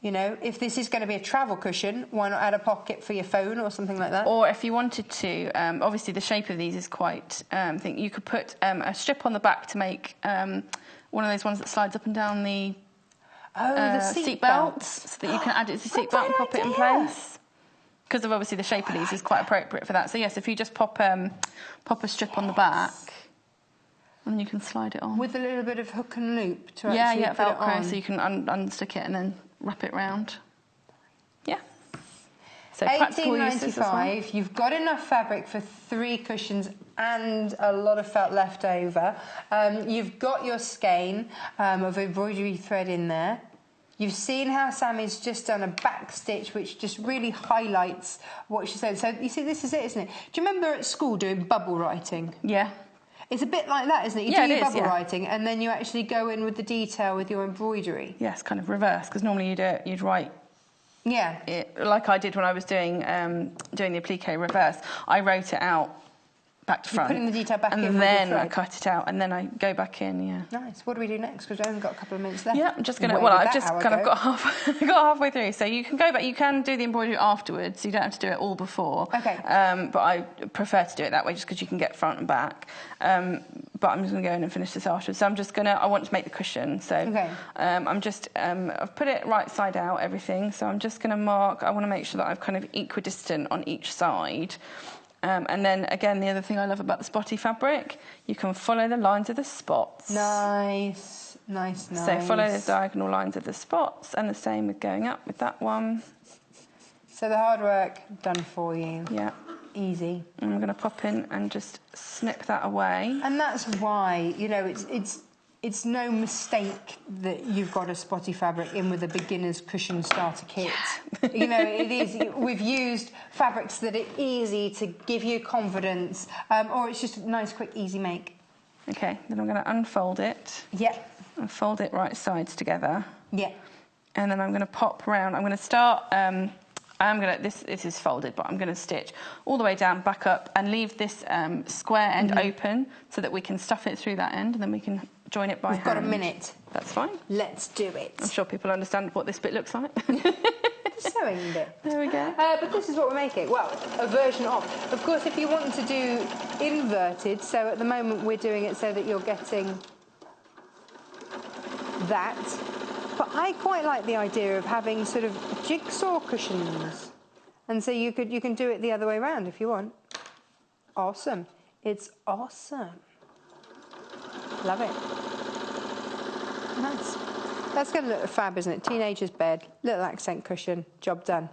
You know, if this is going to be a travel cushion, why not add a pocket for your phone or something like that? Or if you wanted to, obviously the shape of these is quite... you could put a strip on the back to make one of those ones that slides up and down the... the seat belts, so that you can add it to the seat belt and pop it in place. Because of obviously the shape of these is quite appropriate for that. So yes, if you just pop a strip on the back, and you can slide it on with a little bit of hook and loop to actually put Velcro, it on. so you can unstick it and then wrap it round. Yeah. So practical uses as well. $18.95. You've got enough fabric for 3 cushions and a lot of felt left over. You've got your skein of embroidery thread in there. You've seen how Sammy's just done a back stitch, which just really highlights what she said. So you see, this is it, isn't it? Do you remember at school doing bubble writing? Yeah. It's a bit like that, isn't it? You do your bubble writing, and then you actually go in with the detail with your embroidery. Yes, kind of reverse, because normally you'd write. Yeah. Like I did when I was doing the appliqué reverse. I wrote it out back to front. You're putting the detail back in. And then I cut it out, and then I go back in, yeah. Nice. What do we do next? Because we've only got a couple of minutes left. Yeah, I'm just going to... Well, I've just kind of got halfway through. So you can go back, you can do the embroidery afterwards, so you don't have to do it all before. Okay. But I prefer to do it that way, just because you can get front and back. But I'm just going to go in and finish this afterwards. So I'm just going to... I want to make the cushion, so... Okay. I'm just... I've put it right side out, everything, so I'm just going to mark... I want to make sure that I've kind of equidistant on each side. And then, again, the other thing I love about the spotty fabric, you can follow the lines of the spots. Nice, nice, nice. So follow the diagonal lines of the spots, and the same with going up with that one. So the hard work done for you. Yeah. Easy. And I'm going to pop in and just snip that away. And that's why, you know, it's no mistake that you've got a spotty fabric in with a beginner's cushion starter kit. Yeah. You know, it is. We've used fabrics that are easy to give you confidence, or it's just a nice, quick, easy make. Okay, then I'm going to unfold it. Yeah. And fold it right sides together. Yeah. And then I'm going to pop round. I'm going to start... this is folded, but I'm going to stitch all the way down, back up, and leave this square end open so that we can stuff it through that end, and then we can join it by hand. We've got a minute. That's fine. Let's do it. I'm sure people understand what this bit looks like. The sewing bit. There we go. But this is what we're making. Well, a version of. Of course, if you want to do inverted, so at the moment we're doing it so that you're getting that. But I quite like the idea of having sort of jigsaw cushions. And so you can do it the other way around if you want. Awesome. It's awesome. Love it. Nice. That's going to look fab, isn't it? Teenager's bed, little accent cushion, job done.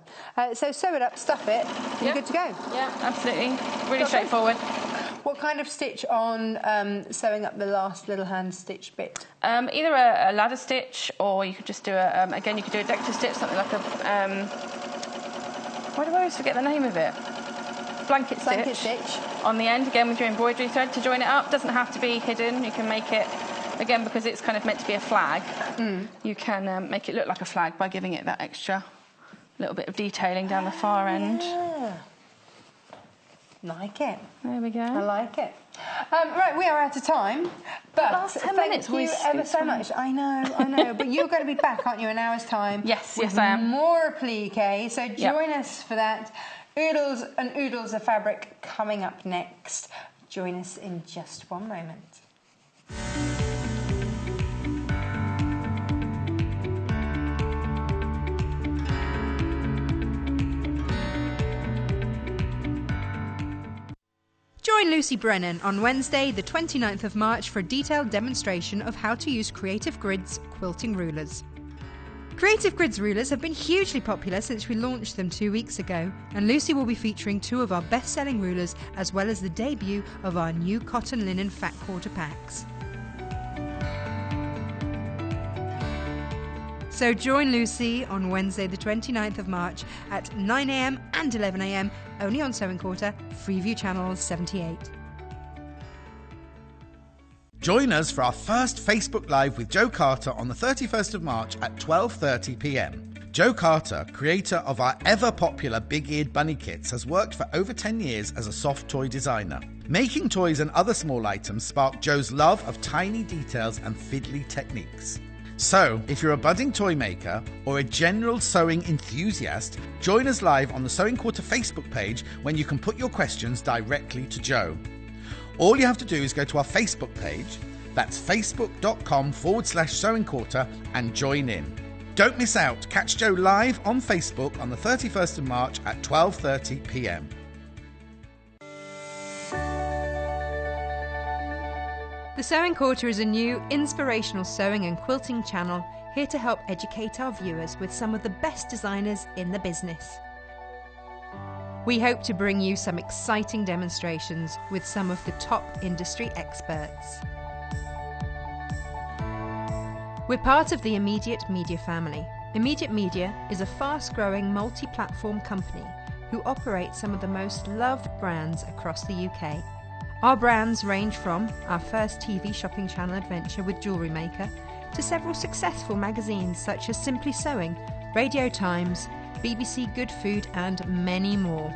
So sew it up, stuff it, and you're good to go. Yeah, absolutely. Really straightforward. What kind of stitch on sewing up the last little hand stitch bit? Either a ladder stitch, or you could just do again, you could do a decorative stitch, something like a... why do I always forget the name of it? Blanket stitch. Blanket stitch. On the end, again, with your embroidery thread to join it up. Doesn't have to be hidden. You can make it, again, because it's kind of meant to be a flag, you can make it look like a flag by giving it that extra little bit of detailing down the far end. Yeah. Like it. There we go. I like it. Right, we are out of time. But last 10 minutes thank you ever so much. I know. But you're going to be back, aren't you, in an hour's time? Yes, I am. More appliqué. So join us for that. Oodles and oodles of fabric coming up next. Join us in just one moment. Join Lucy Brennan on Wednesday, the 29th of March for a detailed demonstration of how to use Creative Grid's quilting rulers. Creative Grid's rulers have been hugely popular since we launched them 2 weeks ago, and Lucy will be featuring 2 of our best-selling rulers as well as the debut of our new cotton linen fat quarter packs. So join Lucy on Wednesday the 29th of March at 9 a.m. and 11 a.m. only on Sewing Quarter, Freeview Channel 78. Join us for our first Facebook Live with Joe Carter on the 31st of March at 12:30 p.m. Joe Carter, creator of our ever-popular big-eared bunny kits, has worked for over 10 years as a soft toy designer. Making toys and other small items sparked Joe's love of tiny details and fiddly techniques. So, if you're a budding toy maker or a general sewing enthusiast, join us live on the Sewing Quarter Facebook page when you can put your questions directly to Joe. All you have to do is go to our Facebook page, that's facebook.com/Sewing Quarter, and join in. Don't miss out. Catch Joe live on Facebook on the 31st of March at 12:30 p.m. The Sewing Quarter is a new, inspirational sewing and quilting channel here to help educate our viewers with some of the best designers in the business. We hope to bring you some exciting demonstrations with some of the top industry experts. We're part of the Immediate Media family. Immediate Media is a fast-growing multi-platform company who operate some of the most loved brands across the UK. Our brands range from our first TV shopping channel adventure with Jewellery Maker to several successful magazines such as Simply Sewing, Radio Times, BBC Good Food and many more.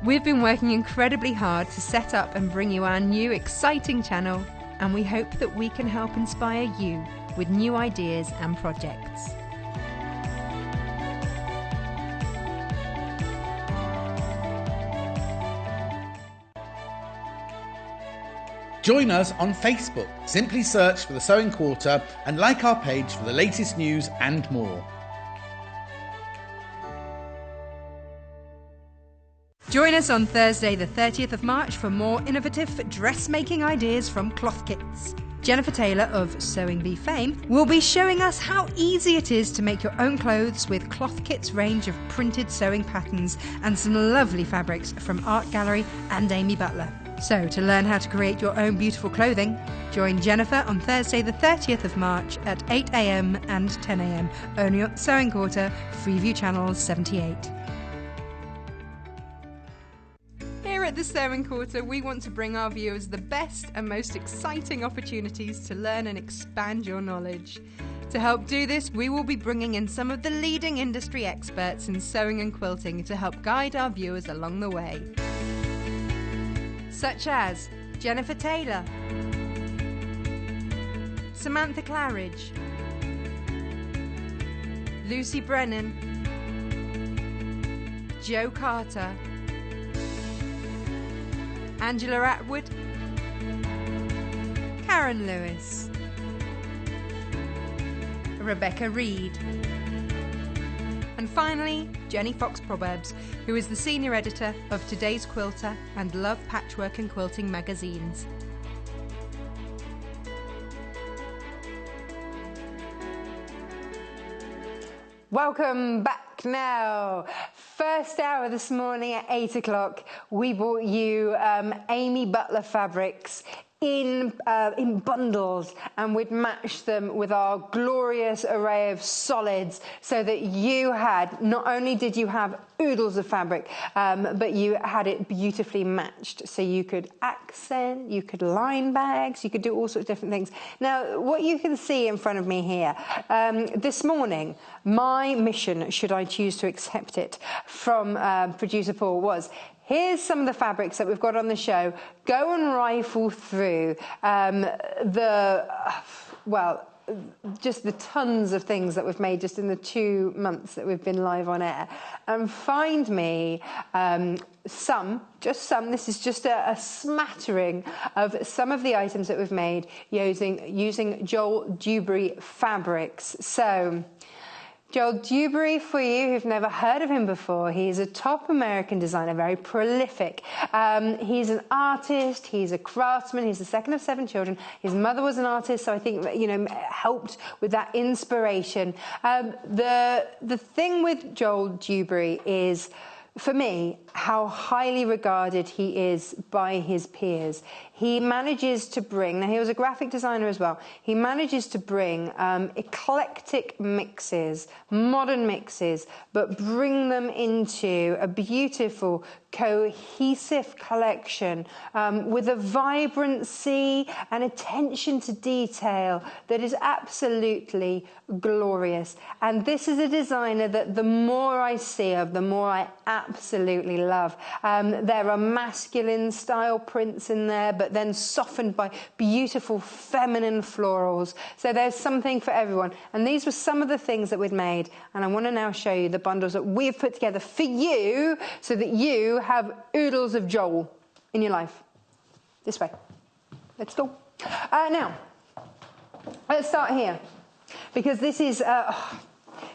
We've been working incredibly hard to set up and bring you our new exciting channel, and we hope that we can help inspire you with new ideas and projects. Join us on Facebook. Simply search for The Sewing Quarter and like our page for the latest news and more. Join us on Thursday the 30th of March for more innovative dressmaking ideas from Cloth Kits. Jennifer Taylor of Sewing Bee fame will be showing us how easy it is to make your own clothes with Cloth Kit's range of printed sewing patterns and some lovely fabrics from Art Gallery and Amy Butler. So, to learn how to create your own beautiful clothing, join Jennifer on Thursday the 30th of March at 8 a.m. and 10 a.m. only on Sewing Quarter, Freeview Channel 78. Here at the Sewing Quarter, we want to bring our viewers the best and most exciting opportunities to learn and expand your knowledge. To help do this, we will be bringing in some of the leading industry experts in sewing and quilting to help guide our viewers along the way. Such as Jennifer Taylor, Sammy Claridge, Lucy Brennan, Jo Carter, Angela Atwood, Karen Lewis, Rebecca Reed, and finally, Jenny Fox Proverbs, who is the senior editor of Today's Quilter and Love Patchwork and Quilting magazines. Welcome back now. First hour this morning at 8 o'clock, we brought you Amy Butler fabrics in bundles, and we'd matched them with our glorious array of solids so that you had, not only did you have oodles of fabric, but you had it beautifully matched. So you could accent, you could line bags, you could do all sorts of different things. Now, what you can see in front of me here, this morning, my mission, should I choose to accept it, from producer Paul was, here's some of the fabrics that we've got on the show. Go and rifle through just the tons of things that we've made just in the 2 months that we've been live on air, and find me some, this is just a smattering of some of the items that we've made using Joel Dewberry fabrics. So, Joel Dewberry, for you who've never heard of him before, he's a top American designer, very prolific. He's an artist, he's a craftsman, he's the second of 7 children. His mother was an artist, so I think that, helped with that inspiration. The thing with Joel Dewberry is, for me, how highly regarded he is by his peers. He manages to bring, now he was a graphic designer as well, he manages to bring eclectic mixes, modern mixes, but bring them into a beautiful, cohesive collection with a vibrancy and attention to detail that is absolutely glorious. And this is a designer that the more I see of, the more I absolutely love. There are masculine style prints in there, but then softened by beautiful feminine florals. So there's something for everyone. And these were some of the things that we'd made. And I want to now show you the bundles that we've put together for you so that you have oodles of Joel in your life. This way. Let's go. Now, let's start here. Because this is...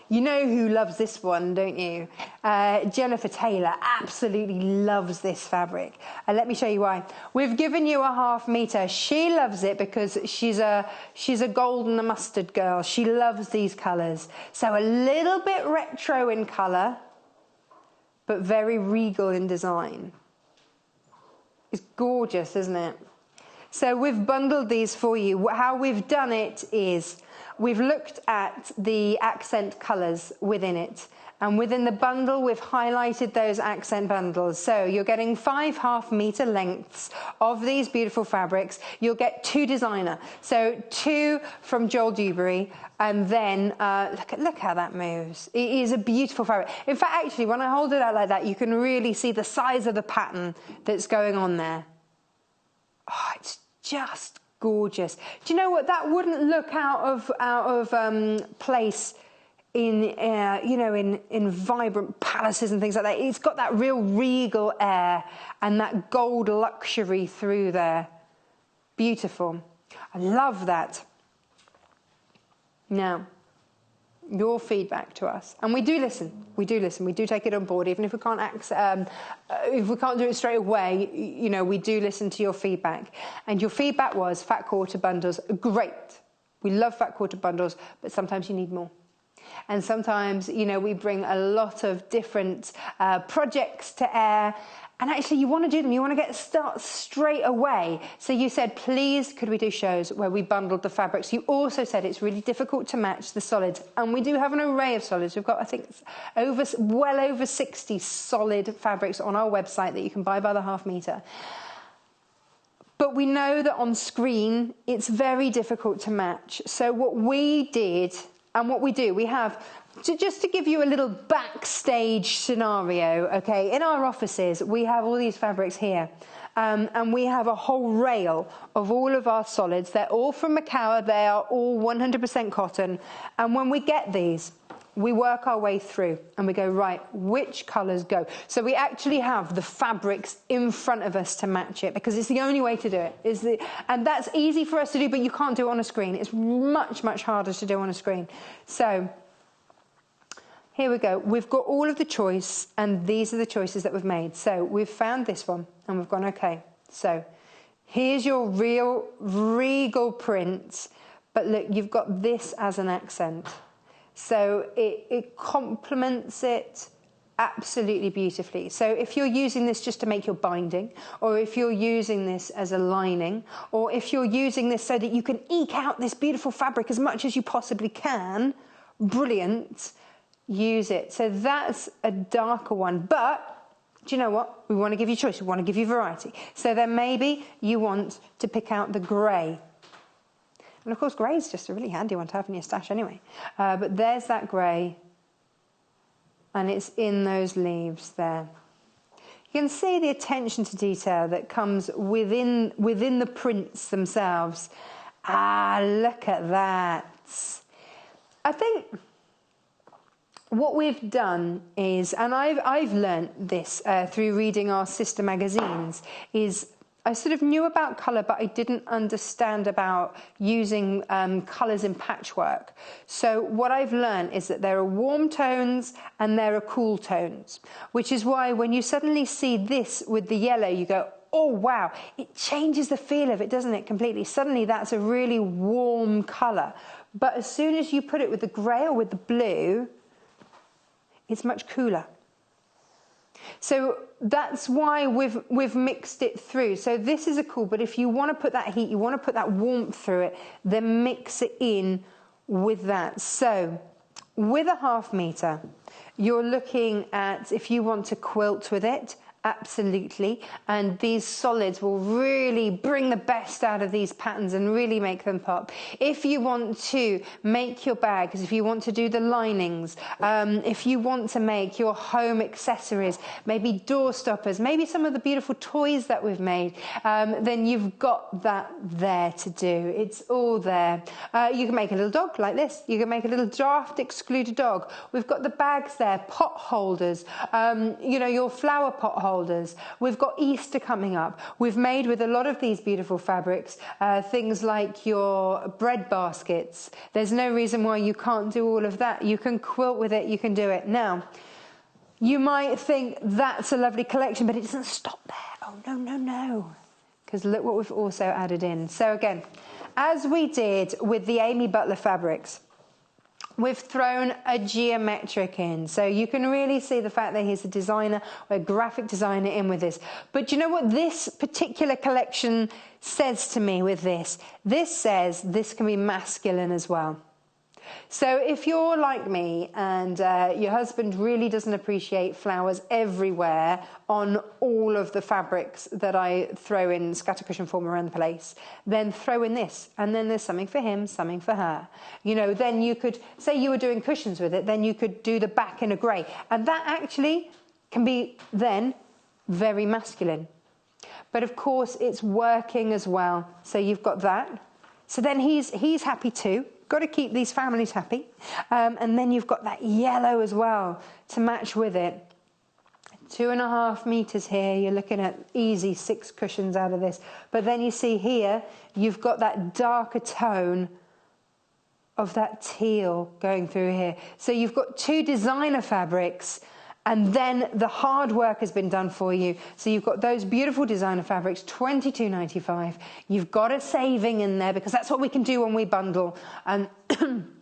you know who loves this one, don't you? Jennifer Taylor absolutely loves this fabric. And let me show you why. We've given you a 1/2 meter. She loves it because she's a gold and a mustard girl. She loves these colours. So a little bit retro in colour, but very regal in design. It's gorgeous, isn't it? So we've bundled these for you. How we've done it is we've looked at the accent colours within it. And within the bundle, we've highlighted those accent bundles. So you're getting 5 half-metre lengths of these beautiful fabrics. You'll get 2 designer. So 2 from Joel Dewberry. And then, look how that moves. It is a beautiful fabric. In fact, actually, when I hold it out like that, you can really see the size of the pattern that's going on there. Oh, it's just gorgeous. Do you know what? That wouldn't look out of place in in vibrant palaces and things like that. It's got that real regal air and that gold luxury through there. Beautiful. I love that. Now, your feedback to us, and we do listen. We do take it on board, even if we can't do it straight away. We do listen to your feedback. And your feedback was fat quarter bundles are great. We love fat quarter bundles, but sometimes you need more. And sometimes, we bring a lot of different projects to air. And actually, you want to do them. You want to get start straight away. So you said, please, could we do shows where we bundled the fabrics? You also said it's really difficult to match the solids. And we do have an array of solids. We've got, I think, well over 60 solid fabrics on our website that you can buy by the half metre. But we know that on screen, it's very difficult to match. So what we did... And what we do, we have, just to give you a little backstage scenario, okay, in our offices, we have all these fabrics here. And we have a whole rail of all of our solids. They're all from Macau. They are all 100% cotton. And when we get these, we work our way through and we go, right, which colours go? So we actually have the fabrics in front of us to match it because it's the only way to do it. And that's easy for us to do, but you can't do it on a screen. It's much, much harder to do on a screen. So here we go. We've got all of the choice, and these are the choices that we've made. So we've found this one and we've gone, okay, so here's your real regal print, but look, you've got this as an accent. So it complements it absolutely beautifully. So if you're using this just to make your binding, or if you're using this as a lining, or if you're using this so that you can eke out this beautiful fabric as much as you possibly can, brilliant, use it. So that's a darker one. But do you know what? We want to give you choice. We want to give you variety. So then maybe you want to pick out the grey. And of course, grey is just a really handy one to have in your stash anyway. But there's that grey, and it's in those leaves there. You can see the attention to detail that comes within the prints themselves. Ah, look at that. I think what we've done is, and I've learnt this through reading our sister magazines, is I sort of knew about colour, but I didn't understand about using colours in patchwork. So what I've learned is that there are warm tones and there are cool tones, which is why when you suddenly see this with the yellow, you go, oh, wow, it changes the feel of it, doesn't it, completely? Suddenly that's a really warm colour. But as soon as you put it with the grey or with the blue, it's much cooler. So that's why we've mixed it through. So this is a cool, but if you want to put that heat, you want to put that warmth through it, then mix it in with that. So with a half metre, you're looking at, if you want to quilt with it, absolutely. And these solids will really bring the best out of these patterns and really make them pop. If you want to make your bags, if you want to do the linings, if you want to make your home accessories, maybe door stoppers, maybe some of the beautiful toys that we've made, then you've got that there to do. It's all there. You can make a little dog like this. You can make a little draft excluded dog. We've got the bags there, pot holders, your flower pot holders. We've got Easter coming up. We've made with a lot of these beautiful fabrics things like your bread baskets. There's no reason why you can't do all of that. You can quilt with it, you can do it. Now, you might think that's a lovely collection, but it doesn't stop there. Oh, no. Because look what we've also added in. So again, as we did with the Amy Butler fabrics, we've thrown a geometric in. So you can really see the fact that he's a designer, or a graphic designer in with this. But do you know what this particular collection says to me with this? This says this can be masculine as well. So if you're like me and your husband really doesn't appreciate flowers everywhere on all of the fabrics that I throw in scatter cushion form around the place, then throw in this, and then there's something for him, something for her. You know, then you could, say you were doing cushions with it, then you could do the back in a grey, and that actually can be then very masculine. But of course it's working as well. So you've got that. So then he's happy too. Got to keep these families happy. And then you've got that yellow as well to match with it. 2.5 meters here. You're looking at easy 6 cushions out of this. But then you see here, you've got that darker tone of that teal going through here. So you've got 2 designer fabrics, and then the hard work has been done for you. So you've got those beautiful designer fabrics, $22.95. You've got a saving in there because that's what we can do when we bundle, and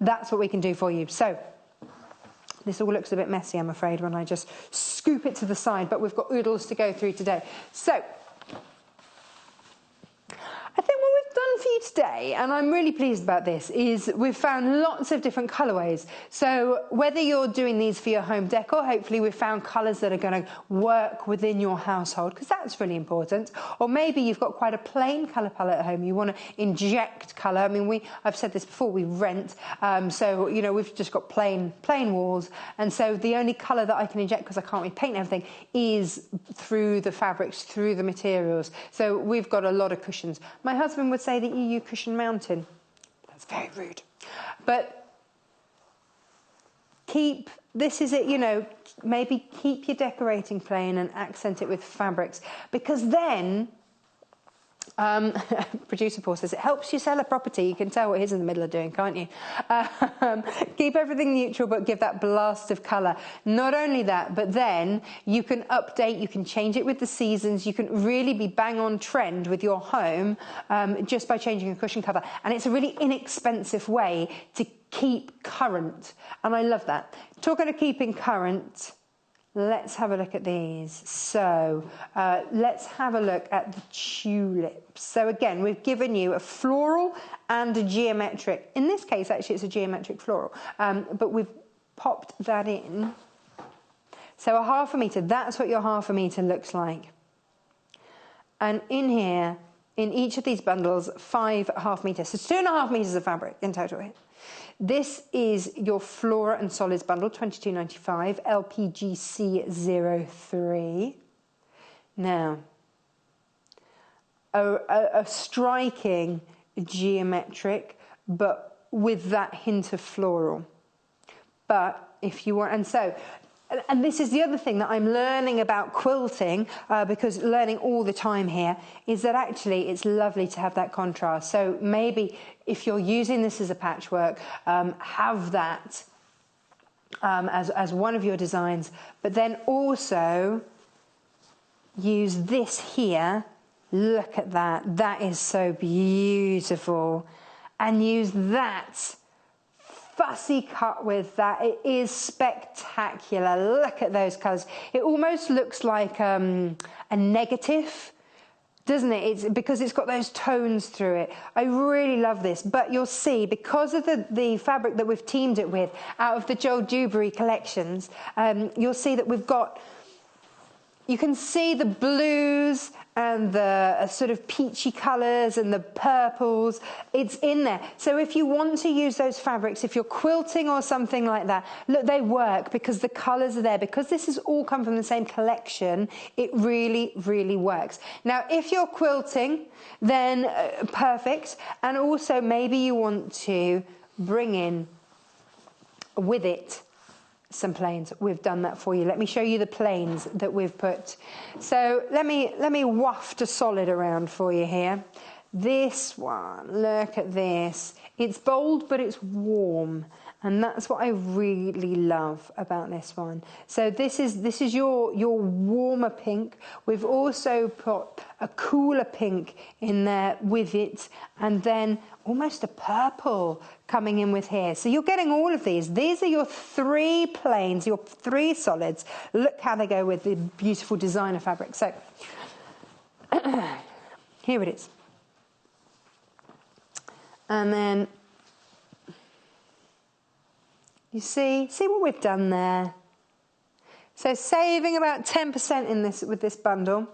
that's what we can do for you. So this all looks a bit messy, I'm afraid, when I just scoop it to the side, but we've got oodles to go through today. So I think what we've done for you today, and I'm really pleased about this, is we've found lots of different colourways. So whether you're doing these for your home decor, hopefully we've found colours that are going to work within your household, because that's really important. Or maybe you've got quite a plain colour palette at home. You want to inject colour. I mean, I've said this before, we rent. So, you know, we've just got plain walls. And so the only colour that I can inject, because I can't repaint everything, is through the fabrics, through the materials. So we've got a lot of cushions. My husband would say the EU Cushion Mountain. That's very rude. But this is it, you know, maybe keep your decorating plain and accent it with fabrics, because then, producer Paul says, it helps you sell a property. You can tell what he's in the middle of doing, can't you? Keep everything neutral, but give that blast of colour. Not only that, but then you can update, you can change it with the seasons, you can really be bang on trend with your home just by changing a cushion cover. And it's a really inexpensive way to keep current. And I love that. Talking of keeping current, let's have a look at these. So let's have a look at the tulips. So again, we've given you a floral and a geometric. In this case, actually, it's a geometric floral. But we've popped that in. So a 1/2 meter, that's what your 1/2 meter looks like. And in here, in each of these bundles, 5 1/2 meters. So 2.5 meters of fabric in total here. This is your Flora and Solids bundle, $22.95, LPGC 03. Now, a striking geometric, but with that hint of floral. But if you want, and this is the other thing that I'm learning about quilting, because learning all the time here, is that actually it's lovely to have that contrast. So maybe if you're using this as a patchwork, have that as one of your designs, but then also use this here. Look at that. That is so beautiful. And use that fussy cut with that. It is spectacular. Look at those colours. It almost looks like a negative, doesn't it? It's because it's got those tones through it. I really love this. But you'll see, because of the fabric that we've teamed it with out of the Joel Dewberry collections, you'll see that we've got, you can see the blues and the sort of peachy colours and the purples. It's in there. So if you want to use those fabrics, if you're quilting or something like that, look, they work because the colours are there. Because this has all come from the same collection, it really, really works. Now, if you're quilting, then perfect. And also maybe you want to bring in with it some plains. We've done that for you. Let me show you the plains that we've put. So let me waft a solid around for you here. This one, look at this. It's bold, but it's warm. And that's what I really love about this one. So this is your warmer pink. We've also put a cooler pink in there with it, and then almost a purple coming in with here. So you're getting all of these. These are your 3 plains, your 3 solids. Look how they go with the beautiful designer fabric. So here it is. And then you see what we've done there. So saving about 10% in this with this bundle.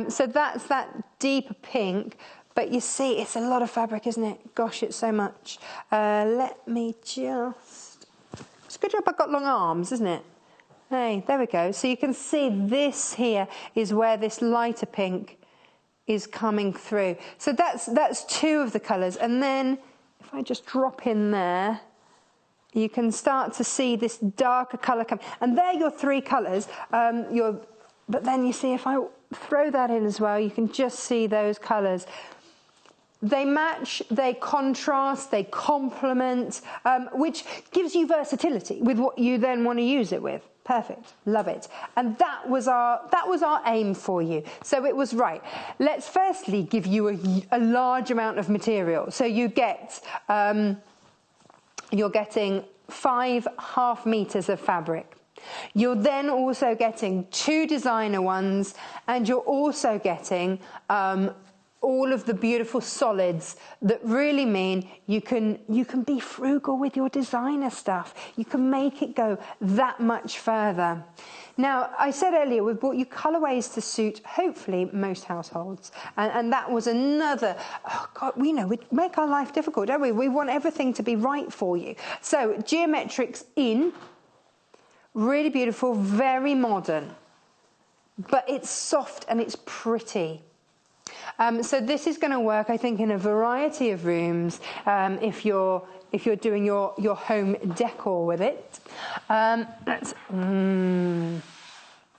So that's that deeper pink. But you see, it's a lot of fabric, isn't it? Gosh, it's so much. Let me just... It's a good job I've got long arms, isn't it? Hey, there we go. So you can see this here is where this lighter pink is coming through. So that's 2 of the colours. And then if I just drop in there, you can start to see this darker colour come. And they're your 3 colours. But then you see, if I throw that in as well, you can just see those colours. They match, they contrast, they complement, which gives you versatility with what you then want to use it with. Perfect, love it. And that was our aim for you. So it was right. Let's firstly give you a large amount of material. So you get, you're getting 5 half meters of fabric. You're then also getting 2 designer ones, and you're also getting all of the beautiful solids that really mean you can be frugal with your designer stuff. You can make it go that much further. Now, I said earlier, we've brought you colourways to suit, hopefully, most households. And that was another, oh God, we make our life difficult, don't we? We want everything to be right for you. So, geometrics in, really beautiful, very modern. But it's soft and it's pretty. So this is going to work, I think, in a variety of rooms if you're doing your home decor with it. Let's come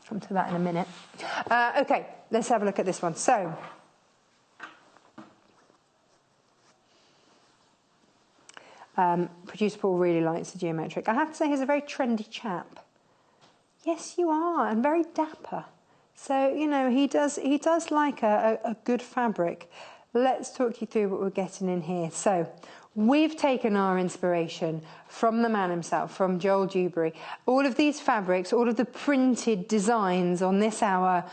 to that in a minute. Okay, let's have a look at this one. So Producer Paul really likes the geometric. I have to say, he's a very trendy chap. Yes, you are, and very dapper. So, you know, he does like a good fabric. Let's talk you through what we're getting in here. So, we've taken our inspiration from the man himself, from Joel Dewberry. All of these fabrics, all of the printed designs on this hour,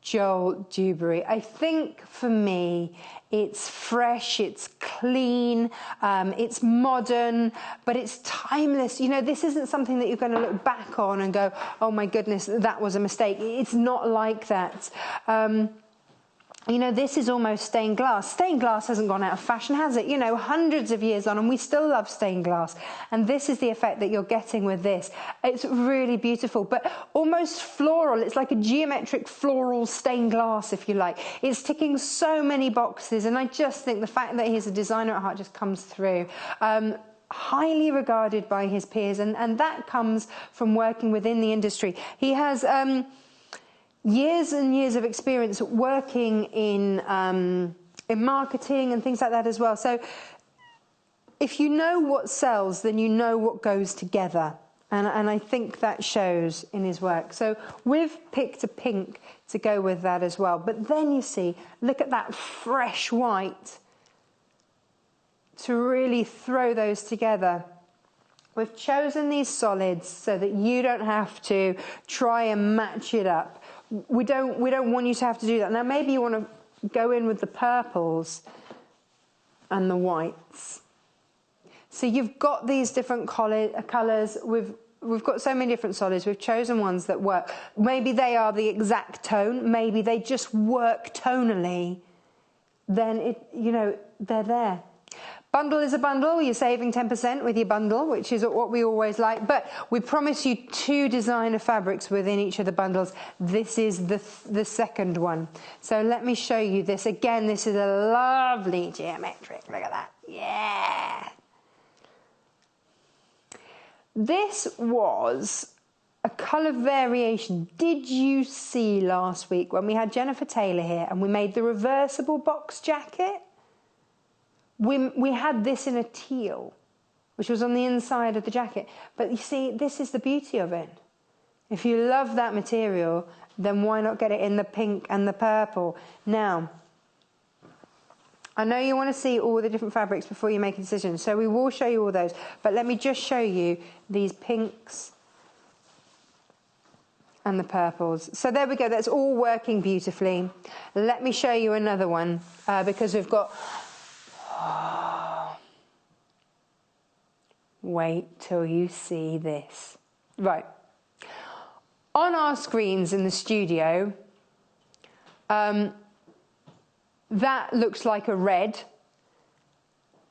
Joel Dewberry. I think for me, it's fresh, it's clean, it's modern, but it's timeless. You know, this isn't something that you're going to look back on and go, oh my goodness, that was a mistake. It's not like that. You know, this is almost stained glass. Stained glass hasn't gone out of fashion, has it? You know, hundreds of years on, and we still love stained glass. And this is the effect that you're getting with this. It's really beautiful, but almost floral. It's like a geometric floral stained glass, if you like. It's ticking so many boxes, and I just think the fact that he's a designer at heart just comes through. Highly regarded by his peers, and that comes from working within the industry. He has... years and years of experience working in marketing and things like that as well. So if you know what sells, then you know what goes together. And I think that shows in his work. So we've picked a pink to go with that as well. But then you see, look at that fresh white to really throw those together. We've chosen these solids so that you don't have to try and match it up. We don't want you to have to do that. Now, maybe you want to go in with the purples and the whites. So you've got these different colours. We've got so many different solids. We've chosen ones that work. Maybe they are the exact tone. Maybe they just work tonally. Then they're there. Bundle is a bundle. You're saving 10% with your bundle, which is what we always like. But we promise you 2 designer fabrics within each of the bundles. This is the second one. So let me show you this. Again, this is a lovely geometric. Look at that. Yeah. This was a colour variation. Did you see last week when we had Jennifer Taylor here and we made the reversible box jacket? We had this in a teal. which was on the inside of the jacket. But you see, this is the beauty of it. If you love that material, then why not get it in the pink and the purple? Now, I know you want to see all the different fabrics before you make a decision, so we will show you all those. But let me just show you these pinks and the purples. So there we go, that's all working beautifully. Let me show you another one, because we've got... Oh, wait till you see this. Right. On our screens in the studio, that looks like a red,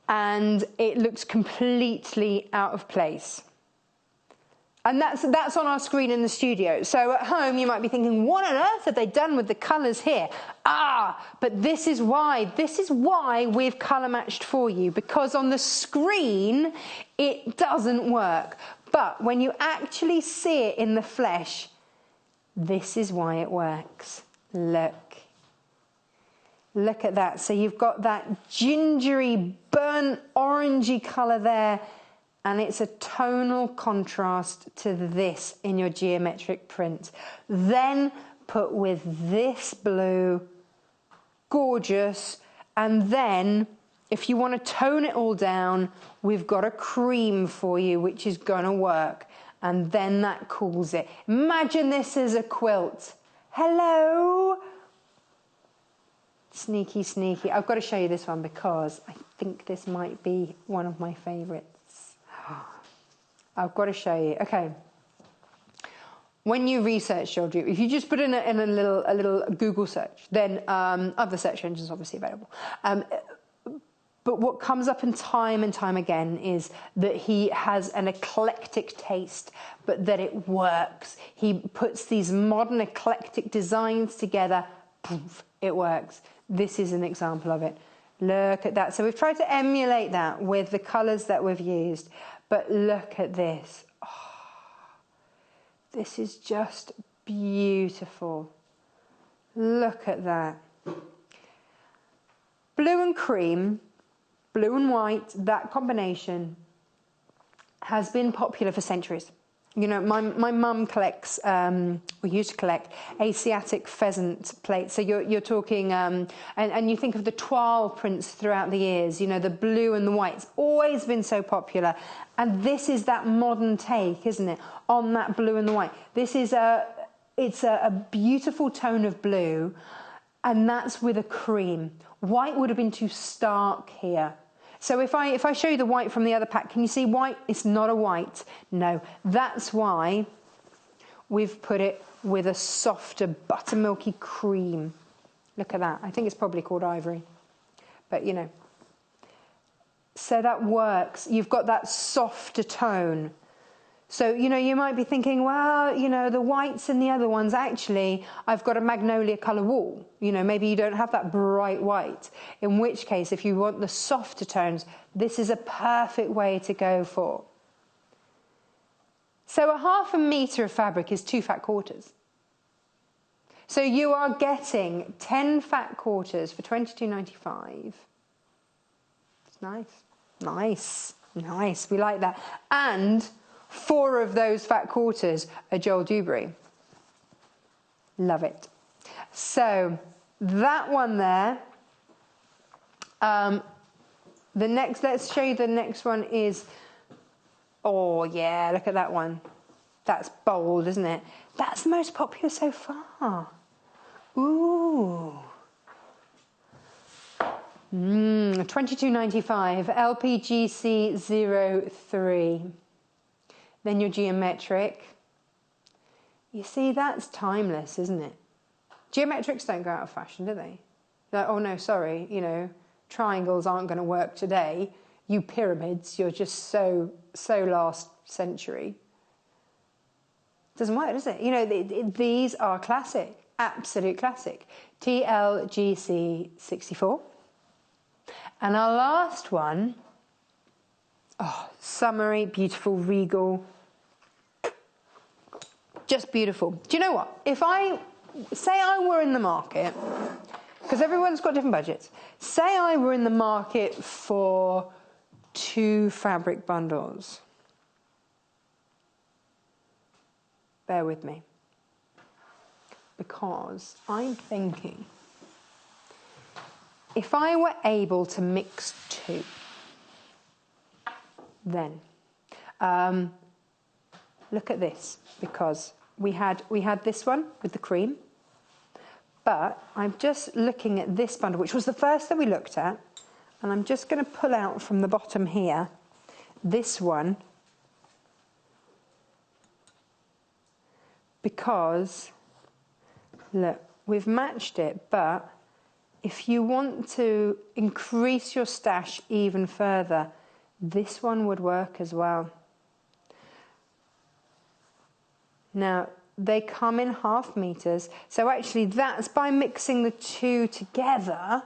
and it looks completely out of place. And that's on our screen in the studio. So at home, you might be thinking, what on earth have they done with the colours here? But this is why we've colour matched for you, because on the screen, it doesn't work. But when you actually see it in the flesh, this is why it works. Look at that. So you've got that gingery, burnt orangey colour there, and it's a tonal contrast to this in your geometric print. Then put with this blue, gorgeous, and then if you want to tone it all down, we've got a cream for you, which is going to work, and then that cools it. Imagine this as a quilt. Hello? Sneaky, sneaky. I've got to show you this one because I think this might be one of my favourites. I've got to show you. Okay. When you research Joel Dewberry, if you just put in a little Google search, then other search engines obviously available. But what comes up in time and time again is that he has an eclectic taste, but that it works. He puts these modern eclectic designs together. Poof, it works. This is an example of it. Look at that. So we've tried to emulate that with the colours that we've used. But look at this. Oh, this is just beautiful. Look at that. Blue and cream, blue and white, that combination has been popular for centuries. You know, my mum collects, or used to collect, Asiatic pheasant plates. So you're talking, and you think of the toile prints throughout the years, you know, the blue and the white. It's always been so popular. And this is that modern take, isn't it, on that blue and the white. This is it's a beautiful tone of blue, and that's with a cream. White would have been too stark here. So if I show you the white from the other pack, can you see white? It's not a white. No, that's why we've put it with a softer buttermilky cream. Look at that. I think it's probably called ivory. But, you know. So that works. You've got that softer tone. So, you know, you might be thinking, well, you know, the whites in the other ones, actually, I've got a magnolia colour wall. You know, maybe you don't have that bright white. In which case, if you want the softer tones, this is a perfect way to go for. So a 1/2 metre of fabric is 2 fat quarters. So you are getting 10 fat quarters for $22.95. It's nice. Nice. Nice. We like that. And 4 of those fat quarters are Joel Dewberry. Love it. So that one there. Let's show you the next one is, oh yeah, look at that one. That's bold, isn't it? That's the most popular so far. Ooh. $22.95, LPGC 03. Then your geometric. You see, that's timeless, isn't it? Geometrics don't go out of fashion, do they? Like, oh no, sorry, you know, triangles aren't going to work today. You pyramids, you're just so last century. Doesn't work, does it? You know, these are classic, absolute classic. TLGC 64. And our last one, oh, summery, beautiful, regal. Just beautiful. Do you know what? If I were in the market, because everyone's got different budgets, say I were in the market for 2 fabric bundles. Bear with me. Because I'm thinking, if I were able to mix 2, then look at this, because we had this one with the cream, but I'm just looking at this bundle, which was the first that we looked at, and I'm just going to pull out from the bottom here this one, because look, we've matched it, but if you want to increase your stash even further, this one would work as well. Now, they come in 1/2 meters, so actually that's, by mixing the 2 together,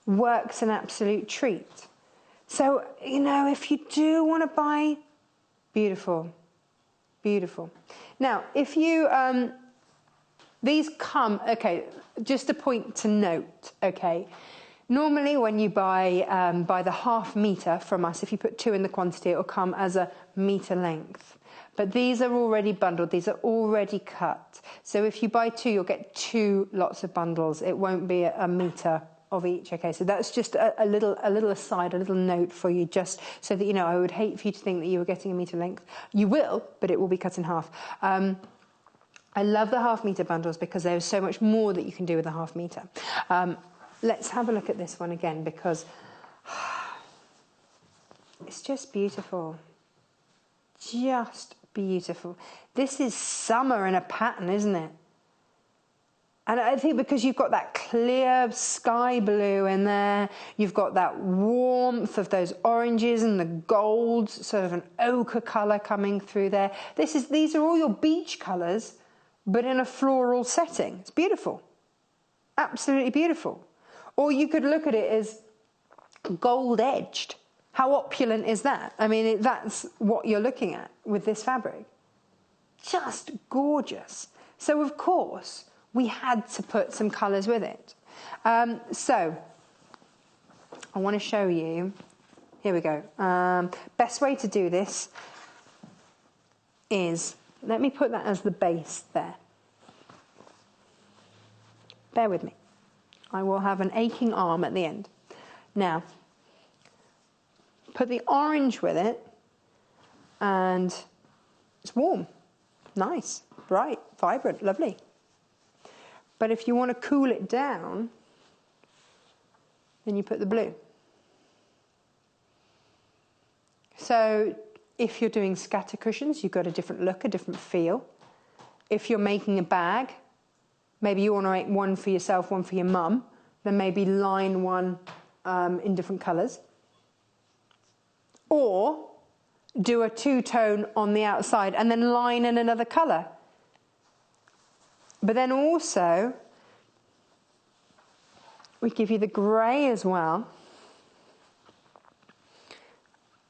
works an absolute treat. So, you know, if you do want to buy, beautiful, beautiful. Now, if you, these come, okay, just a point to note, okay. Normally when you buy the 1/2 meter from us, if you put 2 in the quantity, it will come as a meter length. But these are already bundled, these are already cut. So if you buy 2, you'll get 2 lots of bundles. It won't be a meter of each, okay? So that's just a little aside, a little note for you, just so that you know. I would hate for you to think that you were getting a meter length. You will, but it will be cut in half. I love the 1/2 meter bundles because there's so much more that you can do with a 1/2 meter. Let's have a look at this one again, because it's just beautiful. Just beautiful. This is summer in a pattern, isn't it? And I think because you've got that clear sky blue in there, you've got that warmth of those oranges and the golds, sort of an ochre colour coming through there. These are all your beach colours, but in a floral setting. It's beautiful. Absolutely beautiful. Or you could look at it as gold edged. How opulent is that? I mean, that's what you're looking at with this fabric. Just gorgeous. So, of course, we had to put some colours with it. So, I want to show you. Here we go. Best way to do this is, let me put that as the base there. Bear with me. I will have an aching arm at the end. Now, put the orange with it, and it's warm, nice, bright, vibrant, lovely. But if you want to cool it down, then you put the blue. So if you're doing scatter cushions, you've got a different look, a different feel. If you're making a bag, maybe you want to make one for yourself, one for your mum, then maybe line one in different colours. Or do a 2-tone on the outside and then line in another colour. But then also, we give you the grey as well.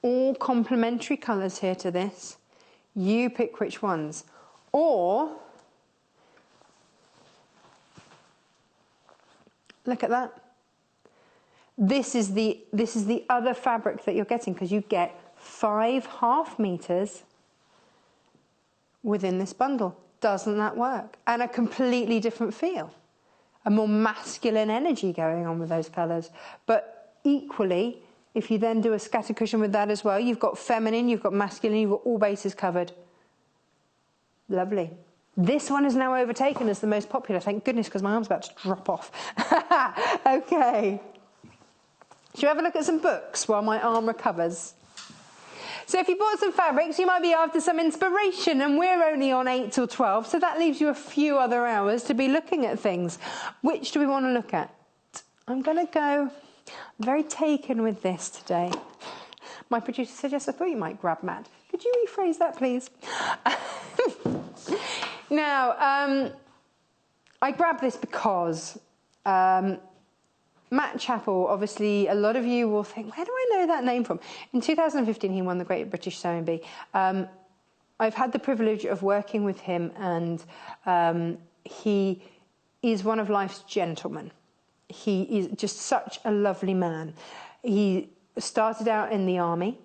All complementary colours here to this. You pick which ones. Or, look at that. This is the other fabric that you're getting, because you get 5 1/2 meters within this bundle. Doesn't that work? And a completely different feel. A more masculine energy going on with those colours. But equally, if you then do a scatter cushion with that as well, you've got feminine, you've got masculine, you've got all bases covered. Lovely. This one is now overtaken as the most popular. Thank goodness, because my arm's about to drop off. Okay. Shall we have a look at some books while my arm recovers? So if you bought some fabrics, you might be after some inspiration, and we're only on 8 till 12, so that leaves you a few other hours to be looking at things. Which do we want to look at? I'm going to go, I'm very taken with this today. My producer suggests, I thought you might grab Matt. Could you rephrase that, please? Now, I grabbed this because Matt Chappell, obviously, a lot of you will think, where do I know that name from? In 2015, he won the Great British Sewing Bee. I've had the privilege of working with him, and he is one of life's gentlemen. He is just such a lovely man. He started out in the army,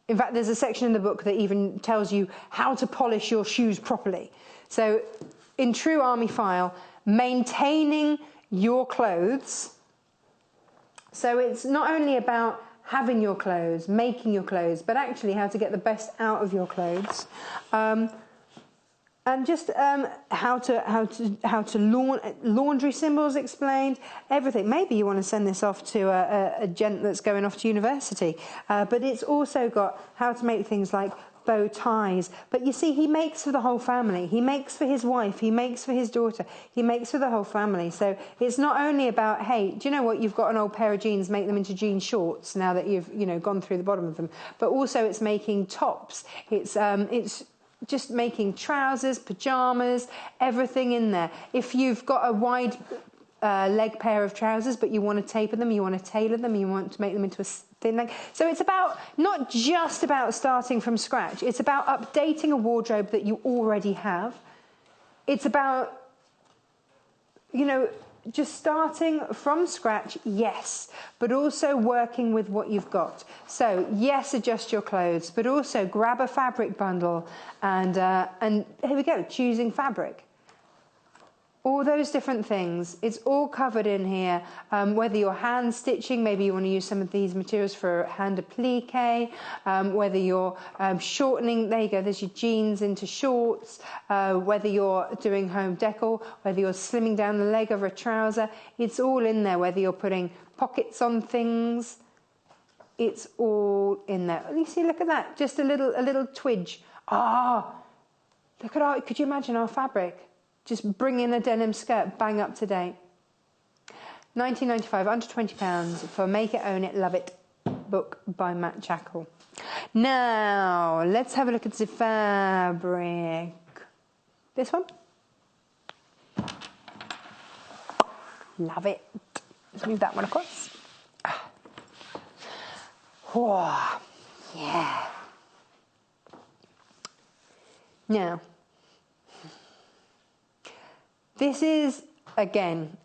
In fact, there's a section in the book that even tells you how to polish your shoes properly. So in true army file, maintaining your clothes. So it's not only about having your clothes, making your clothes, but actually how to get the best out of your clothes. And just how to laundry symbols explained, everything. Maybe you want to send this off to a gent that's going off to university. But it's also got how to make things like bow ties. But you see, he makes for the whole family. He makes for his wife. He makes for his daughter. He makes for the whole family. So it's not only about, hey, do you know what? You've got an old pair of jeans, make them into jean shorts now that you've gone through the bottom of them. But also it's making tops. It's just making trousers, pyjamas, everything in there. If you've got a wide leg pair of trousers, but you want to taper them, you want to tailor them, you want to make them into a thin leg. So it's about, not just about starting from scratch. It's about updating a wardrobe that you already have. It's about, just starting from scratch, yes, but also working with what you've got. So, yes, adjust your clothes, but also grab a fabric bundle and here we go, choosing fabric. All those different things, it's all covered in here. Whether you're hand stitching, maybe you want to use some of these materials for hand appliqué, whether you're shortening, there you go, there's your jeans into shorts, whether you're doing home decor, whether you're slimming down the leg of a trouser, it's all in there, whether you're putting pockets on things, it's all in there. You see, look at that, just a little twidge. Look at could you imagine our fabric? Just bring in a denim skirt, bang up to date. £19.95, under £20 for Make It, Own It, Love It book by Matt Chackle. Now, let's have a look at the fabric. This one. Love it. Let's move that one across. Whoa, yeah. Now, this is, again,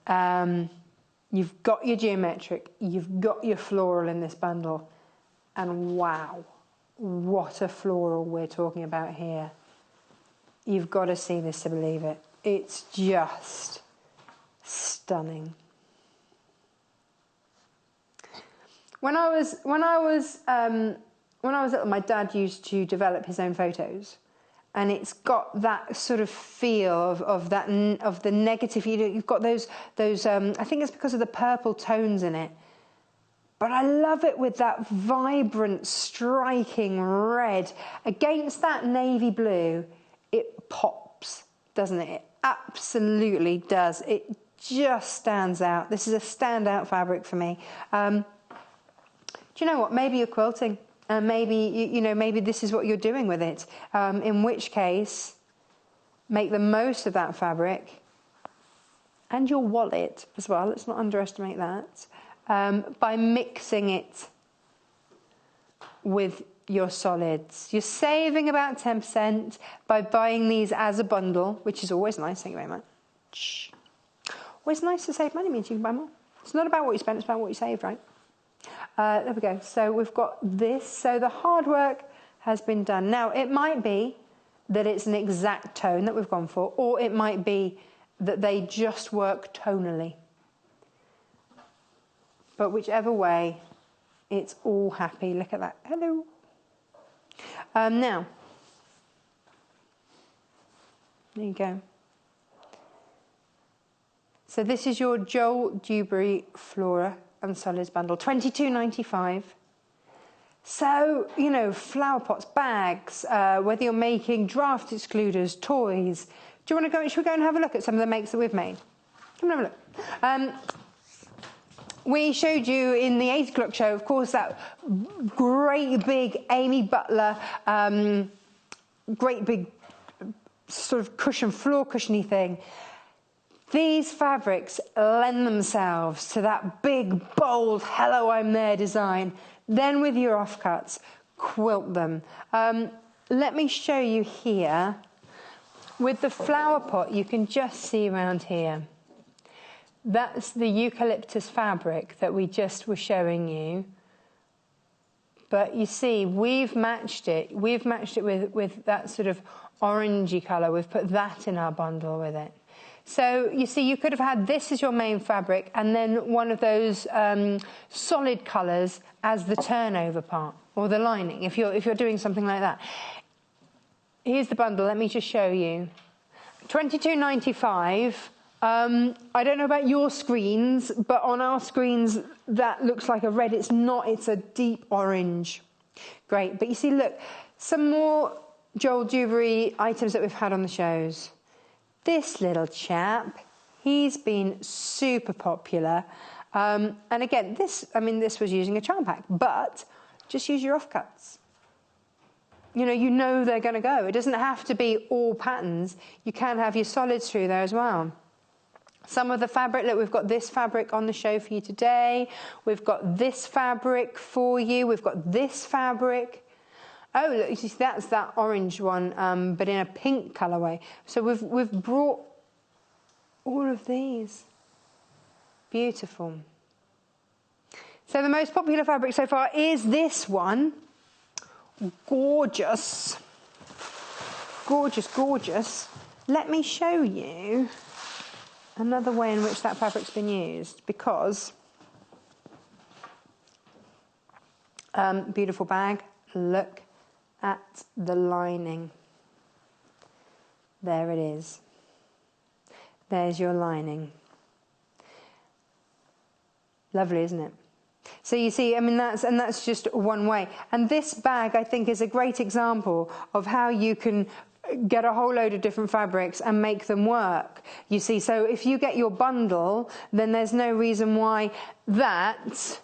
you've got your geometric, you've got your floral in this bundle, and wow, what a floral we're talking about here. You've got to see this to believe it. It's just stunning. When I was little, my dad used to develop his own photos. And it's got that sort of feel of the negative. You've got those. I think it's because of the purple tones in it. But I love it with that vibrant, striking red against that navy blue. It pops, doesn't it? It absolutely does. It just stands out. This is a standout fabric for me. Do you know what? Maybe you're quilting. Maybe, maybe this is what you're doing with it. In which case, make the most of that fabric and your wallet as well. Let's not underestimate that. By mixing it with your solids. You're saving about 10% by buying these as a bundle, which is always nice. Thank you very much. Always nice to save money, means you can buy more. It's not about what you spend, it's about what you save, right? There we go. So we've got this. So the hard work has been done. Now, it might be that it's an exact tone that we've gone for, or it might be that they just work tonally. But whichever way, it's all happy. Look at that. Hello. Now, there you go. So this is your Joel Dewberry Flora and Solids bundle, £22.95. So, flower pots, bags, whether you're making draft excluders, toys. Do you want to go? Should we go and have a look at some of the makes that we've made? Come and have a look. We showed you in the 8 o'clock show, of course, that great big Amy Butler, great big sort of floor cushiony thing. These fabrics lend themselves to that big, bold, hello, I'm there design. Then with your offcuts, quilt them. Let me show you here. With the flower pot, you can just see around here. That's the eucalyptus fabric that we just were showing you. But you see, we've matched it. We've matched it with that sort of orangey colour. We've put that in our bundle with it. So you see, you could have had this as your main fabric and then one of those solid colours as the turnover part or the lining, if you're doing something like that. Here's the bundle. Let me just show you. $22.95. I don't know about your screens, but on our screens that looks like a red. It's not. It's a deep orange. Great. But you see, look, some more Joel Dewberry items that we've had on the shows. This little chap, he's been super popular. And again, this was using a charm pack, but just use your offcuts. You know they're going to go. It doesn't have to be all patterns. You can have your solids through there as well. Some of the fabric, look, we've got this fabric on the show for you today. We've got this fabric for you. We've got this fabric. Oh, look, you see, that's that orange one, but in a pink colourway. So we've brought all of these. Beautiful. So the most popular fabric so far is this one. Gorgeous. Gorgeous, gorgeous. Let me show you another way in which that fabric's been used, because beautiful bag. Look at the lining. There it is. There's your lining. Lovely, isn't it? So you see, that's just one way. And this bag, I think, is a great example of how you can get a whole load of different fabrics and make them work. You see, so if you get your bundle, then there's no reason why that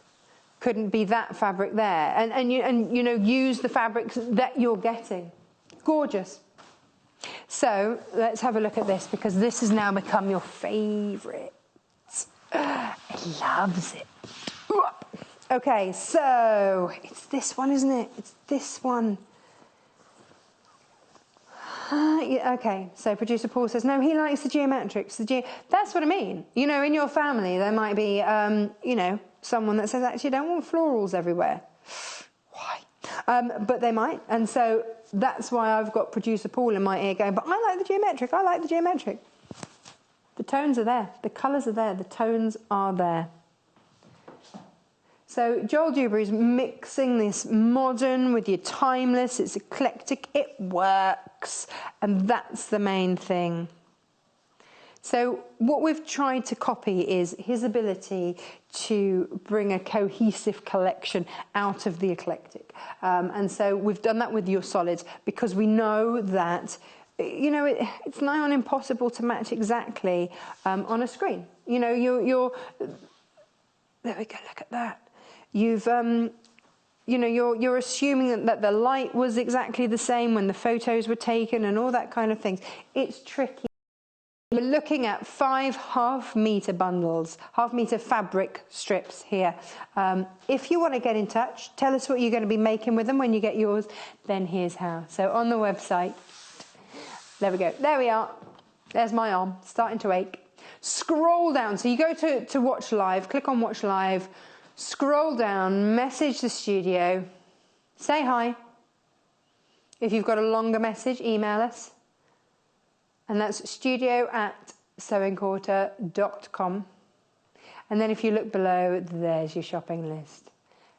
couldn't be that fabric there. And use the fabrics that you're getting. Gorgeous. So let's have a look at this, because this has now become your favourite. It loves it. Okay, so it's this one, isn't it? It's this one. Okay, so producer Paul says, no, he likes the geometrics. That's what I mean. In your family, there might be, someone that says, actually, I don't want florals everywhere. Why? But they might. And so that's why I've got producer Paul in my ear going, but I like the geometric. I like the geometric. The tones are there. The colours are there. The tones are there. So Joel Dewberry's mixing this modern with your timeless. It's eclectic. It works. And that's the main thing. So what we've tried to copy is his ability to bring a cohesive collection out of the eclectic. And so we've done that with your solids, because we know that, it's nigh on impossible to match exactly on a screen. There we go, look at that. You've, you're assuming that the light was exactly the same when the photos were taken and all that kind of things. It's tricky. We're looking at 5 half-metre bundles, half-metre fabric strips here. If you want to get in touch, tell us what you're going to be making with them when you get yours, then here's how. So on the website, there we go. There we are. There's my arm, starting to ache. Scroll down. So you go to Watch Live, click on Watch Live, scroll down, message the studio, say hi. If you've got a longer message, email us. And that's studio@sewingquarter.com. And then if you look below, there's your shopping list.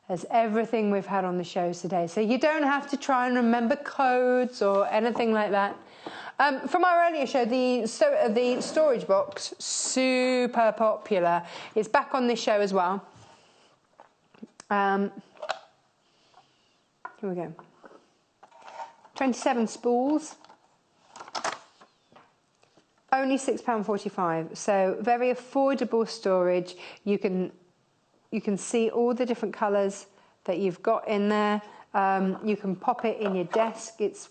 There's everything we've had on the shows today. So you don't have to try and remember codes or anything like that. From our earlier show, the storage box, super popular. It's back on this show as well. Here we go. 27 spools. Only £6.45. So very affordable storage. You can see all the different colours that you've got in there. You can pop it in your desk. It's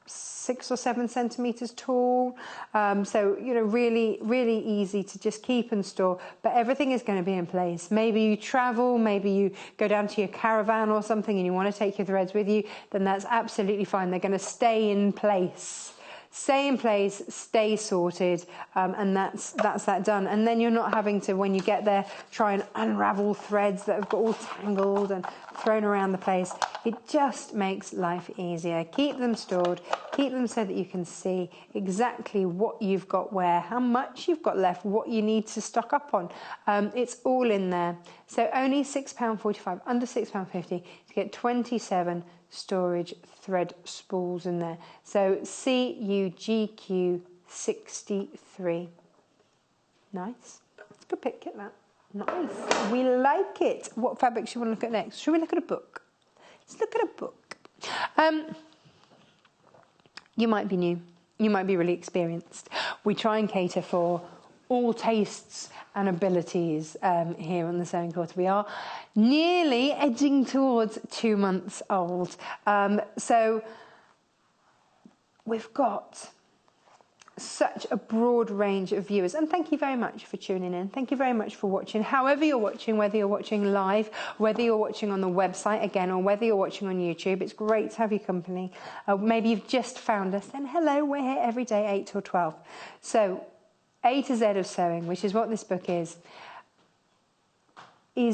6 or 7 centimetres tall. So, really, really easy to just keep and store. But everything is going to be in place. Maybe you travel, maybe you go down to your caravan or something and you want to take your threads with you, then that's absolutely fine. They're going to stay in place. stay in place, stay sorted, and that's that done. And then you're not having to, when you get there, try and unravel threads that have got all tangled and thrown around the place. It just makes life easier. Keep them stored, keep them so that you can see exactly what you've got where, how much you've got left, what you need to stock up on. It's all in there. So only £6.45, under £6.50 to get 27 storage thread spools in there. So CUGQ 63. Nice. Good pick, get that. Nice. We like it. What fabrics you want to look at next? Should we look at a book? Let's look at a book. You might be new. You might be really experienced. We try and cater for all tastes and abilities here on the Sewing Quarter. We are nearly edging towards 2 months old. So we've got such a broad range of viewers, and thank you very much for tuning in. Thank you very much for watching, however you're watching, whether you're watching live, whether you're watching on the website again, or whether you're watching on YouTube. It's great to have your company. Maybe you've just found us, then hello, we're here every day 8 till 12. So A to Z of sewing, which is what this book is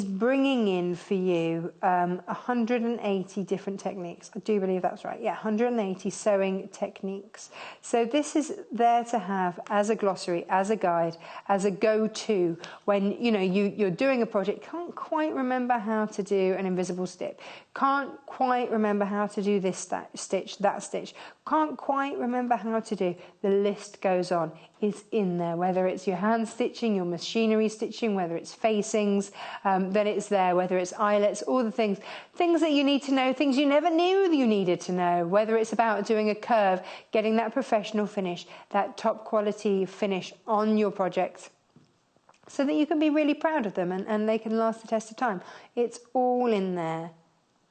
bringing in for you 180 different techniques. I do believe that's right. Yeah, 180 sewing techniques. So this is there to have as a glossary, as a guide, as a go-to when you're doing a project, can't quite remember how to do an invisible stitch, can't quite remember how to do this stitch, that stitch, can't quite remember how to do. The list goes on. It's in there, whether it's your hand stitching, your machinery stitching, whether it's facings, then it's there, whether it's eyelets, all the things that you need to know, things you never knew you needed to know, whether it's about doing a curve, getting that professional finish, that top quality finish on your projects, so that you can be really proud of them and they can last the test of time. It's all in there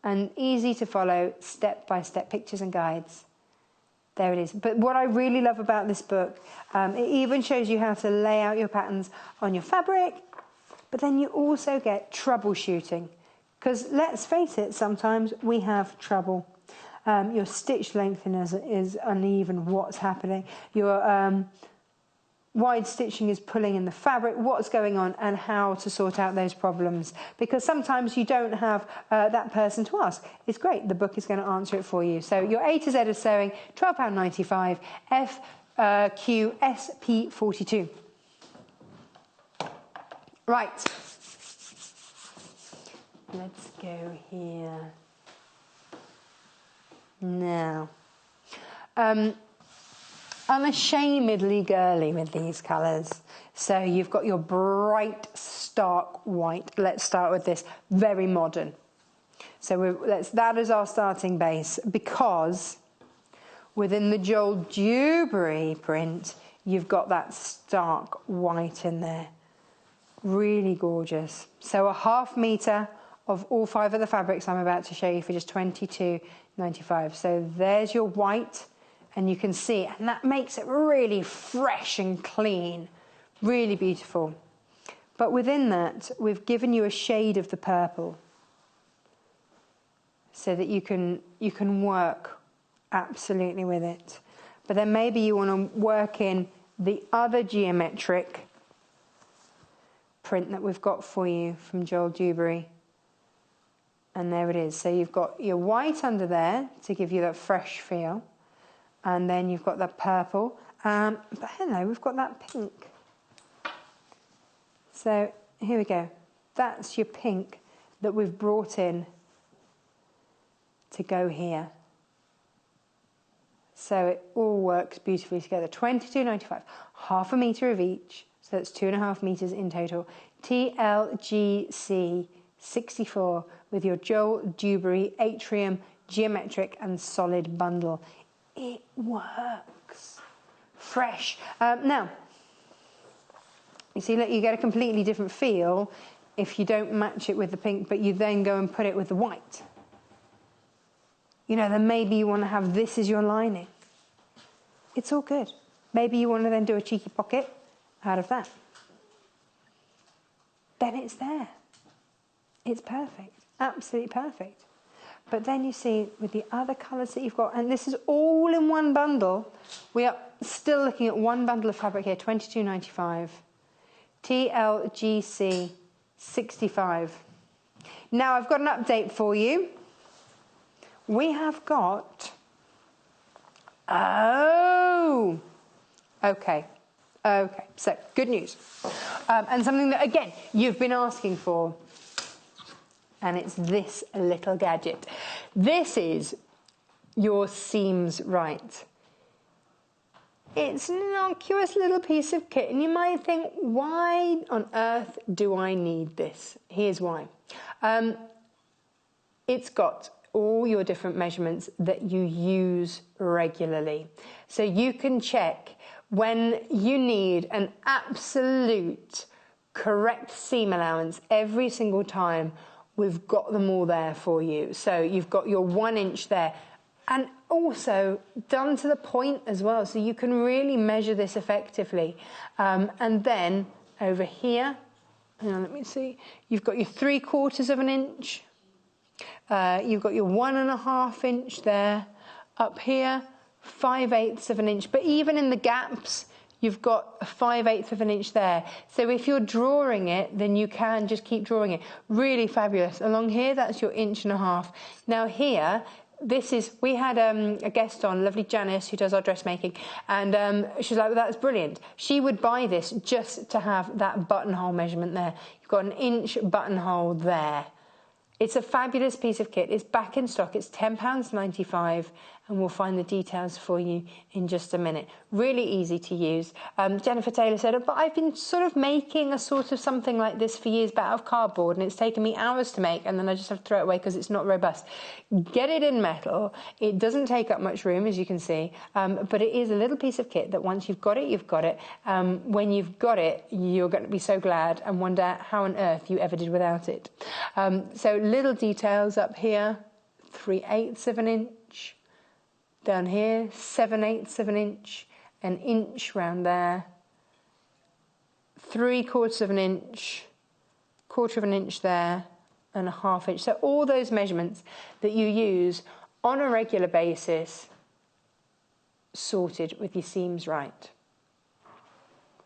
and easy to follow, step-by-step pictures and guides. There it is. But what I really love about this book, it even shows you how to lay out your patterns on your fabric, but then you also get troubleshooting. Because let's face it, sometimes we have trouble. Your stitch length is uneven, what's happening. Your wide stitching is pulling in the fabric, what's going on, and how to sort out those problems. Because sometimes you don't have that person to ask. It's great, the book is going to answer it for you. So your A to Z of sewing, £12.95, FQSP42. Right, let's go here. Now, unashamedly girly with these colours. So you've got your bright, stark white. Let's start with this, very modern. So that is our starting base, because within the Joel Dewberry print, you've got that stark white in there. Really gorgeous. So a ½ metre of all 5 of the fabrics I'm about to show you for just £22.95. So there's your white, and you can see, and that makes it really fresh and clean, really beautiful. But within that, we've given you a shade of the purple, so that you can work absolutely with it. But then maybe you want to work in the other geometric print that we've got for you from Joel Dewberry. And there it is. So you've got your white under there to give you that fresh feel. And then you've got that purple. But hello, we've got that pink. So here we go. That's your pink that we've brought in to go here. So it all works beautifully together. £22.95, ½ metre of each. So that's 2.5 metres in total. TLGC 64 with your Joel Dewberry Atrium Geometric and Solid Bundle. It works. Fresh. Now, you see, look, you get a completely different feel if you don't match it with the pink, but you then go and put it with the white. Then maybe you want to have this as your lining. It's all good. Maybe you want to then do a cheeky pocket out of that. Then it's there. It's perfect. Absolutely perfect. But then you see with the other colours that you've got, and this is all in one bundle, we are still looking at one bundle of fabric here, $22.95. TLGC 65. Now I've got an update for you. We have got, okay, so good news. And something that, again, you've been asking for. And it's this little gadget. This is your seams right. It's an innocuous little piece of kit, and you might think, why on earth do I need this? Here's why. It's got all your different measurements that you use regularly. So you can check when you need an absolute correct seam allowance every single time. We've got them all there for you. So you've got your 1 inch there, and also done to the point as well. So you can really measure this effectively. And then over here, hang on, let me see. You've got your 3/4 of an inch. You've got your 1.5 inch there. Up here, 5/8 of an inch. But even in the gaps, you've got a 5/8 of an inch there. So if you're drawing it, then you can just keep drawing it. Really fabulous. Along here, that's your 1.5 inches. Now here, this is, we had a guest on, lovely Janice, who does our dressmaking, and she's like, well, that's brilliant. She would buy this just to have that buttonhole measurement there. You've got an inch buttonhole there. It's a fabulous piece of kit. It's back in stock. It's £10.95, and we'll find the details for you in just a minute. Really easy to use. Jennifer Taylor said, but I've been sort of making a sort of something like this for years, but out of cardboard, and it's taken me hours to make, and then I just have to throw it away because it's not robust. Get it in metal. It doesn't take up much room, as you can see, but it is a little piece of kit that once you've got it, you've got it. When you've got it, you're going to be so glad and wonder how on earth you ever did without it. So little details up here, 3/8 of an inch. Down here, 7/8 of an inch round there, 3/4 of an inch, 1/4 of an inch there, and a 1/2 inch. So all those measurements that you use on a regular basis, sorted with your seams right.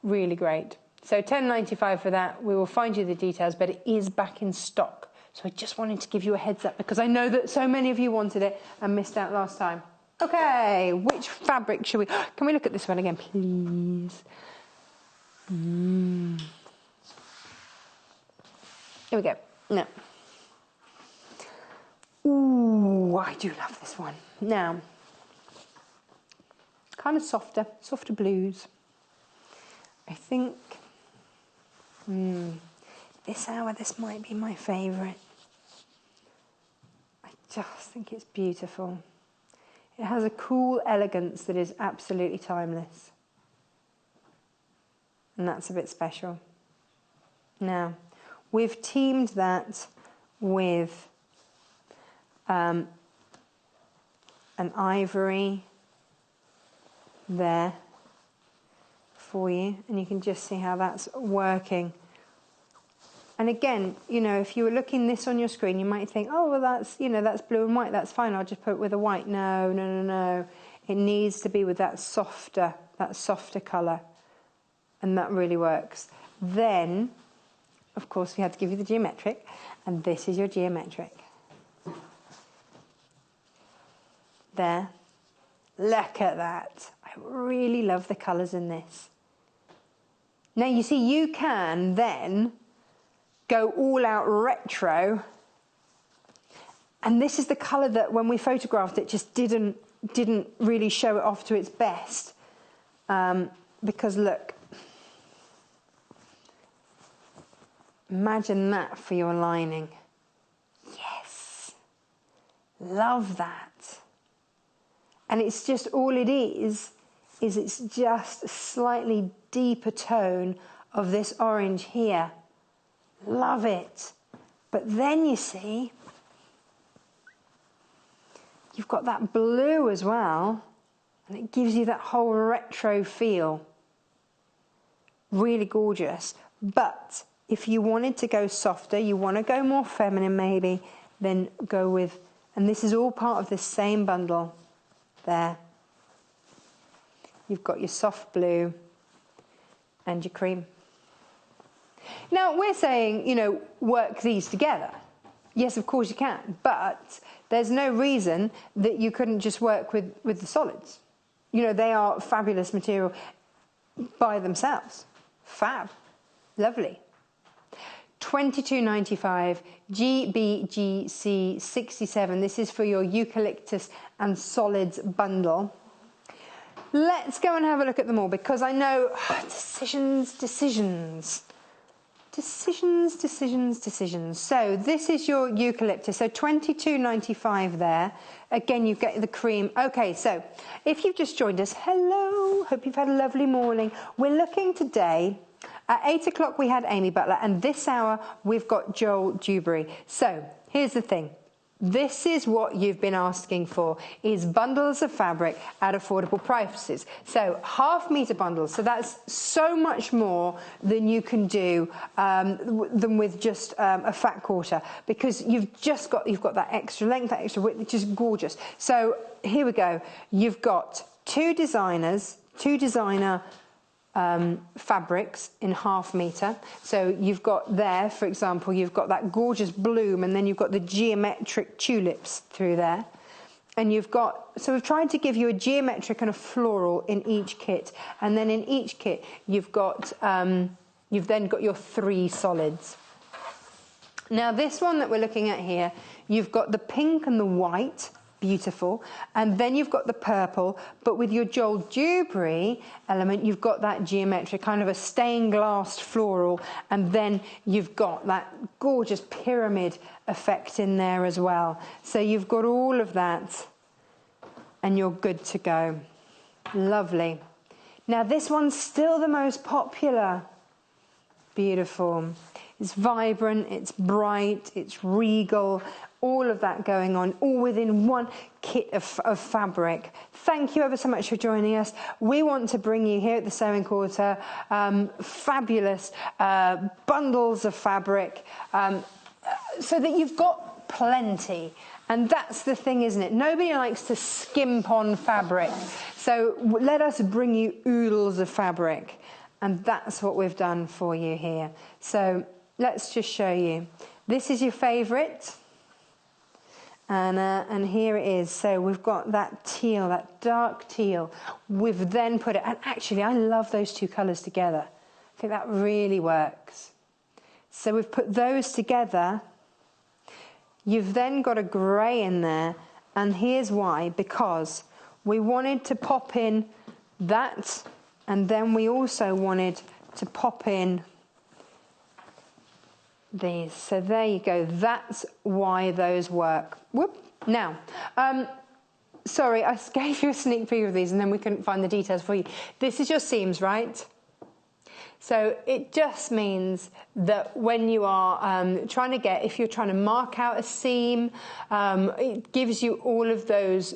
Really great. So £10.95 for that. We will find you the details, but it is back in stock. So I just wanted to give you a heads up because I know that so many of you wanted it and missed out last time. Okay, which fabric should we... Can we look at this one again, please? Here we go. No. Ooh, I do love this one. Now, kind of softer blues. I think this hour, this might be my favourite. I just think it's beautiful. It has a cool elegance that is absolutely timeless. And that's a bit special. Now, we've teamed that with an ivory there for you, and you can just see how that's working. And again, you know, if you were looking this on your screen, you might think, oh, well, that's, you know, that's blue and white, that's fine, I'll just put it with a white. No, no, no, no. It needs to be with that softer colour, and that really works. Then, of course, we had to give you the geometric, and this is your geometric. There. Look at that. I really love the colours in this. Now, you see, you can then go all out retro, and this is the colour that when we photographed it just didn't really show it off to its best, because look, imagine that for your lining. Yes, love that. And it's just, all it is it's just a slightly deeper tone of this orange here. Love it. But then you see, you've got that blue as well, and it gives you that whole retro feel. Really gorgeous. But if you wanted to go softer, you want to go more feminine maybe, then go with And this is all part of this same bundle there. You've got your soft blue and your cream. Now, we're saying, you know, work these together. Yes, of course you can, but there's no reason that you couldn't just work with the solids. You know, they are fabulous material by themselves. Fab. Lovely. $22.95, GBGC 67. This is for your eucalyptus and solids bundle. Let's go and have a look at them all, because I know decisions. So this is your eucalyptus. So $22.95 there. Again, you get the cream. Okay, so if you've just joined us, hello. Hope you've had a lovely morning. We're looking today. At 8 o'clock we had Amy Butler, and this hour we've got Joel Dewberry. So here's the thing. This is what you've been asking for, is bundles of fabric at affordable prices. So half-metre bundles, so that's so much more than you can do than with just a fat quarter, because you've got that extra length, that extra width, which is gorgeous. So here we go. You've got two designer fabrics in half-metre. So you've got there, for example, you've got that gorgeous bloom, and then you've got the geometric tulips through there. And you've got, so we've tried to give you a geometric and a floral in each kit. And then in each kit, you've then got your three solids. Now this one that we're looking at here, you've got the pink and the white, beautiful, and then you've got the purple, but with your Joel Dewberry element you've got that geometric, kind of a stained glass floral, and then you've got that gorgeous pyramid effect in there as well. So you've got all of that and you're good to go. Lovely. Now this one's still the most popular. Beautiful. It's vibrant, it's bright, it's regal, all of that going on, all within one kit of fabric. Thank you ever so much for joining us. We want to bring you here at the Sewing Quarter fabulous bundles of fabric so that you've got plenty. And that's the thing, isn't it? Nobody likes to skimp on fabric. So let us bring you oodles of fabric. And that's what we've done for you here. So let's just show you. This is your favourite. And here it is. So we've got that teal, that dark teal. We've then put it, and actually I love those two colours together. I think that really works. So we've put those together. You've then got a grey in there. And here's why. Because we wanted to pop in that, and then we also wanted to pop in these. So there you go. That's why those work. Whoop. Now, sorry, I gave you a sneak preview of these and then we couldn't find the details for you. This is your seams, right? So it just means that when you are if you're trying to mark out a seam, it gives you all of those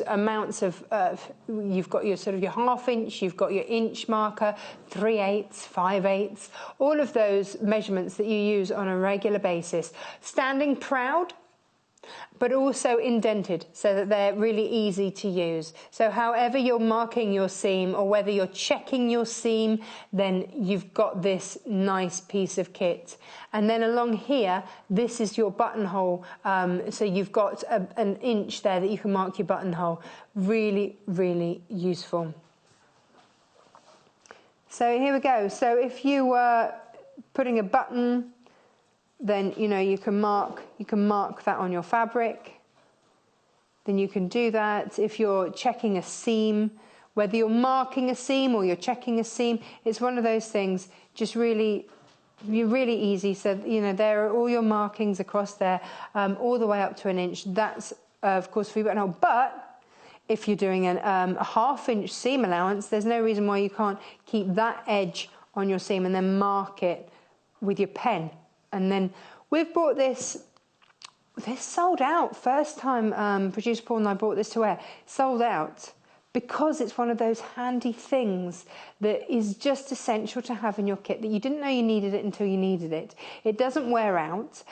amounts of, you've got your sort of your ½ inch, you've got your inch marker, 3/8, 5/8, all of those measurements that you use on a regular basis. Standing proud, but also indented so that they're really easy to use. So however you're marking your seam, or whether you're checking your seam, then you've got this nice piece of kit. And then along here, this is your buttonhole. So you've got an inch there that you can mark your buttonhole. Really, really useful. So here we go. So if you were putting a button, then you can mark that on your fabric. Then you can do that. If you're checking a seam, whether you're marking a seam or you're checking a seam, it's one of those things. Just really easy. So there are all your markings across there, all the way up to an inch. That's of course for your buttonhole. But if you're doing a ½ inch seam allowance, there's no reason why you can't keep that edge on your seam and then mark it with your pen. And then we've brought this sold out. First time producer Paul and I brought this to wear. Sold out. because it's one of those handy things that is just essential to have in your kit, that you didn't know you needed it until you needed it. It doesn't wear out.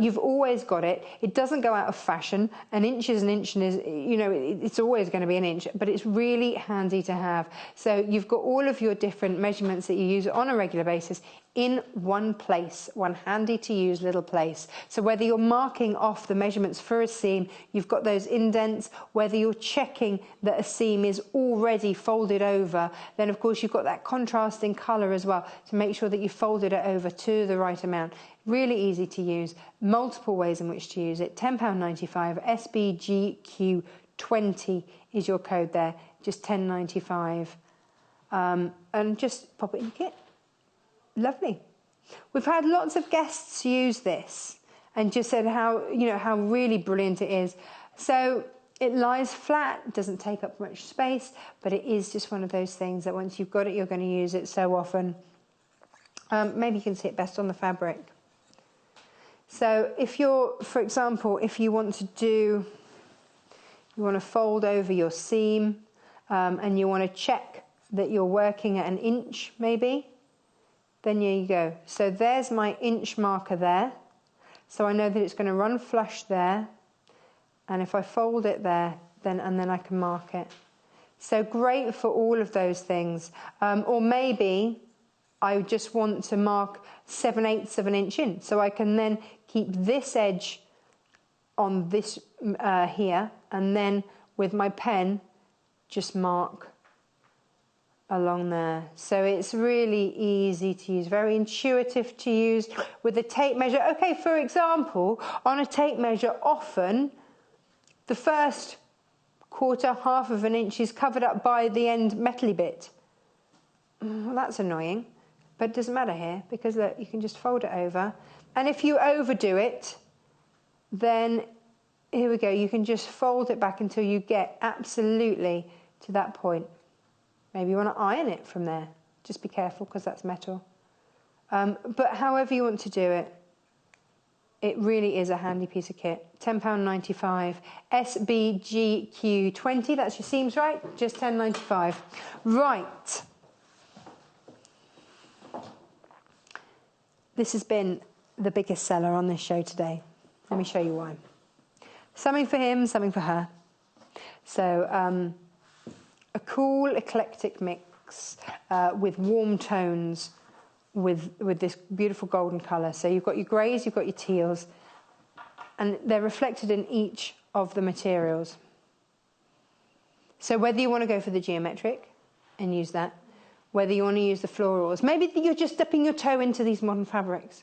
You've always got it. It doesn't go out of fashion. An inch is an inch, and it's always going to be an inch, but it's really handy to have. So you've got all of your different measurements that you use on a regular basis in one place, one handy to use little place. So whether you're marking off the measurements for a seam, you've got those indents, whether you're checking that a seam is already folded over, then of course you've got that contrasting colour as well to make sure that you folded it over to the right amount. Really easy to use, multiple ways in which to use it. £10.95, SBGQ20 is your code there, just £10.95. And just pop it in your kit. Lovely. We've had lots of guests use this and just said how really brilliant it is. So it lies flat, doesn't take up much space, but it is just one of those things that once you've got it, you're going to use it so often. Maybe you can see it best on the fabric. So if you're, for example, if you want to fold over your seam and you want to check that you're working at an inch maybe, then here you go. So there's my inch marker there. So I know that it's going to run flush there. And if I fold it there, then I can mark it. So great for all of those things. Or maybe I just want to mark 7/8 of an inch in. So I can then keep this edge on this here, and then with my pen, just mark along there. So it's really easy to use, very intuitive to use with a tape measure. Okay, for example, on a tape measure, often the first quarter, half of an inch is covered up by the end metally bit. Well, that's annoying, but it doesn't matter here because look, you can just fold it over. And if you overdo it, then here we go, you can just fold it back until you get absolutely to that point. Maybe you want to iron it from there. Just be careful because that's metal. But however you want to do it, it really is a handy piece of kit. £10.95. SBGQ20, that's your seams, right? Just £10.95. Right. This has been the biggest seller on this show today. Let me show you why. Something for him, something for her. So, a cool eclectic mix with warm tones with this beautiful golden colour. So you've got your greys, you've got your teals, and they're reflected in each of the materials. So whether you want to go for the geometric and use that, whether you want to use the florals, maybe you're just dipping your toe into these modern fabrics,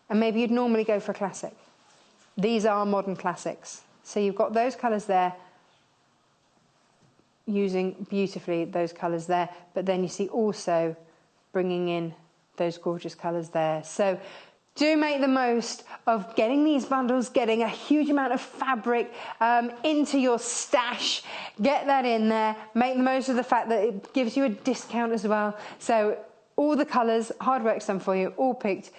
and maybe you'd normally go for a classic. These are modern classics. So you've got those colours there, using beautifully those colours there, but then you see also bringing in those gorgeous colours there. So do make the most of getting these bundles, getting a huge amount of fabric into your stash. Get that in there. Make the most of the fact that it gives you a discount as well. So all the colours, hard work's done for you, all picked,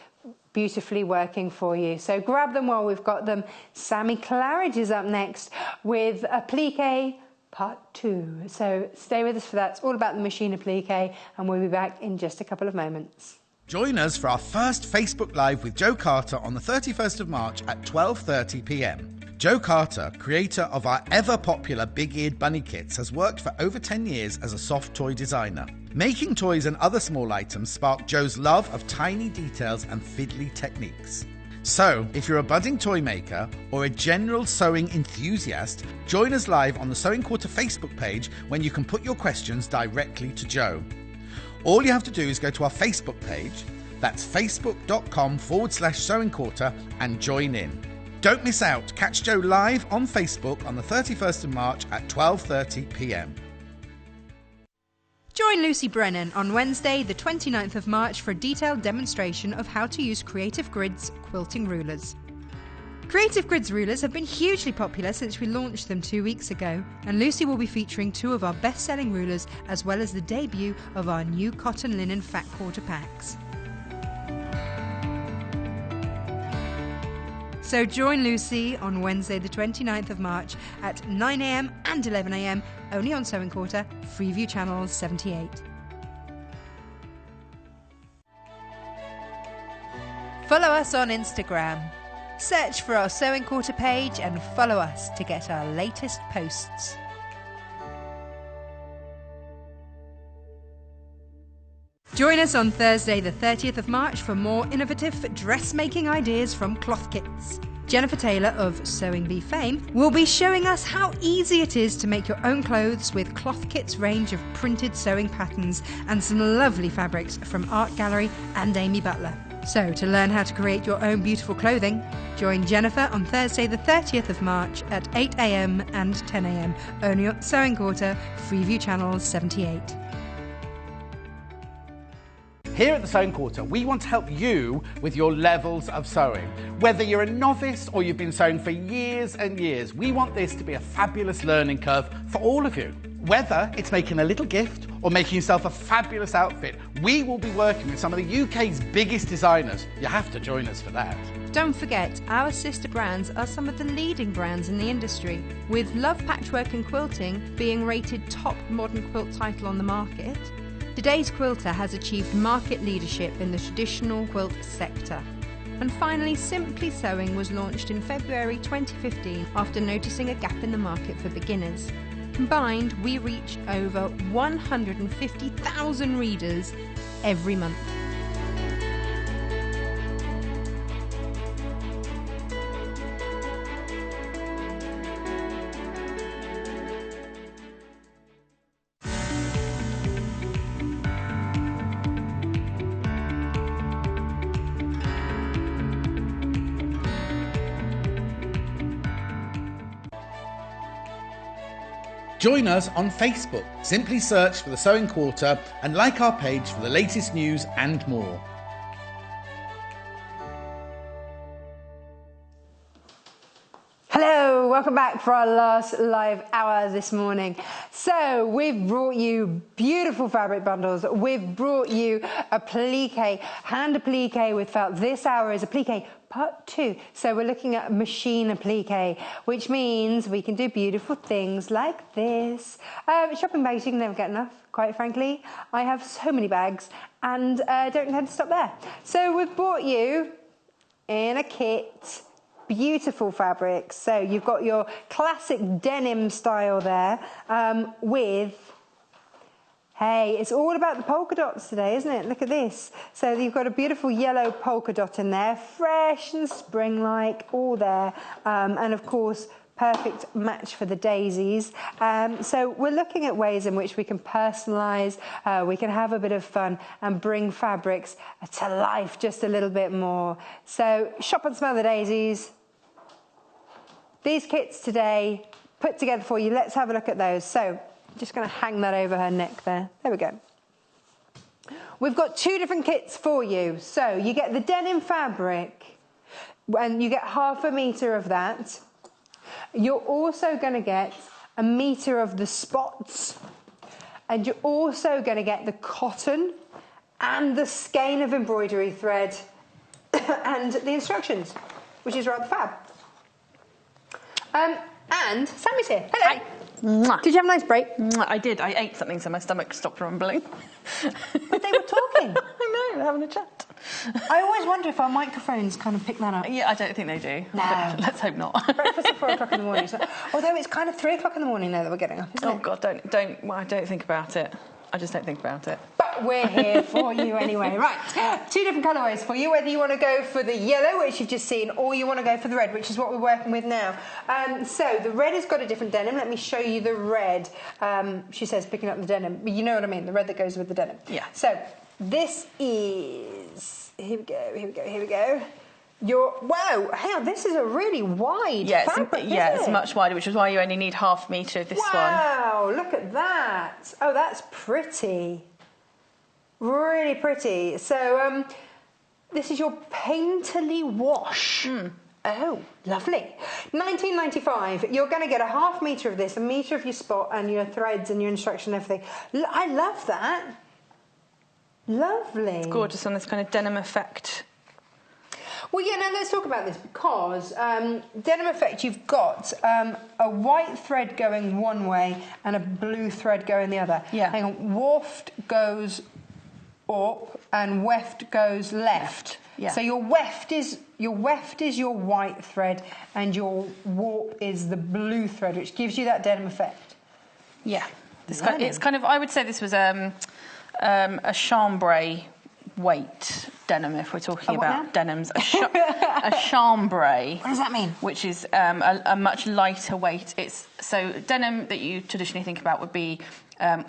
beautifully working for you. So grab them while we've got them. Sammy Claridge is up next with Appliqué Part 2. So stay with us for that. It's all about the machine appliqué, and we'll be back in just a couple of moments. Join us for our first Facebook Live with Joe Carter on the 31st of March at 12:30 p.m. Joe Carter, creator of our ever-popular big-eared bunny kits, has worked for over 10 years as a soft toy designer. Making toys and other small items sparked Joe's love of tiny details and fiddly techniques. So, if you're a budding toy maker or a general sewing enthusiast, join us live on the Sewing Quarter Facebook page when you can put your questions directly to Joe. All you have to do is go to our Facebook page, that's facebook.com/Sewing Quarter, and join in. Don't miss out. Catch Joe live on Facebook on the 31st of March at 12:30 p.m. Join Lucy Brennan on Wednesday, the 29th of March for a detailed demonstration of how to use Creative Grid's quilting rulers. Creative Grid's rulers have been hugely popular since we launched them 2 weeks ago, and Lucy will be featuring 2 of our best-selling rulers as well as the debut of our new cotton linen fat quarter packs. So join Lucy on Wednesday the 29th of March at 9 a.m. and 11 a.m. only on Sewing Quarter, Freeview Channel 78. Follow us on Instagram. Search for our Sewing Quarter page and follow us to get our latest posts. Join us on Thursday the 30th of March for more innovative dressmaking ideas from Cloth Kits. Jennifer Taylor of Sewing Bee fame will be showing us how easy it is to make your own clothes with Cloth Kits' range of printed sewing patterns and some lovely fabrics from Art Gallery and Amy Butler. So to learn how to create your own beautiful clothing, join Jennifer on Thursday the 30th of March at 8 a.m. and 10 a.m. only on Sewing Quarter, Freeview Channel 78. Here at the Sewing Quarter, we want to help you with your levels of sewing. Whether you're a novice or you've been sewing for years and years, we want this to be a fabulous learning curve for all of you. Whether it's making a little gift or making yourself a fabulous outfit, we will be working with some of the UK's biggest designers. You have to join us for that. Don't forget, our sister brands are some of the leading brands in the industry, with Love Patchwork and Quilting being rated top modern quilt title on the market. Today's Quilter has achieved market leadership in the traditional quilt sector. And finally, Simply Sewing was launched in February 2015 after noticing a gap in the market for beginners. Combined, we reach over 150,000 readers every month. Join us on Facebook. Simply search for the Sewing Quarter and like our page for the latest news and more. Hello, welcome back for our last live hour this morning. So we've brought you beautiful fabric bundles. We've brought you appliqué, hand appliqué with felt. This hour is appliqué part 2. So we're looking at machine appliqué, which means we can do beautiful things like this. Shopping bags, you can never get enough, quite frankly. I have so many bags and don't intend to stop there. So we've brought you in a kit beautiful fabrics. So you've got your classic denim style there with, hey, it's all about the polka dots today, isn't it? Look at this. So you've got a beautiful yellow polka dot in there, fresh and spring-like, all there. And of course, perfect match for the daisies. So we're looking at ways in which we can personalise, we can have a bit of fun and bring fabrics to life just a little bit more. So shop and smell the daisies. These kits today put together for you. Let's have a look at those. So I'm just going to hang that over her neck there. There we go. We've got 2 different kits for you. So you get the denim fabric and you get ½ a metre of that. You're also going to get a metre of the spots, and you're also going to get the cotton and the skein of embroidery thread and the instructions, which is rather fab. And Sammy's here. Hello. Hi. Mwah. Did you have a nice break? Mwah, I did. I ate something, so my stomach stopped rumbling. But they were talking. I know, they're having a chat. I always wonder if our microphones kind of pick that up. Yeah, I don't think they do. No. Let's hope not. Breakfast at 4 o'clock in the morning. So, although it's kind of 3 o'clock in the morning now that we're getting up, isn't it? Oh, God, don't think about it. I just don't think about it. But we're here for you anyway. Right, 2 different colourways for you, whether you want to go for the yellow, which you've just seen, or you want to go for the red, which is what we're working with now. So the red has got a different denim. Let me show you the red. She says picking up the denim. But you know what I mean, the red that goes with the denim. Yeah. So this is... Here we go. Wow, hang on, this is a really wide fabric, isn't it? It's much wider, which is why you only need ½ metre of this one. Wow, look at that. Oh, that's pretty. Really pretty. So this is your painterly wash. Oh, lovely. £19.95. You're going to get ½ metre of this, a metre of your spot and your threads and your instruction and everything. I love that. Lovely. It's gorgeous on this kind of denim effect. Well, yeah, now let's talk about this because denim effect, you've got a white thread going one way and a blue thread going the other. Yeah. Hang on, waft goes up and weft goes left. Yeah. So your weft is your white thread and your warp is the blue thread, which gives you that denim effect. Yeah. It's kind of, I would say this was a chambray weight denim, if we're talking about denims. A chambray. What does that mean? Which is a much lighter weight. So denim that you traditionally think about would be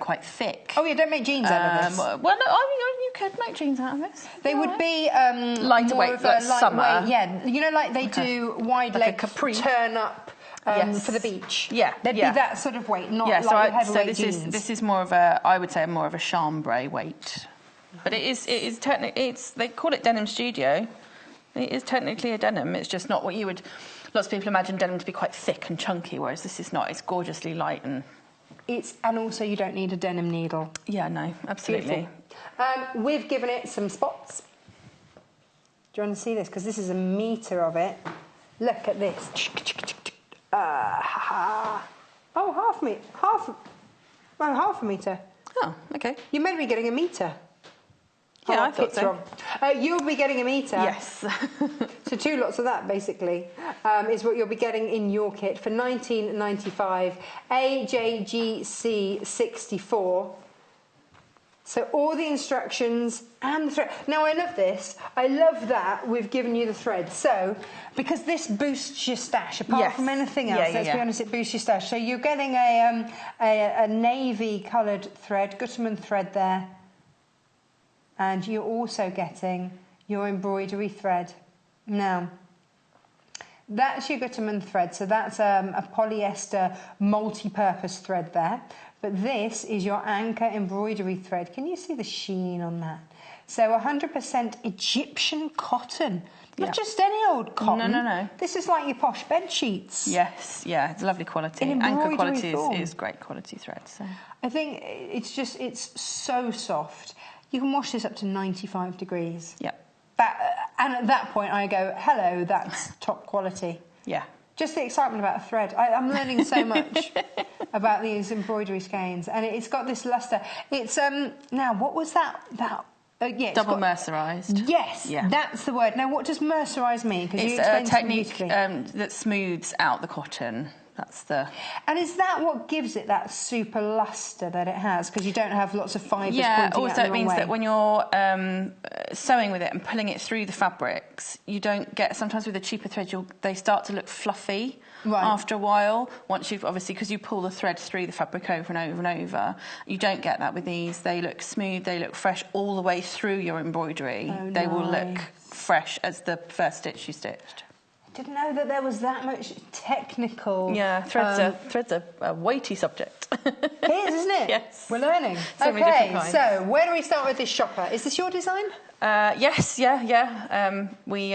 quite thick. Oh, yeah, don't make jeans out of this. Well, no, you could make jeans out of this. They would be lighter weight, like summer. Yeah, you know, like they do wide leg capri turn up yes. for the beach. Yeah, they'd be that sort of weight, not like heavyweight jeans. This is more of a, I would say, more of a chambray weight. But it is technically, they call it denim studio. It is technically a denim. It's just not what you would. Lots of people imagine denim to be quite thick and chunky, whereas this is not. It's gorgeously light and. And also you don't need a denim needle. Yeah, no, absolutely. We've given it some spots. Do you want to see this? Because this is a metre of it. Look at this. Oh, half a metre. Oh, okay. You meant to be getting a metre. Yeah, I thought so. You'll be getting a metre. Yes. So 2 lots of that, basically, is what you'll be getting in your kit for $19.95. AJGC 64. So all the instructions and the thread. Now, I love this. I love that we've given you the thread. So, because this boosts your stash, apart from anything else, let's be honest, it boosts your stash. So you're getting a navy-coloured thread, Gutermann thread there. And you're also getting your embroidery thread. Now, that's your Gutermann thread, so that's a polyester multi-purpose thread there. But this is your anchor embroidery thread. Can you see the sheen on that? So 100% Egyptian cotton. Not just any old cotton. No. This is like your posh bed sheets. Yes, yeah, it's lovely quality. Anchor quality is great quality thread. So. I think it's so soft. You can wash this up to 95 degrees. Yeah. And at that point, I go, hello, that's top quality. Yeah. Just the excitement about a thread. I'm learning so much about these embroidery skeins, and it's got this luster. It's now what was that? Double mercerised. Yes, yeah. That's the word. Now, what does mercerised mean? Because it's a technique that smooths out the cotton. That's the. And is that what gives it that super luster that it has? Because you don't have lots of fibres. Yeah. Also, it means that when you're sewing with it and pulling it through the fabrics, you don't get. Sometimes with the cheaper threads, they start to look fluffy after a while. Once you've obviously because you pull the thread through the fabric over and over and over, you don't get that with these. They look smooth. They look fresh all the way through your embroidery. Oh, they will look fresh as the first stitch you stitched. Didn't know that there was that much technical. Yeah, threads are a weighty subject. It is, isn't it? Yes. We're learning. So many different kinds. So where do we start with this shopper? Is this your design? Yes, yeah. We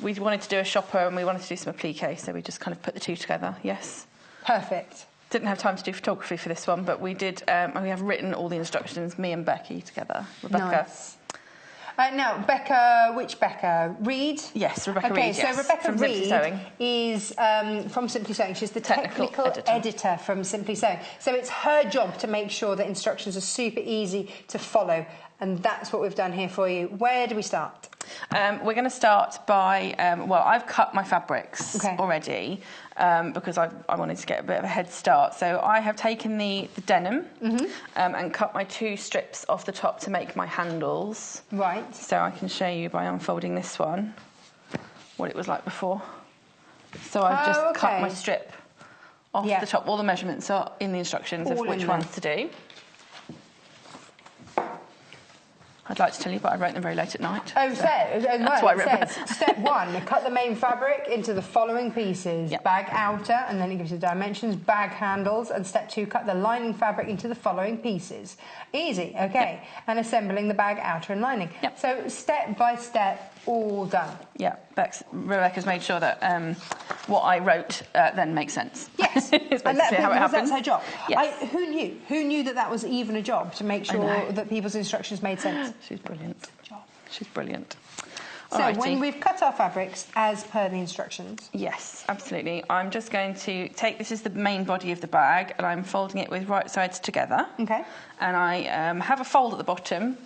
wanted to do a shopper and we wanted to do some appliqué, so we just kind of put the two together. Yes. Perfect. Didn't have time to do photography for this one, but we did. We have written all the instructions, me and Becky together. Rebecca. Nice. Now, Becca, which Becca? Reed? Yes, Rebecca Reed. Okay, so Rebecca from Reed Simply Sewing. Is from Simply Sewing. She's the technical editor from Simply Sewing. So it's her job to make sure that instructions are super easy to follow. And that's what we've done here for you. Where do we start? We're going to start by, I've cut my fabrics already because I wanted to get a bit of a head start. So I have taken the denim and cut my 2 strips off the top to make my handles. Right. So I can show you by unfolding this one what it was like before. So I've just cut my strip off the top. All the measurements are in the instructions of which ones to do. I'd like to tell you, but I wrote them very late at night. Oh, so that's why I wrote them. Step 1, cut the main fabric into the following pieces. Yep. Bag outer, and then it gives you the dimensions, bag handles, and step 2, cut the lining fabric into the following pieces. Easy, okay. Yep. And assembling the bag outer and lining. Yep. So step by step, all done. Yeah, Rebecca's made sure that what I wrote then makes sense. Yes, it's basically how it happens. That's her job. Yes. Who knew? Who knew that was even a job to make sure that people's instructions made sense? She's brilliant. She's brilliant. So Alrighty. when we've cut our fabrics as per the instructions. Yes, absolutely. I'm just going to take, this is the main body of the bag, and I'm folding it with right sides together. Okay. And I have a fold at the bottom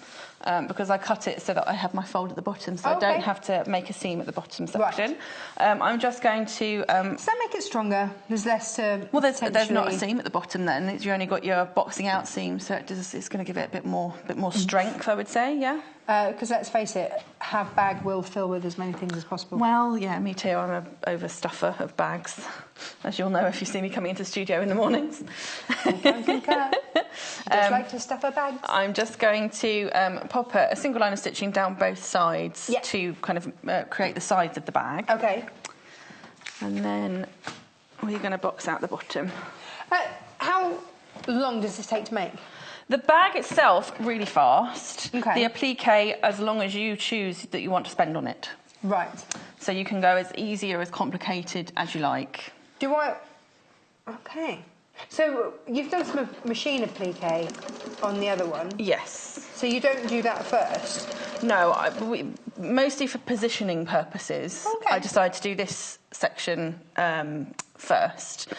because I cut it so that I have my fold at the bottom, so I don't have to make a seam at the bottom section. Right. I'm just going to... Does that make it stronger? There's less to... Well, there's not a seam at the bottom then. You only got your boxing out seam, so it's going to give it a bit more strength, I would say, yeah? Because let's face it, our bag will fill with as many things as possible. Well, yeah, me too. I'm an overstuffer of bags, as you'll know if you see me coming into the studio in the mornings. Just like to stuff her bags. I'm just going to pop a single line of stitching down both sides to kind of create the sides of the bag. Okay. And then we're going to box out the bottom. How long does this take to make? The bag itself, really fast. Okay. The appliqué, as long as you choose that you want to spend on it. Right. So you can go as easy or as complicated as you like. Do I... Okay. So you've done some machine appliqué on the other one? Yes. So you don't do that first? No, mostly for positioning purposes. Okay. I decided to do this section first,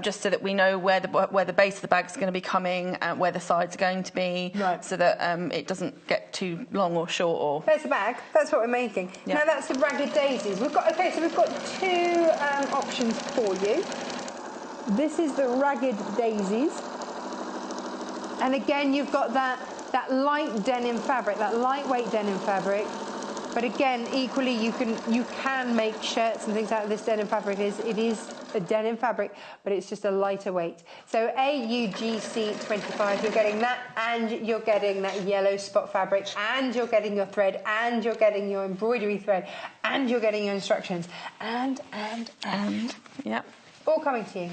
just so that we know where the base of the bag is going to be coming, where the sides are going to be, so that it doesn't get too long or short. Or there's the bag. That's what we're making. Yeah. Now that's the ragged daisies. We've got two options for you. This is the ragged daisies, and again you've got that light denim fabric, that lightweight denim fabric. But again, equally, you can make shirts and things out of this denim fabric. It is a denim fabric, but it's just a lighter weight. So AUGC 25, you're getting that, and you're getting that yellow spot fabric, and you're getting your thread, and you're getting your embroidery thread, and you're getting your instructions, and yeah, all coming to you.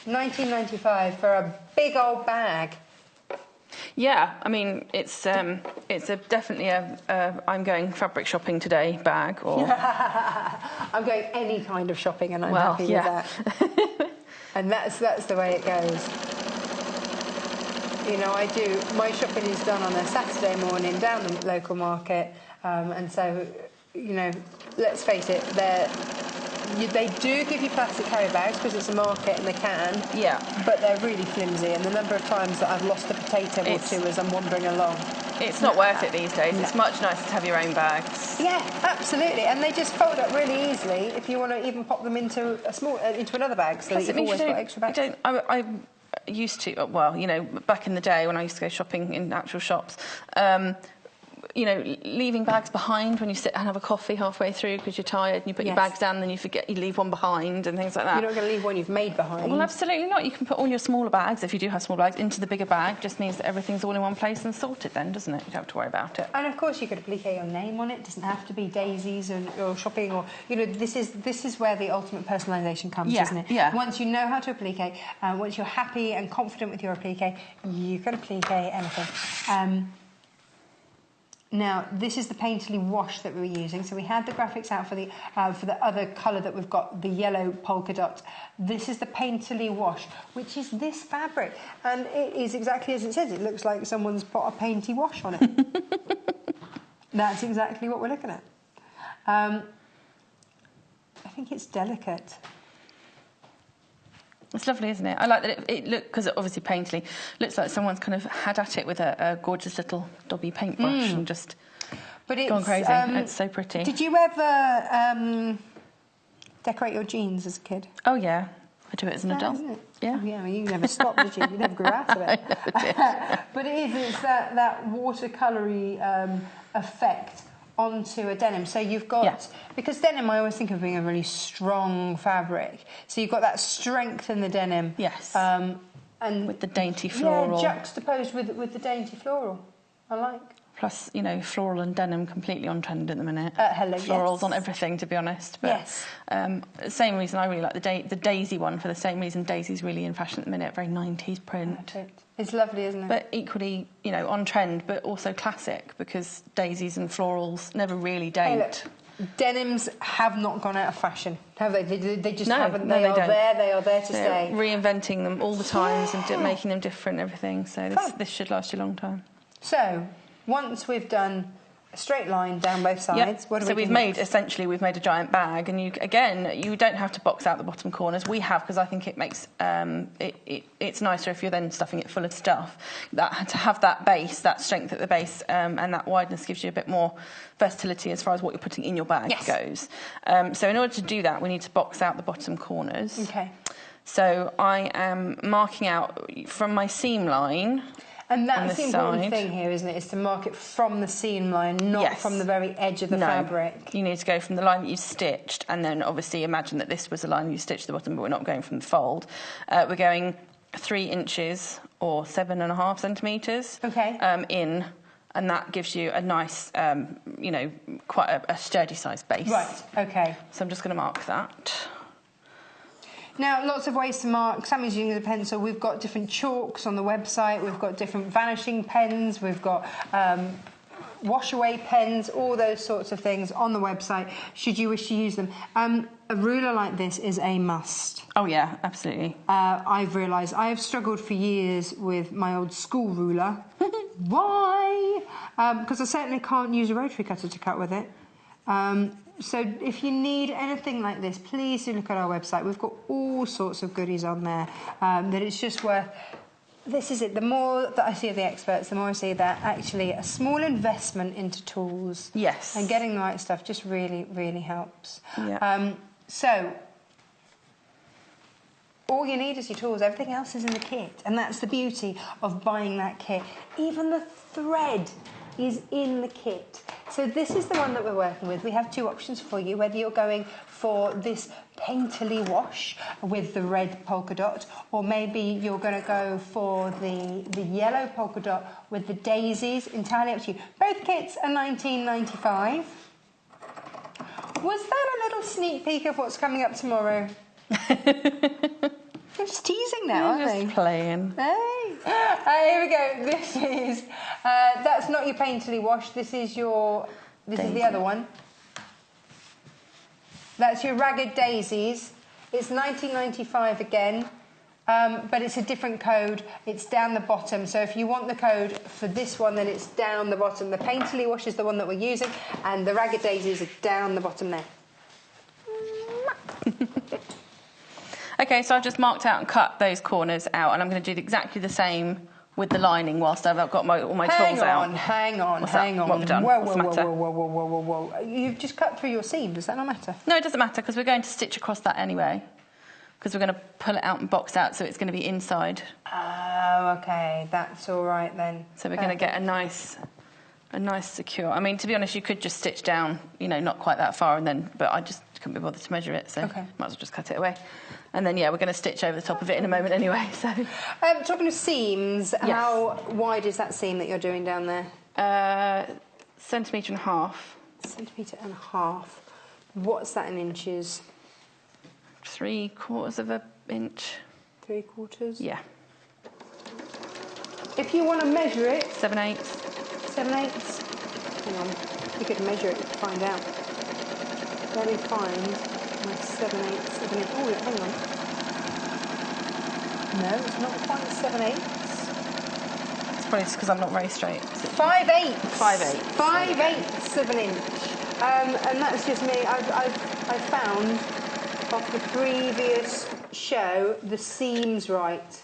$19.95 for a big old bag. Yeah, I mean it's definitely a I'm going fabric shopping today bag, or I'm going any kind of shopping, and I'm happy with that. And that's the way it goes. You know, my shopping is done on a Saturday morning down the local market, and so, you know, let's face it, they do give you plastic carry bags because it's a market and they can. Yeah. But they're really flimsy, and the number of times that I've lost a potato or two as I'm wandering along. It's not worth it these days. No. It's much nicer to have your own bags. Yeah, absolutely, and they just fold up really easily if you want to even pop them into another bag, so that you've always got extra bags. I used to, well, you know, back in the day when I used to go shopping in actual shops. You know, leaving bags behind when you sit and have a coffee halfway through because you're tired and you put your bags down, and then you forget you leave one behind and things like that. You're not going to leave one you've made behind. Well, absolutely not. You can put all your smaller bags, if you do have small bags, into the bigger bag. Just means that everything's all in one place and sorted then, doesn't it? You don't have to worry about it. And of course you could applique your name on it. It doesn't have to be daisies or shopping, or, you know, this is where the ultimate personalisation comes, isn't it? Yeah. Once you know how to applique, once you're happy and confident with your applique, you can applique anything. Now, this is the painterly wash that we were using. So we had the graphics out for the other colour that we've got, the yellow polka dot. This is the painterly wash, which is this fabric. And it is exactly as it says. It looks like someone's put a painty wash on it. That's exactly what we're looking at. I think it's delicate. It's lovely, isn't it? I like that it look, because it obviously painterly looks like someone's kind of had at it with a gorgeous little dobby paintbrush and just gone crazy. It's so pretty. Did you ever decorate your jeans as a kid? Oh yeah, I do it as an adult. Isn't it? Yeah. Oh, yeah, I mean, you never stopped, did you? You never grew out of it. I never did. But it's that watercolory effect onto a denim. So you've got, because denim I always think of being a really strong fabric, so you've got that strength in the denim. Yes. And with the dainty floral. Yeah, juxtaposed with the dainty floral. I like. Plus, you know, floral and denim completely on trend at the minute. Hello, Florals on everything, to be honest. But, same reason I really like the daisy one, for the same reason daisy's really in fashion at the minute. Very 90s print. Perfect. It's lovely, isn't it? But equally, you know, on trend, but also classic, because daisies and florals never really date. Hey, look, denims have not gone out of fashion, have they? They just haven't. They are there to stay. Reinventing them all the times and making them different and everything. So this should last you a long time. So once we've done straight line down both sides. Yep. What do so we we've do made next? essentially we've made a giant bag, and you don't have to box out the bottom corners. We have, because I think it makes it's nicer if you're then stuffing it full of stuff. That to have that base, that strength at the base, and that wideness gives you a bit more versatility as far as what you're putting in your bag goes. So in order to do that, we need to box out the bottom corners. Okay. So I am marking out from my seam line. And that's the important side. thing here, isn't it? Is to mark it from the seam line, not from the very edge of the fabric. You need to go from the line that you stitched, and then obviously imagine that this was the line you stitched at the bottom, but we're not going from the fold. We're going 3 inches or 7.5 centimetres in, and that gives you a nice, quite a sturdy size base. Right, okay. So I'm just going to mark that. Now, lots of ways to mark. Sammy's using a pencil. We've got different chalks on the website. We've got different vanishing pens. We've got wash-away pens, all those sorts of things on the website, should you wish to use them. A ruler like this is a must. Oh, yeah, absolutely. I've realised I have struggled for years with my old school ruler. Why? Because I certainly can't use a rotary cutter to cut with it. So if you need anything like this, please do look at our website. We've got all sorts of goodies on there that it's just worth. This is it. The more that I see of the experts, the more I see that actually a small investment into tools and getting the right stuff just really, really helps. Yeah. So all you need is your tools. Everything else is in the kit. And that's the beauty of buying that kit. Even the thread is in the kit. So this is the one that we're working with. We have 2 options for you, whether you're going for this painterly wash with the red polka dot, or maybe you're going to go for the yellow polka dot with the daisies. Entirely up to you. Both kits are $19.95. Was that a little sneak peek of what's coming up tomorrow? They're just teasing now, aren't they? Just playing. Hey. Here we go. This is... that's not your painterly wash. This is your... This is the other one. That's your ragged daisies. It's $19.95 again. But it's a different code. It's down the bottom. So if you want the code for this one, then it's down the bottom. The painterly wash is the one that we're using, and the ragged daisies are down the bottom there. Okay, so I've just marked out and cut those corners out, and I'm going to do exactly the same with the lining whilst I've got all my tools out. Hang on. What have we done? Whoa. You've just cut through your seam. Does that not matter? No, it doesn't matter, because we're going to stitch across that anyway, because we're going to pull it out and box out, so it's going to be inside. Oh, okay. That's all right then. So we're going to get a nice secure... I mean, to be honest, you could just stitch down, not quite that far, but I just couldn't be bothered to measure it, so might as well just cut it away. And then, we're going to stitch over the top of it in a moment anyway, so... Talking of seams, how wide is that seam that you're doing down there? Centimetre and a half. Centimetre and a half. What's that in inches? 3/4 of an inch. 3/4? Yeah. If you want to measure it... 7/8. 7/8? Hang on. You could measure it to find out. Let me find my 7/8. Oh, hang on. No, it's not quite 7/8. It's probably just because I'm not very straight. 5/8. 5/8. 5/8 of an inch. And that's just me. I've found off the previous show the seams right.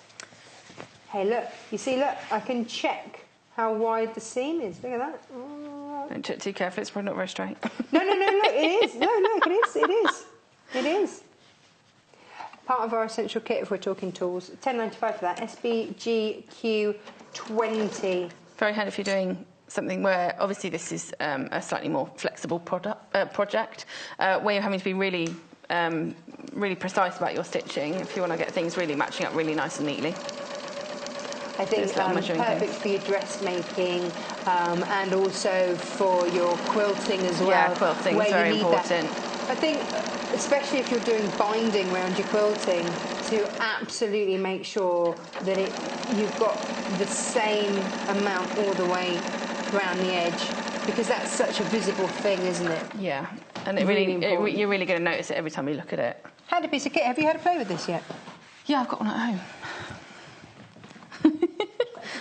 Hey, look. You see, look. I can check how wide the seam is. Look at that. Oh. Don't check too carefully. It's probably not very straight. No. It is. No, it is. Part of our essential kit, if we're talking tools. $10.95 for that. SBGQ20. Very handy if you're doing something where, obviously, this is a slightly more flexible project, where you're having to be really, really precise about your stitching. If you want to get things really matching up really nice and neatly. I think perfect for your dressmaking and also for your quilting as well. Yeah, quilting is very important. I think, especially if you're doing binding around your quilting, to absolutely make sure that you've got the same amount all the way around the edge, because that's such a visible thing, isn't it? Yeah, and you're really going to notice it every time you look at it. Handy piece of kit. Have you had a play with this yet? Yeah, I've got one at home.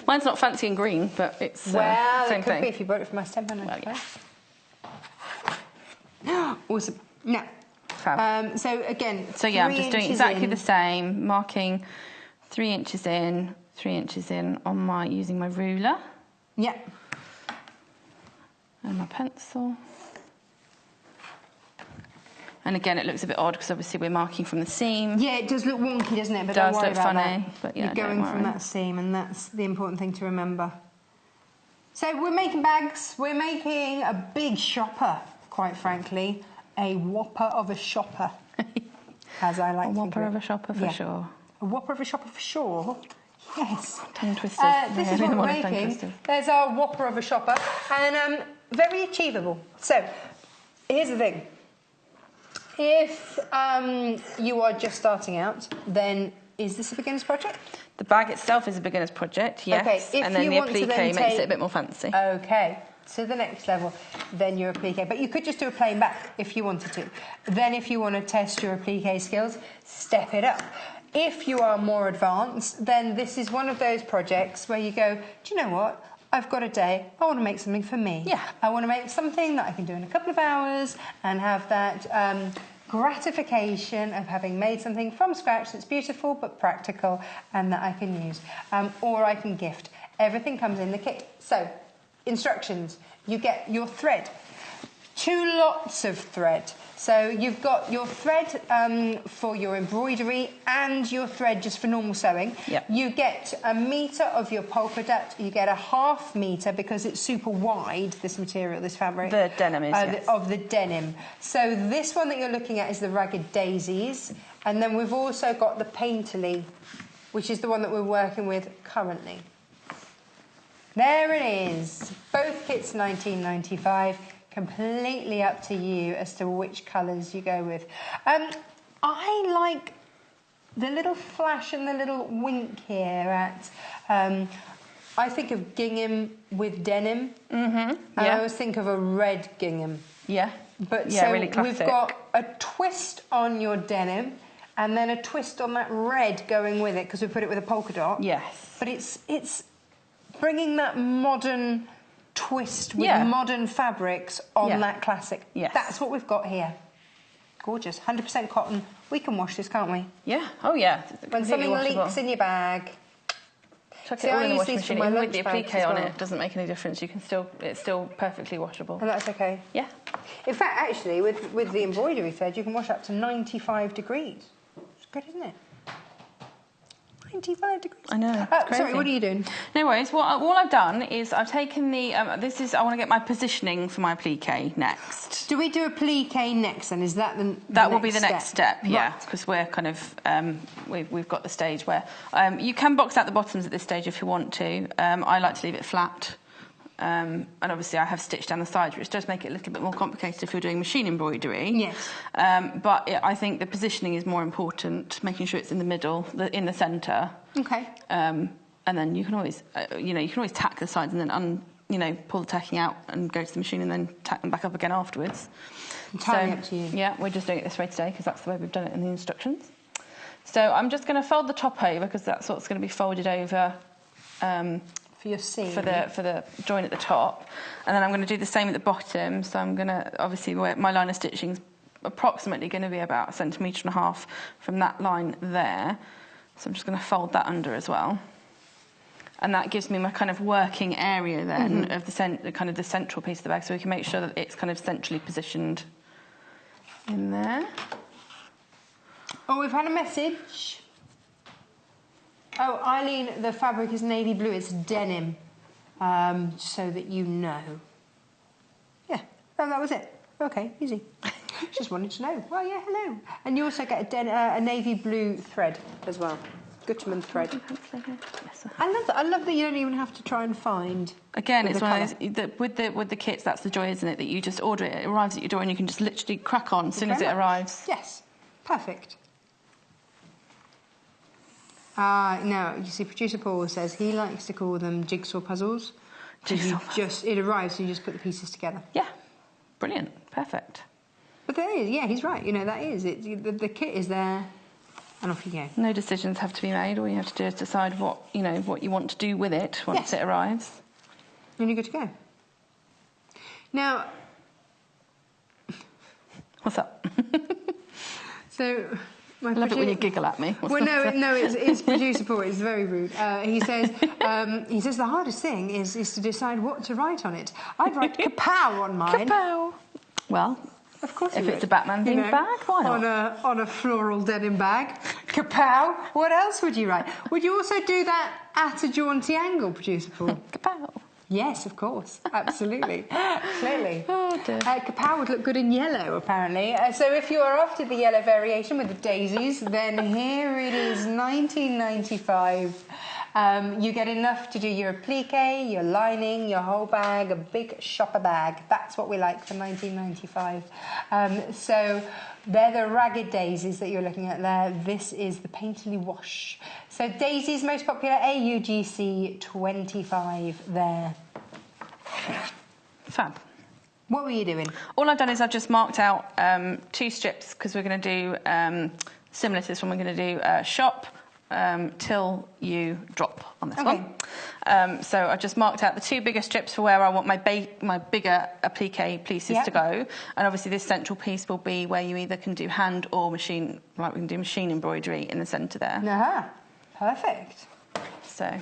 Mine's not fancy and green, but it's Well, same it could thing. be if you bought it from us £10. Well, yeah. Awesome. Now, Fab. so again, So yeah, I'm just doing exactly the same. same, marking 3 inches in, 3 inches in on using my ruler. Yeah. And my pencil. And again, it looks a bit odd because obviously we're marking from the seam. Yeah, it does look wonky, doesn't it? But It does don't worry look about funny, that. but yeah, You're don't going from worry. that seam, and that's the important thing to remember. So we're making bags. We're making a big shopper, quite frankly. A whopper of a shopper, as I like A to whopper think of it. a shopper for sure. A whopper of a shopper for sure. Yes. Tongue twisters. This Yeah, is I what don't we're want a tongue making. twister. There's our whopper of a shopper, and very achievable. So, here's the thing. If you are just starting out, then is this a beginner's project? The bag itself is a beginner's project, yes. Okay, if and then you the want to applique then makes take- it a bit more fancy. Okay, to the next level, then your applique. But you could just do a plain back if you wanted to. Then if you want to test your applique skills, step it up. If you are more advanced, then this is one of those projects where you go, do you know what? I've got a day, I want to make something for me. Yeah. I want to make something that I can do in a couple of hours and have that gratification of having made something from scratch that's beautiful but practical and that I can use. Or I can gift. Everything comes in the kit. So, instructions. You get your thread. 2 lots of thread. So you've got your thread for your embroidery and your thread just for normal sewing. Yep. You get 1 metre of your polka dot. You get a 1/2 metre because it's super wide, this material, this fabric. The denim is, yes. Of the denim. So this one that you're looking at is the Ragged Daisies. And then we've also got the Painterly, which is the one that we're working with currently. There it is. Both kits £19.95. Completely up to you as to which colours you go with. I like the little flash and the little wink here at... I think of gingham with denim. Mm-hmm. And I always think of a red gingham. Yeah. But yeah, so really classic. we've got a twist on your denim and then a twist on that red going with it because we put it with a polka dot. Yes. But it's bringing that modern twist with Yeah. modern fabrics on Yeah. that classic. Yes. That's what we've got here. Gorgeous. 100% cotton. We can wash this, can't we? Yeah. Oh, yeah. It's When completely something washable. leaks in your bag. Chuck See, it all I in the use washing these for machine. my Even with the lunch bags applique as on well. it doesn't make any difference. It's still perfectly washable. And that's okay. Yeah. In fact, actually, with the embroidery thread, you can wash up to 95 degrees. It's good, isn't it? 95 degrees. I know. Oh, it's crazy. sorry, what are you doing? No worries. All I've done is I've taken the... I want to get my positioning for my applique next. Do we do applique next then? Is that the That will be the next step, yeah, Right. because we're kind of we've got the stage where you can box out the bottoms at this stage if you want to. I like to leave it flat, and obviously I have stitched down the sides, which does make it a little bit more complicated if you're doing machine embroidery. Yes. But I think the positioning is more important, making sure it's in the middle, in the centre. Okay. And then you can always tack the sides and then pull the tacking out and go to the machine and then tack them back up again afterwards. Entirely up to you. Yeah, we're just doing it this way today because that's the way we've done it in the instructions. So I'm just going to fold the top over because that's what's going to be folded over For your seam. for the join at the top, and then I'm going to do the same at the bottom. So I'm going to obviously my line of stitching is approximately going to be about 1.5 centimetres from that line there. So I'm just going to fold that under as well. And that gives me my kind of working area then of the central piece of the bag, so we can make sure that it's kind of centrally positioned in there. Oh, we've had a message. Oh, Eileen, the fabric is navy blue. It's denim, so that you know. Yeah, oh, that was it. Okay, easy. Just wanted to know. Well, yeah, hello. And you also get a navy blue thread as well. Gutermann thread. Yes. I love that. I love that you don't even have to try and find. Again, with it's the one of those, with the kits. That's the joy, isn't it? That you just order it, it arrives at your door, and you can just literally crack on as soon as it arrives. Yes, perfect. No, you see, producer Paul says he likes to call them jigsaw puzzles. It arrives, and you just put the pieces together. Yeah, brilliant, perfect. But there is, yeah, he's right. You know, that is it. The kit is there and off you go. No decisions have to be made. All you have to do is decide what you want to do with it once it arrives. And you're good to go. Now, What's up? so I love it when you giggle at me. Well, no, it's producer Paul. It's very rude. He says the hardest thing is to decide what to write on it. I'd write kapow on mine. Kapow. Well, of course, if it's a Batman themed bag, why not? On a floral denim bag, kapow. What else would you write? Would you also do that at a jaunty angle, producer Paul? Kapow. Yes, of course, absolutely, clearly. Oh dear. Kapow would look good in yellow, apparently. So if you are after the yellow variation with the daisies, then here it is, 1995. You get enough to do your appliqué, your lining, your whole bag, a big shopper bag. That's what we like for 1995. So they're the ragged daisies that you're looking at there. This is the painterly wash. So daisies most popular, AUGC 25 there. Fab. What were you doing? All I've done is I've just marked out 2 strips because we're going to do similar to this one. We're going to do shop till you drop on this one. So I just marked out the 2 bigger strips for where I want my bigger appliqué pieces to go, and obviously this central piece will be where you either can do hand or machine, like we can do machine embroidery in the centre there. Perfect. So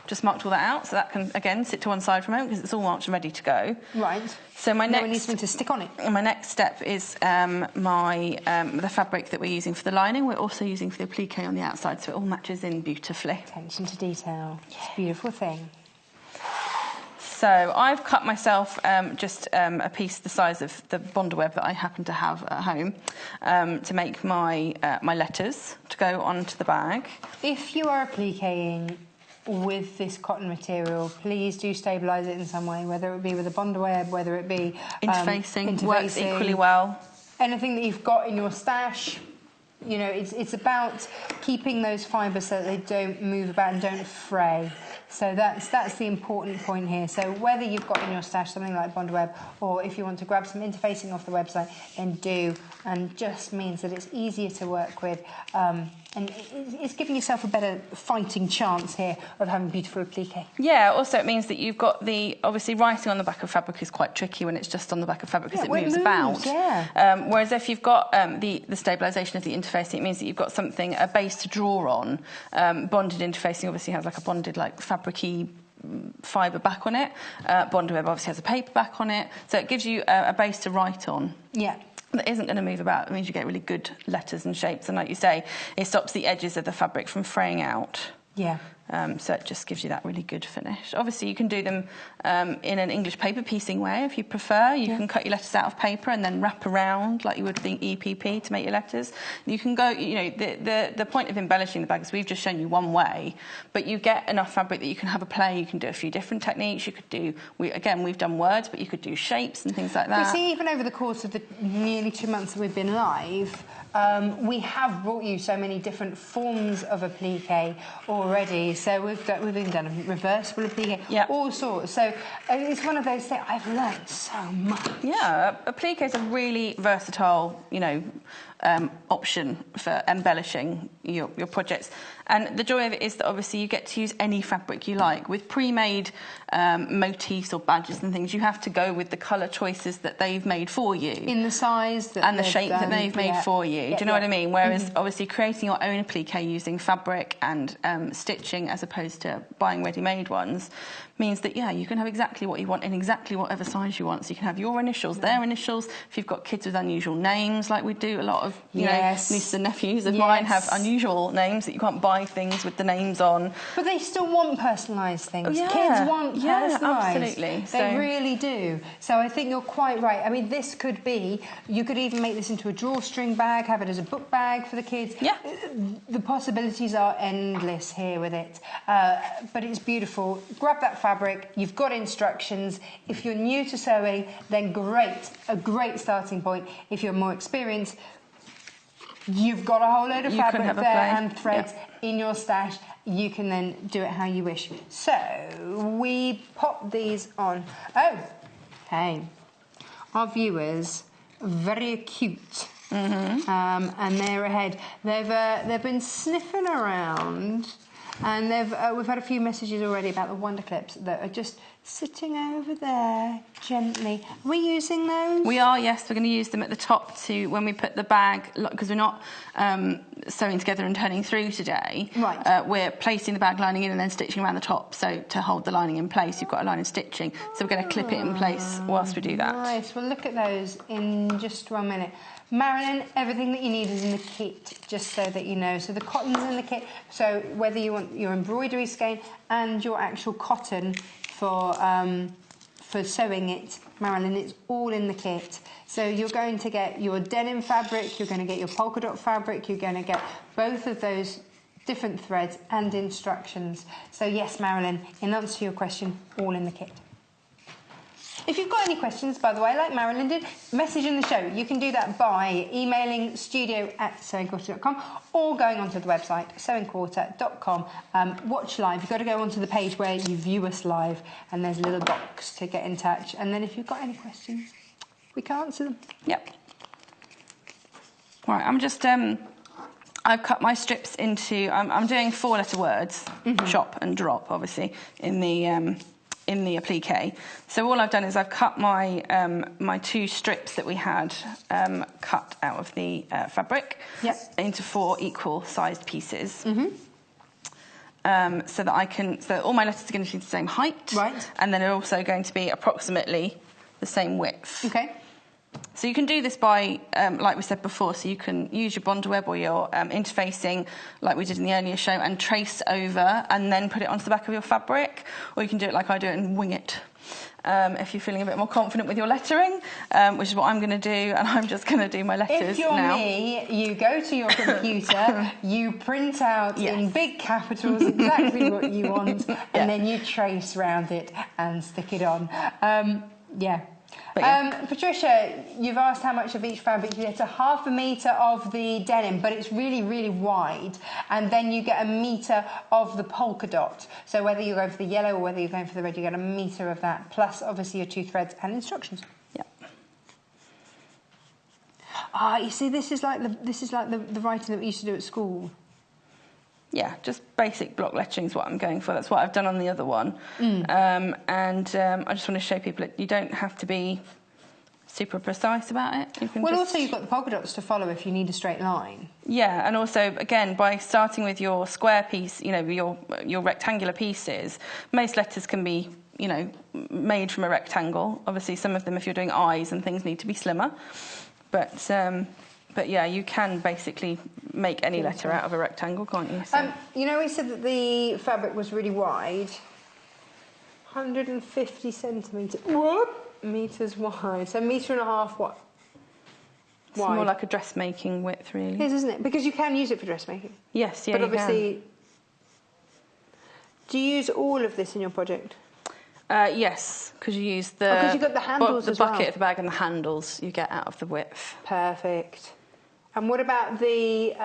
just marked all that out, so that can again sit to one side for a moment because it's all marked and ready to go. Right. So my next, needs something to stick on it. My next step is the fabric that we're using for the lining. We're also using for the appliqué on the outside, so it all matches in beautifully. Attention to detail. It's a beautiful thing. So I've cut myself just a piece the size of the bonder web that I happen to have at home to make my letters to go onto the bag. If you are appliquéing with this cotton material, please do stabilise it in some way, whether it be with a bonder web, whether it be interfacing works equally well. Anything that you've got in your stash, you know, it's about keeping those fibres so that they don't move about and don't fray. So that's the important point here. So whether you've got in your stash something like bonder web, or if you want to grab some interfacing off the website, then do, and just means that it's easier to work with, and it's giving yourself a better fighting chance here of having beautiful appliqué. Yeah, also it means that you've got obviously writing on the back of fabric is quite tricky when it's just on the back of fabric because it moves about. Yeah. Whereas if you've got the stabilisation of the interfacing, it means that you've got something, a base to draw on. Bonded interfacing obviously has like a bonded fabric-y fibre back on it. Bonder web obviously has a paper back on it. So it gives you a base to write on. Yeah. That isn't going to move about. It means you get really good letters and shapes, and like you say, it stops the edges of the fabric from fraying out. Yeah. So it just gives you that really good finish. Obviously, you can do them in an English paper piecing way if you prefer. You can cut your letters out of paper and then wrap around like you would the EPP to make your letters. You can go, you know, the point of embellishing the bag is we've just shown you one way, but you get enough fabric that you can have a play. You can do a few different techniques. You could do, we've done words, but you could do shapes and things like that. You see, even over the course of the nearly 2 months that we've been live, we have brought you so many different forms of appliqué already. So we've even done a reversible appliqué, all sorts. So it's one of those things I've learned so much. Yeah, appliqué is a really versatile, you know, option for embellishing your projects. And the joy of it is that obviously you get to use any fabric you like. With pre-made motifs or badges and things, you have to go with the colour choices that they've made for you. In the size that and the shape that they've made for you. Do you know what I mean? Whereas obviously creating your own appliqué using fabric and stitching as opposed to buying ready-made ones means that, you can have exactly what you want in exactly whatever size you want. So you can have your initials, their initials. If you've got kids with unusual names, like we do, a lot of you know, nieces and nephews of mine have unusual names that you can't buy things with the names on. But they still want personalised things. Yeah. Kids want personalised. Absolutely. They really do. So I think you're quite right. I mean, this could be, you could even make this into a drawstring bag, have it as a book bag for the kids. Yeah. The possibilities are endless here with it. But it's beautiful. Grab that fabric. You've got instructions. If you're new to sewing, then great. A great starting point. If you're more experienced, you've got a whole load of fabric there and threads in your stash. You can then do it how you wish. So we pop these on. Oh, hey, our viewers are very acute and they're ahead. They've been sniffing around, and we've had a few messages already about the Wonder Clips that are just sitting over there gently. Are we using those? We are, yes. We're going to use them at the top to when we put the bag, because we're not sewing together and turning through today. Right. We're placing the bag lining in and then stitching around the top. So to hold the lining in place, you've got a line of stitching. So we're going to clip it in place whilst we do that. Nice. We'll look at those in just 1 minute. Marilyn, everything that you need is in the kit, just so that you know. So the cotton's in the kit. So whether you want your embroidery skein and your actual cotton for sewing it, Marilyn, it's all in the kit. So you're going to get your denim fabric, you're going to get your polka dot fabric, you're going to get both of those different threads and instructions. So yes, Marilyn, in answer to your question, all in the kit. If you've got any questions, by the way, like Marilyn did, message in the show. You can do that by emailing studio@sewingquarter.com or going onto the website, sewingquarter.com. Watch live. You've got to go onto the page where you view us live, and there's a little box to get in touch. And then if you've got any questions, we can answer them. Yep. Right, I'm just... I've cut my strips into... I'm doing 4-letter words, shop and drop, obviously, in the applique. So all I've done is I've cut my my 2 strips that we had cut out of the fabric into 4 equal sized pieces. So that all my letters are going to be the same height. Right. And then they're also going to be approximately the same width. Okay. So you can do this by, like we said before, so you can use your Bonder Web or your interfacing, like we did in the earlier show, and trace over and then put it onto the back of your fabric. Or you can do it like I do it and wing it. If you're feeling a bit more confident with your lettering, which is what I'm going to do, and I'm just going to do my letters now. If you're me, you go to your computer, you print out in big capitals exactly what you want, and then you trace round it and stick it on. Patricia, you've asked how much of each fabric you get. It's 1/2 metre of the denim, but it's really, really wide. And then you get 1 metre of the polka dot. So whether you're going for the yellow or whether you're going for the red, you get 1 metre of that, plus obviously your 2 threads and instructions. Yeah. You see, this is like the writing that we used to do at school. Yeah, just basic block lettering is what I'm going for. That's what I've done on the other one. I just want to show people that you don't have to be super precise about it. You can also you've got the polka dots to follow if you need a straight line. Yeah, and also, again, by starting with your square piece, you know, your rectangular pieces, most letters can be, you know, made from a rectangle. Obviously, some of them, if you're doing eyes and things, need to be slimmer. But yeah, you can basically make any letter out of a rectangle, can't you? So. You know, we said that the fabric was really wide. 150 centimetres. Metres wide. So 1.5 metres what? It's more like a dressmaking width, really. It is, isn't it? Because you can use it for dressmaking. Yes, yeah, but obviously, do you use all of this in your project? Yes, because you use the... because you've got the handles the as well. bucket of the bag and the handles you get out of the width. Perfect. And what about the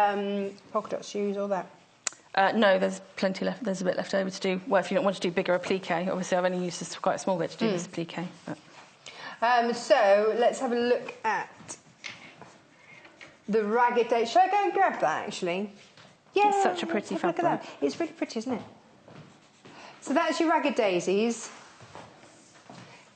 polka dots? Do you use all that? No, there's plenty left. There's a bit left over to do. Well, if you don't want to do bigger applique, obviously I've only used this quite a small bit to do this applique. But. So let's have a look at the ragged daisy. Should I go and grab that, actually? Yeah, it's such a pretty fabric. Look at that. It's really pretty, isn't it? So that's your ragged daisies.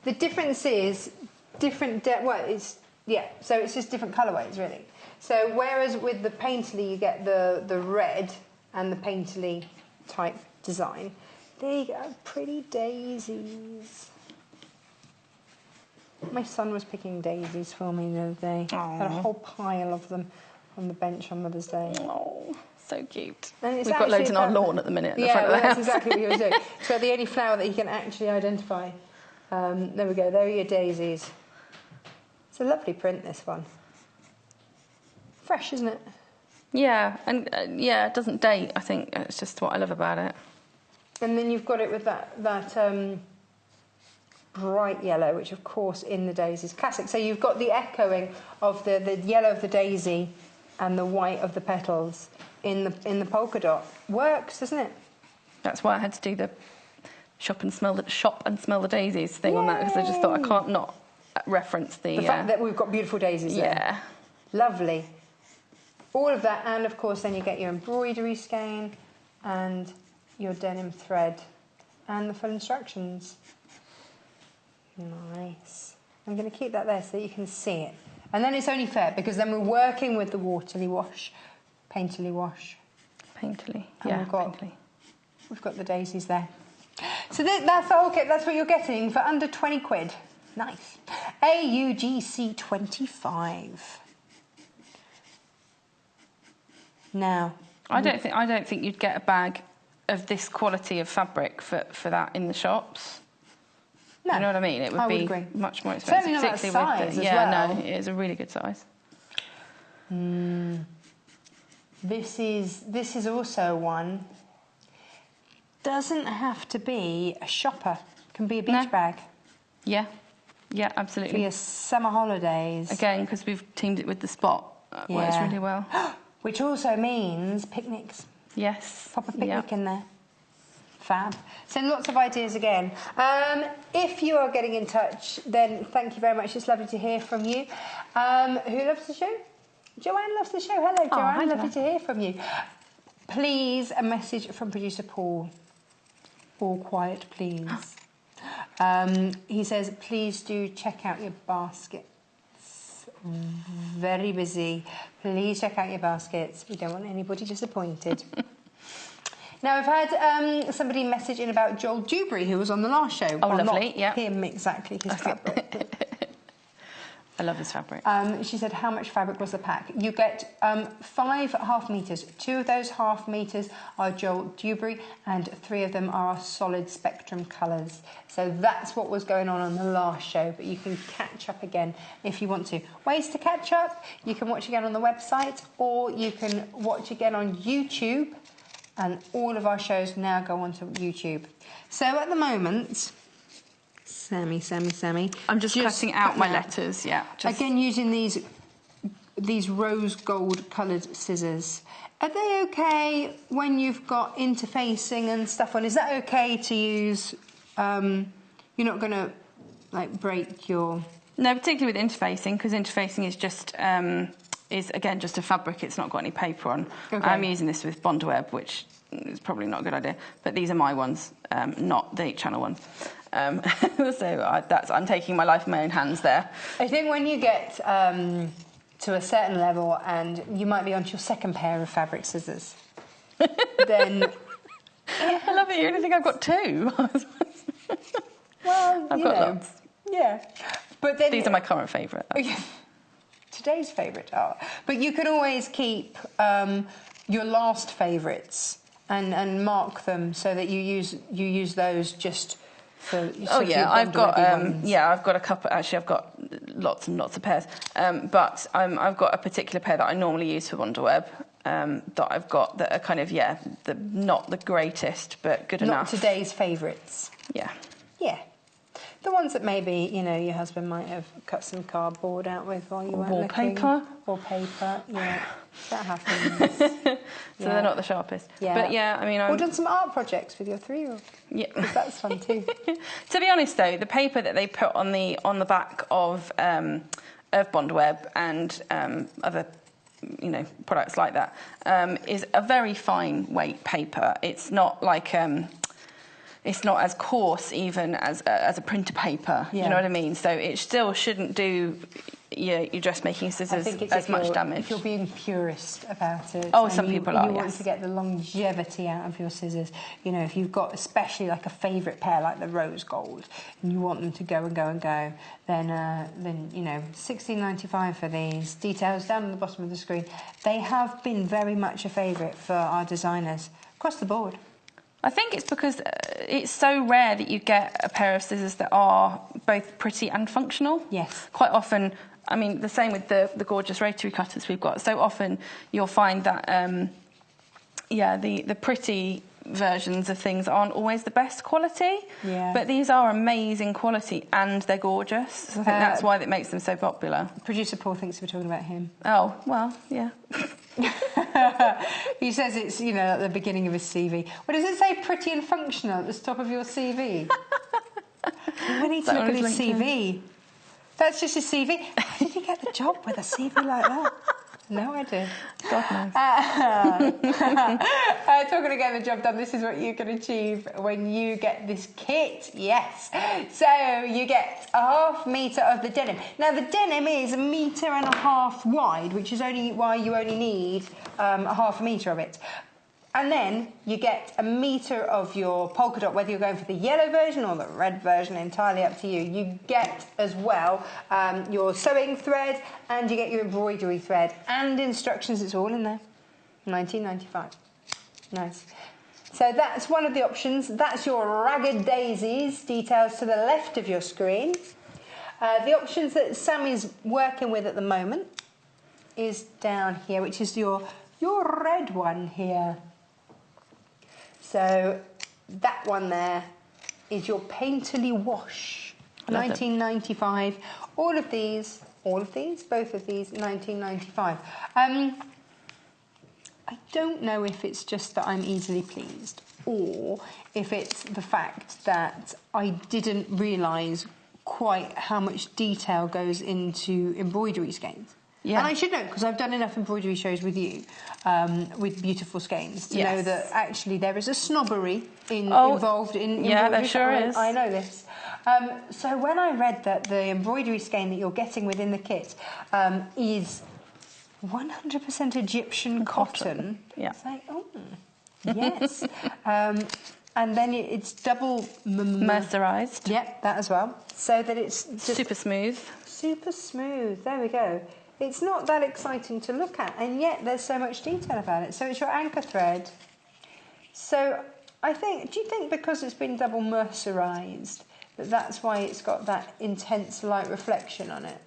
The difference is different. So it's just different colourways, really. So whereas with the painterly you get the red and the painterly type design, there you go, pretty daisies. My son was picking daisies for me the other day. Aww. Had a whole pile of them on the bench on Mother's Day. Oh, so cute. We've got loads on our lawn at the minute. Front of the house. That's exactly what he was doing. So the only flower that he can actually identify. There we go. There are your daisies. It's a lovely print, this one. Fresh, isn't it? Yeah, and it doesn't date. I think it's just what I love about it. And then you've got it with that bright yellow, which of course in the daisies classic. So you've got the echoing of the yellow of the daisy and the white of the petals in the polka dot. Works, doesn't it? That's why I had to do the shop and smell the daisies thing on that, because I just thought I can't not reference the fact that we've got beautiful daisies there. Yeah. Lovely. All of that, and of course then you get your embroidery skein and your denim thread and the full instructions. Nice. I'm going to keep that there so that you can see it. And then it's only fair because then we're working with the waterly wash, painterly wash. Painterly, And yeah, we've got the daisies there. So that's the whole kit. That's what you're getting for under 20 quid. Nice. AUGC 25. Now, I don't think you'd get a bag of this quality of fabric for that in the shops. no, You know what I mean? It would be agree. much more expensive, Certainly not that particularly with size the, as yeah, well. no, it is a really good size. This is also one. Doesn't have to be a shopper. Can be a beach No. bag Yeah, yeah, for absolutely. your summer holidays. Again, because we've teamed it with the Spot, works Yeah. really well. Which also means picnics. Yes. Pop a picnic yeah. in there. Fab. So lots of ideas again. If you are getting in touch, then thank you very much. It's lovely to hear from you. Who loves the show? Joanne loves the show. Hello, Joanne. hi, lovely Joanne. to hear from you. Please, a message from producer Paul. All quiet, please. He says, please do check out your baskets. Very busy. Please check out your baskets. We don't want anybody disappointed. Now, I've had somebody message in about Joel Dewberry, who was on the last show. Oh, Well, lovely, not yeah. him exactly, his fabric. I love this fabric. She said, how much fabric was the pack? You get 5 half metres. 2 of those half metres are Joel Dewberry and 3 of them are our solid spectrum colours. So that's what was going on the last show, but you can catch up again if you want to. Ways to catch up, you can watch again on the website or you can watch again on YouTube, and all of our shows now go onto YouTube. So at the moment... Sammy. I'm just cutting out my letters, yeah. Again, using these rose gold coloured scissors. Are they okay when you've got interfacing and stuff on? Is that okay to use? You're not going to like break your... No, particularly with interfacing, because interfacing is just is again just a fabric. It's not got any paper on. Okay. I'm using this with Bondweb, which is probably not a good idea. But these are my ones, not the channel ones. So I'm taking my life in my own hands there. I think when you get to a certain level and you might be onto your second pair of fabric scissors, then... I love it. You only think I've got 2. Well, I've got lots. Yeah. But then... These are my current favourite. Today's favourite are. But you can always keep your last favourites and mark them so that you use those just... Oh yeah, I've got I've got a couple. Actually, I've got lots and lots of pairs. But I've got a particular pair that I normally use for Wonderweb. That I've got that are kind of not the greatest, but good enough. Not today's favourites. Yeah. Yeah. The ones that maybe, your husband might have cut some cardboard out with while you weren't wallpaper. looking. Wallpaper, yeah. That happens. So they're not the sharpest. Yeah. But yeah, I mean... Or done some art projects with your 3-year-old. Yeah. Because that's fun too. To be honest, though, the paper that they put on the back of Bondweb and other products like that is a very fine weight paper. It's not like... it's not as coarse even as a printer paper. Yeah. You know what I mean? So it still shouldn't do your dressmaking scissors as much damage. If you're being purist about it. Oh, some people are, You want yes. to get the longevity out of your scissors. If you've got especially like a favourite pair like the rose gold and you want them to go and go and go, then $16.95 for these. Details down on the bottom of the screen. They have been very much a favourite for our designers across the board. I think it's because it's so rare that you get a pair of scissors that are both pretty and functional. Yes. Quite often, I mean, the same with the gorgeous rotary cutters we've got. So often you'll find that, the pretty versions of things aren't always the best quality. Yeah. But these are amazing quality and they're gorgeous. So I think that's why it makes them so popular. Producer Paul thinks we're talking about him. Oh, well, yeah. He says it's, at the beginning of his CV. What does it say? Pretty and functional at the top of your CV. We need to look at his CV. That's just a CV. How did you get the job with a CV like that? No idea. God knows. Talking of getting the job done, this is what you can achieve when you get this kit. Yes. So you get a 1/2 metre of the denim. Now the denim is 1.5 metres wide, which is only why you only need a 1/2 metre of it. And then you get 1 metre of your polka dot, whether you're going for the yellow version or the red version, entirely up to you. You get as well your sewing thread, and you get your embroidery thread and instructions. It's all in there. £19.95. Nice. So that's one of the options. That's your Ragged Daisies, details to the left of your screen. The options that Sammy's working with at the moment is down here, which is your red one here. So that one there is your Painterly Wash, £19.95. All of these, both of these, £19.95. I don't know if it's just that I'm easily pleased, or if it's the fact that I didn't realise quite how much detail goes into embroidery skeins. Yeah. And I should know, because I've done enough embroidery shows with you, with beautiful skeins, to know that actually there is a snobbery involved in embroidery. Yeah, there sure is. I know this. So when I read that the embroidery skein that you're getting within the kit is 100% Egyptian cotton, it's like, oh, yes. And then it's double mercerised. Yep, that as well. So that it's just super smooth. Super smooth. There we go. It's not that exciting to look at, and yet there's so much detail about it. So it's your anchor thread. So I think, do you think because it's been double mercerised that's why it's got that intense light reflection on it?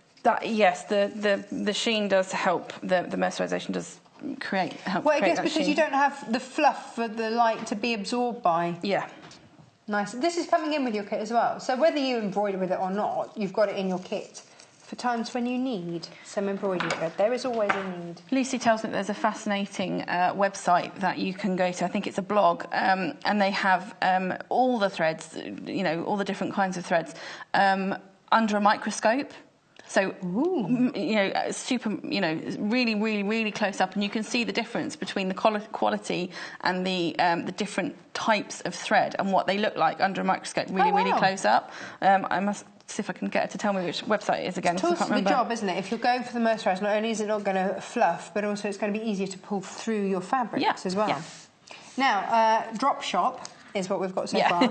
Yes, the sheen does help. The mercerisation does help. Well, I guess that because sheen. you don't have the fluff for the light to be absorbed by. Yeah. Nice. This is coming in with your kit as well. So whether you embroider with it or not, you've got it in your kit for times when you need some embroidery thread. There is always a need. Lucy tells me that there's a fascinating website that you can go to. I think it's a blog, and they have all the threads, all the different kinds of threads, under a microscope. So, super, really, really, really close up, and you can see the difference between the quality and the different types of thread and what they look like under a microscope, really close up. I must see if I can get her to tell me which website it is again. It's also the job, isn't it? If you're going for the mercerised, not only is it not going to fluff, but also it's going to be easier to pull through your fabrics as well. Yeah. Now, drop shop is what we've got so far.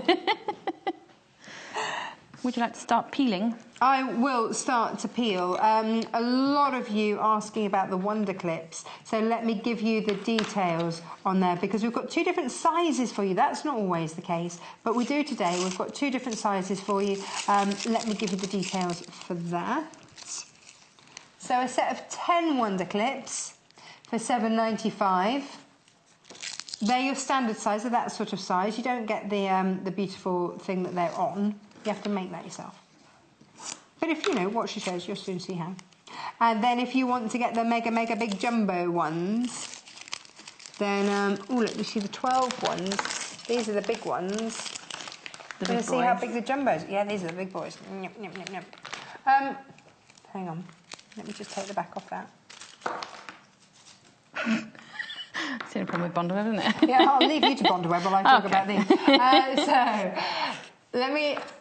Would you like to start peeling? I will start to peel. A lot of you asking about the Wonder Clips, so let me give you the details on there, because we've got 2 different sizes for you. That's not always the case, but we do today. We've got 2 different sizes for you. Let me give you the details for that. So a set of 10 Wonder Clips for £7.95. They're your standard size, of that sort of size. You don't get the beautiful thing that they're on. You have to make that yourself. But if watch the shows, you'll soon see how. And then if you want to get the mega, mega big jumbo ones, then, look, you see the 12 ones. These are the big ones. The big boys. See how big the jumbos. Yeah, these are the big boys. Hang on. Let me just take the back off that. It's the only problem with Bondweb, isn't it? Yeah, I'll leave you to Bondweb while I talk about these.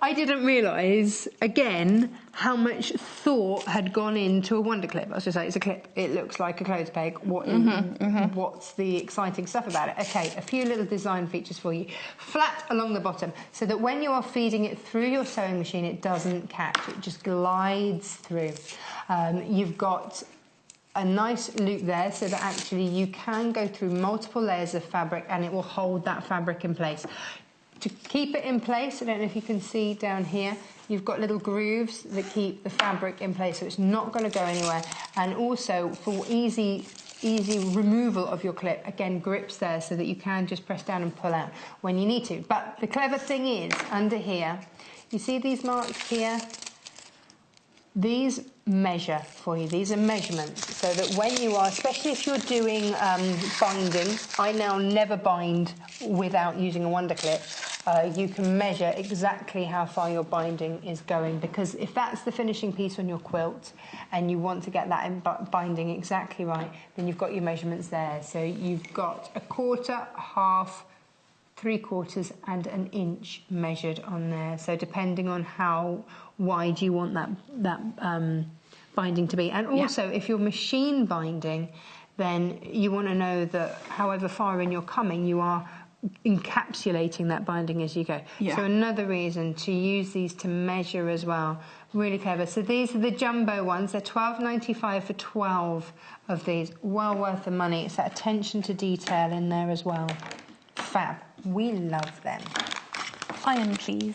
I didn't realise, again, how much thought had gone into a Wonder Clip. I was just like, it's a clip. It looks like a clothes peg. What's the exciting stuff about it? Okay, a few little design features for you. Flat along the bottom, so that when you are feeding it through your sewing machine, it doesn't catch. It just glides through. You've got a nice loop there, so that actually you can go through multiple layers of fabric and it will hold that fabric in place. To keep it in place, I don't know if you can see down here, you've got little grooves that keep the fabric in place, so it's not going to go anywhere. And also for easy removal of your clip, again, grips there so that you can just press down and pull out when you need to. But the clever thing is, under here, you see these marks here? These measure for you. These are measurements, so that when you are, especially if you're doing binding, I now never bind without using a Wonder Clip. you can measure exactly how far your binding is going, because if that's the finishing piece on your quilt and you want to get that binding exactly right, then you've got your measurements there. So you've got 1/4, 1/2, 3/4 and 1 inch measured on there. So depending on how wide you want that binding to be. And also if you're machine binding, then you want to know that however far in you're coming, you are encapsulating that binding as you go. Yeah. So another reason to use these to measure as well. Really clever. So these are the jumbo ones. They're $12.95 for 12 of these. Well worth the money. It's that attention to detail in there as well. Fab. We love them. Iron, please.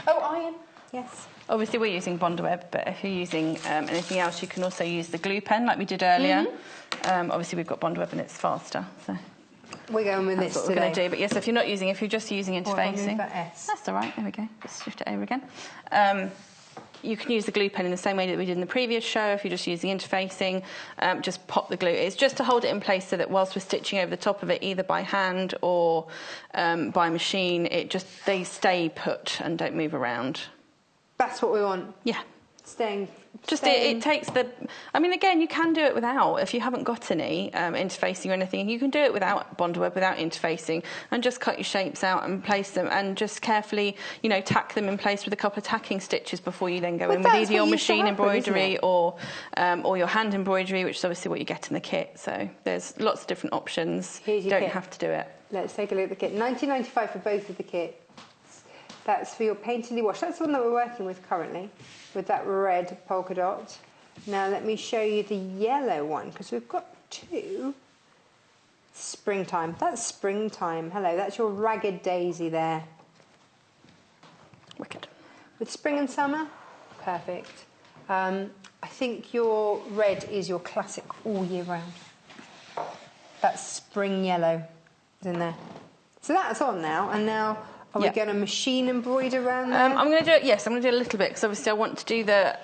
Oh, iron. Yes. Obviously, we're using Bondweb, but if you're using anything else, you can also use the glue pen like we did earlier. Obviously, we've got Bondweb and it's faster, so we're going with that's this what today. we're going to do. But yes, if you're not using, if you're just using interfacing, S. that's all right. There we go. Just shift it over again. You can use the glue pen in the same way that we did in the previous show. If you're just using interfacing, just pop the glue. It's just to hold it in place so that whilst we're stitching over the top of it, either by hand or by machine, they stay put and don't move around. That's what we want. Yeah. Staying. It takes the... I mean, again, you can do it without. If you haven't got any interfacing or anything, you can do it without Bondweb, without interfacing, and just cut your shapes out and place them and just carefully, tack them in place with a couple of tacking stitches before you then go in with either your machine embroidery or your hand embroidery, which is obviously what you get in the kit. So there's lots of different options. You don't have to do it. Let's take a look at the kit. $19.95 for both of the kits. That's for your painterly wash. That's the one that we're working with currently, with that red polka dot. Now let me show you the yellow one, because we've got 2. Springtime. That's springtime. Hello, that's your ragged daisy there. Wicked. With spring and summer, perfect. I think your red is your classic all year round. That's spring yellow is in there. So that's on now, and now... Are we going to machine embroider around there? I'm going to do it. Yes, I'm going to do a little bit because obviously I want to do the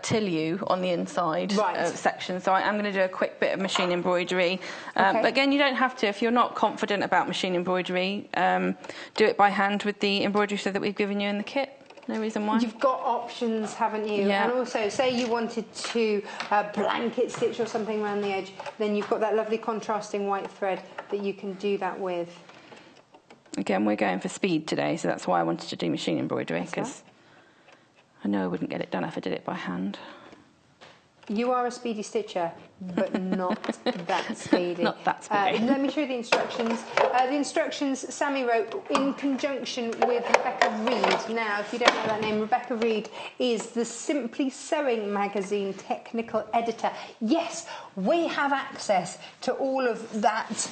tillu on the inside section. So I am going to do a quick bit of machine embroidery. But again, you don't have to. If you're not confident about machine embroidery, do it by hand with the embroidery so that we've given you in the kit. No reason why. You've got options, haven't you? Yeah. And also, say you wanted to blanket stitch or something around the edge, then you've got that lovely contrasting white thread that you can do that with. Again, we're going for speed today, so that's why I wanted to do machine embroidery, because I know I wouldn't get it done if I did it by hand. You are a speedy stitcher, but not that speedy. Not that speedy. Let me show you the instructions. The instructions Sammy wrote in conjunction with Rebecca Reed. Now, if you don't know that name, Rebecca Reed is the Simply Sewing magazine technical editor. Yes, we have access to all of that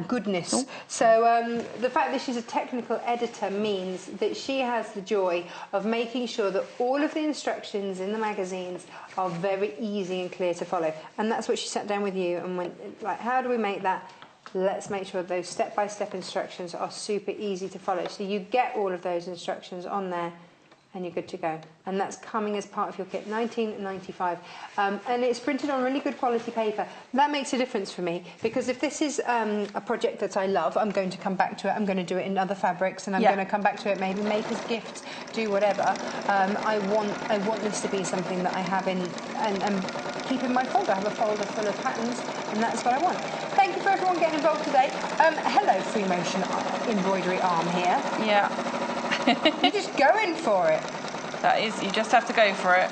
goodness. Oh. So the fact that she's a technical editor means that she has the joy of making sure that all of the instructions in the magazines are very easy and clear to follow. And that's what she sat down with you and went, right, how do we make that? Let's make sure those step-by-step instructions are super easy to follow. So you get all of those instructions on there and you're good to go. And that's coming as part of your kit, $19.95. And it's printed on really good quality paper. That makes a difference for me, because if this is a project that I love, I'm going to come back to it. I'm going to do it in other fabrics, and I'm going to come back to it, maybe make as gifts, do whatever. I want this to be something that I have in and keep in my folder. I have a folder full of patterns, and that's what I want. Thank you for everyone getting involved today. Hello, Free Motion Embroidery Arm here. Yeah. You're just going for it. That is, you just have to go for it.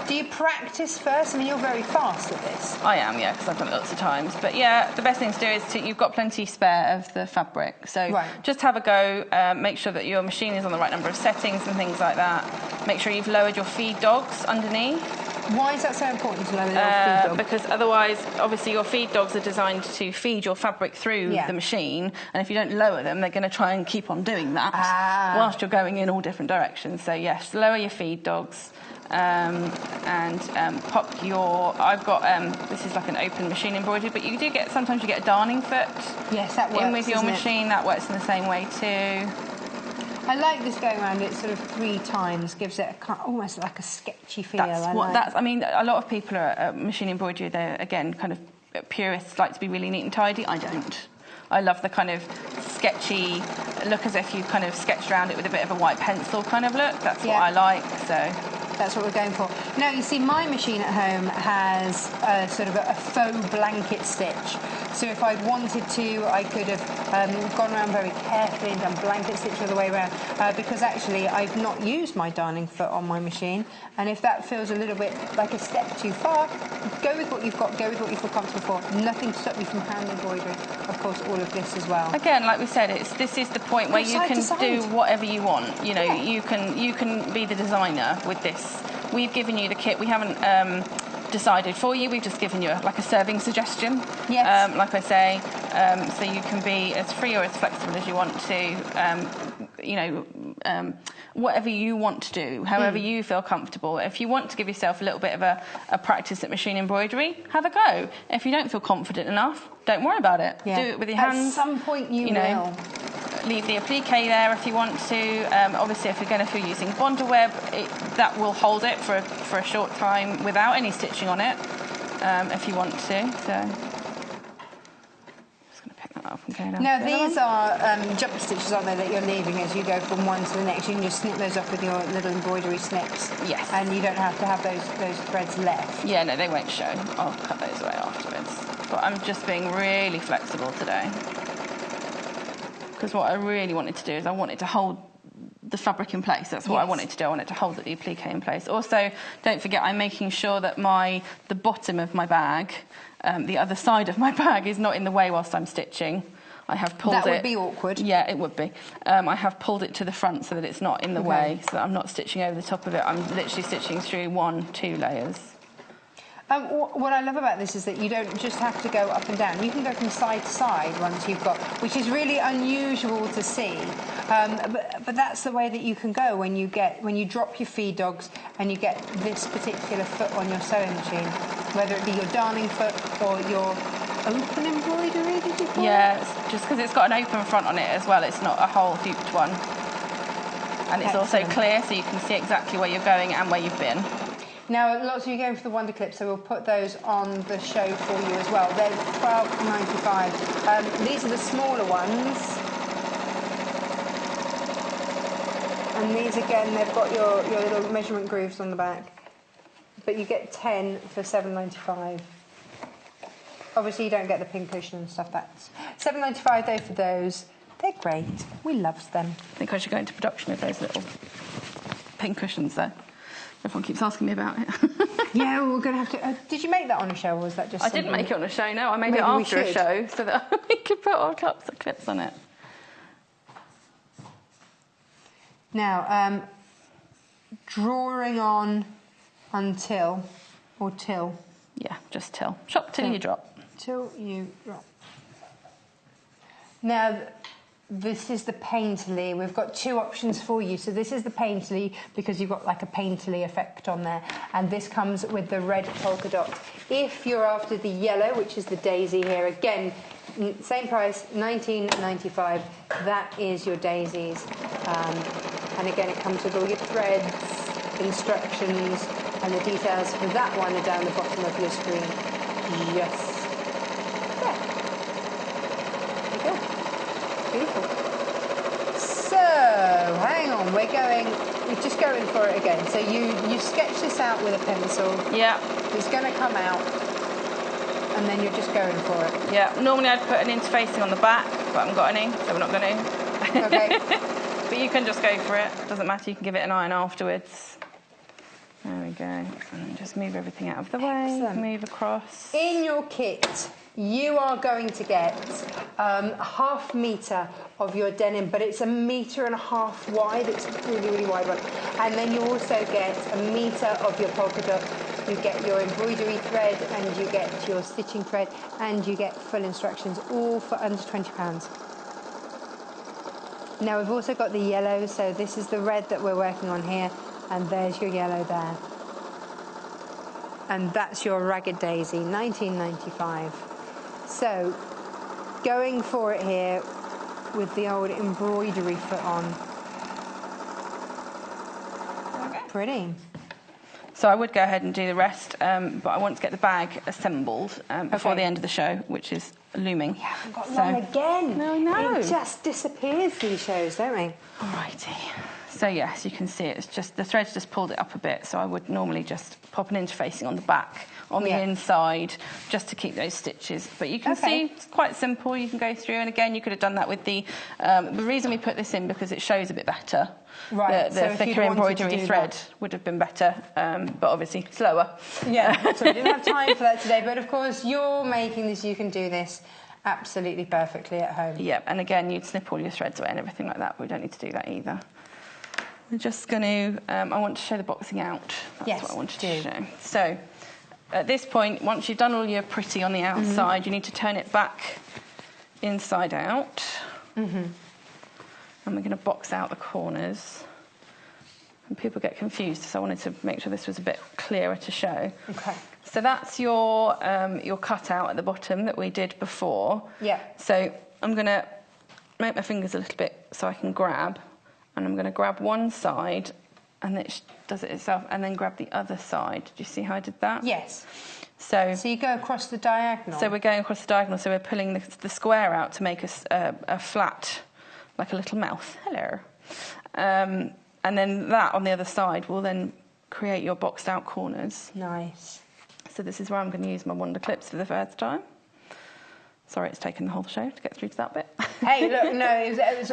Do you practice first? I mean, you're very fast at this. I am, yeah, because I've done it lots of times. But yeah, the best thing to do is you've got plenty spare of the fabric. So just have a go, make sure that your machine is on the right number of settings and things like that. Make sure you've lowered your feed dogs underneath. Why is that so important to lower your feed dog? Because otherwise, obviously, your feed dogs are designed to feed your fabric through the machine, and if you don't lower them, they're going to try and keep on doing that whilst you're going in all different directions. So yes, lower your feed dogs, and pop your... I've got this is like an open machine embroidery, but you do get sometimes you get a darning foot. Yes, that works. In with your machine, that works in the same way too. I like this going around it sort of 3 times, gives it almost like a sketchy feel. I mean, a lot of people are machine embroidery. They're again kind of purists, like to be really neat and tidy. I don't. I love the kind of sketchy, look as if you kind of sketched around it with a bit of a white pencil kind of look. That's what Yeah. I like, so. That's what we're going for. Now, you see, my machine at home has a sort of a faux blanket stitch. So if I'd wanted to, I could have gone around very carefully and done blanket stitch all the way around, because actually I've not used my darning foot on my machine. And if that feels a little bit like a step too far, go with what you've got, go with what you feel comfortable for. Nothing to stop you from hand embroidering, of course, all of this as well. Again, like we said, this is the point where you can do whatever you want. You know, you can be the designer with this. We've given you the kit. We haven't decided for you. We've just given you like a serving suggestion. Yes. Like I say, so you can be as free or as flexible as you want to. Whatever you want to do, however you feel comfortable. If you want to give yourself a little bit of a practice at machine embroidery, have a go. If you don't feel confident enough, don't worry about it. Yeah. Do it with your hands. At some point you will. Leave the appliqué there if you want to. Obviously, if you're going to be using Bonder web, that will hold it for a short time without any stitching on it, if you want to. So, just going to pick that up and go down. Now, these are jump stitches, aren't they, that you're leaving as you go from one to the next. You can just snip those off with your little embroidery snips. Yes. And you don't have to have those threads left. Yeah, no, they won't show. I'll cut those away afterwards. But I'm just being really flexible today. Because what I really wanted to do is I wanted to hold the fabric in place. That's what I wanted to do. I wanted to hold the appliqué in place. Also, don't forget, I'm making sure that the bottom of my bag, the other side of my bag, is not in the way whilst I'm stitching. I have pulled it. That would be awkward. Yeah, it would be. I have pulled it to the front so that it's not in the way, so that I'm not stitching over the top of it. I'm literally stitching through 1-2 layers. What I love about this is that you don't just have to go up and down. You can go from side to side once you've got, which is really unusual to see. But that's the way that you can go when you drop your feed dogs and you get this particular foot on your sewing machine, whether it be your darning foot or your open embroidery. Did you call it? Yeah, just because it's got an open front on it as well. It's not a whole hooped one, and it's also clear, so you can see exactly where you're going and where you've been. Now, lots of you are going for the Wonder Clips, so we'll put those on the show for you as well. They're $12.95. These are the smaller ones. And these, again, they've got your little measurement grooves on the back. But you get 10 for $7.95. Obviously, you don't get the pin cushion and stuff. That's $7.95 though for those. They're great. We love them. I think I should go into production with those little pin cushions, though. Everyone keeps asking me about it. Yeah, we're going to have to... did you make that on a show, or was that just... I didn't make it on a show, no. I made it after a show so that we could put our clips on it. Now, drawing on until, or till. Yeah, just till. Shop till you drop. Till you drop. Now, this is the painterly. We've got two options for you. So this is the painterly because you've got like a painterly effect on there. And this comes with the red polka dot. If you're after the yellow, which is the daisy here, again, same price, $19.95. That is your daisies. And again, it comes with all your threads, instructions, and the details for that one are down the bottom of your screen. Yes. Beautiful. So, hang on, we're just going for it again. So you sketch this out with a pencil. Yeah. It's going to come out, and then you're just going for it. Yeah, normally I'd put an interfacing on the back, but I haven't got any, so we're not going to. Okay. But you can just go for it. Doesn't matter, you can give it an iron afterwards. There we go. And then just move everything out of the way. Excellent. Move across. In your kit, you are going to get half metre of your denim, but it's 1.5 meters wide. It's a really, really wide one. And then you also get 1 metre of your polka dot. You get your embroidery thread, and you get your stitching thread, and you get full instructions, all for under £20. Now, we've also got the yellow, so this is the red that we're working on here, and there's your yellow there. And that's your ragged daisy, $19.95. So, going for it here with the old embroidery foot on. Okay. Pretty. So I would go ahead and do the rest, but I want to get the bag assembled before the end of the show, which is looming. We haven't got long again. No, I know. It just disappears, these shows, don't we? Alrighty. So yes, you can see it's just, the thread's just pulled it up a bit, so I would normally just pop an interfacing on the back, on the inside, just to keep those stitches. But you can see it's quite simple, you can go through, and again, you could have done that with the reason we put this in, because it shows a bit better. Right. The thicker embroidery thread would have been better, but obviously slower. Yeah, so we didn't have time for that today, but of course you're making this, you can do this absolutely perfectly at home. Yeah, and again, you'd snip all your threads away and everything like that, but we don't need to do that either. We're just going to, I want to show the boxing out. That's what I wanted to show. So, at this point, once you've done all your pretty on the outside, you need to turn it back inside out. And we're going to box out the corners. And people get confused, so I wanted to make sure this was a bit clearer to show. Okay. So that's your cutout at the bottom that we did before. Yeah. So I'm going to make my fingers a little bit so I can grab. And I'm going to grab one side, and it does it itself, and then grab the other side. Do you see how I did that? Yes. So you go across the diagonal? So we're going across the diagonal, so we're pulling the square out to make a flat, like a little mouth. Hello. And then that on the other side will then create your boxed out corners. Nice. So this is where I'm going to use my wonder clips for the first time. Sorry, it's taken the whole show to get through to that bit. Hey, look, no,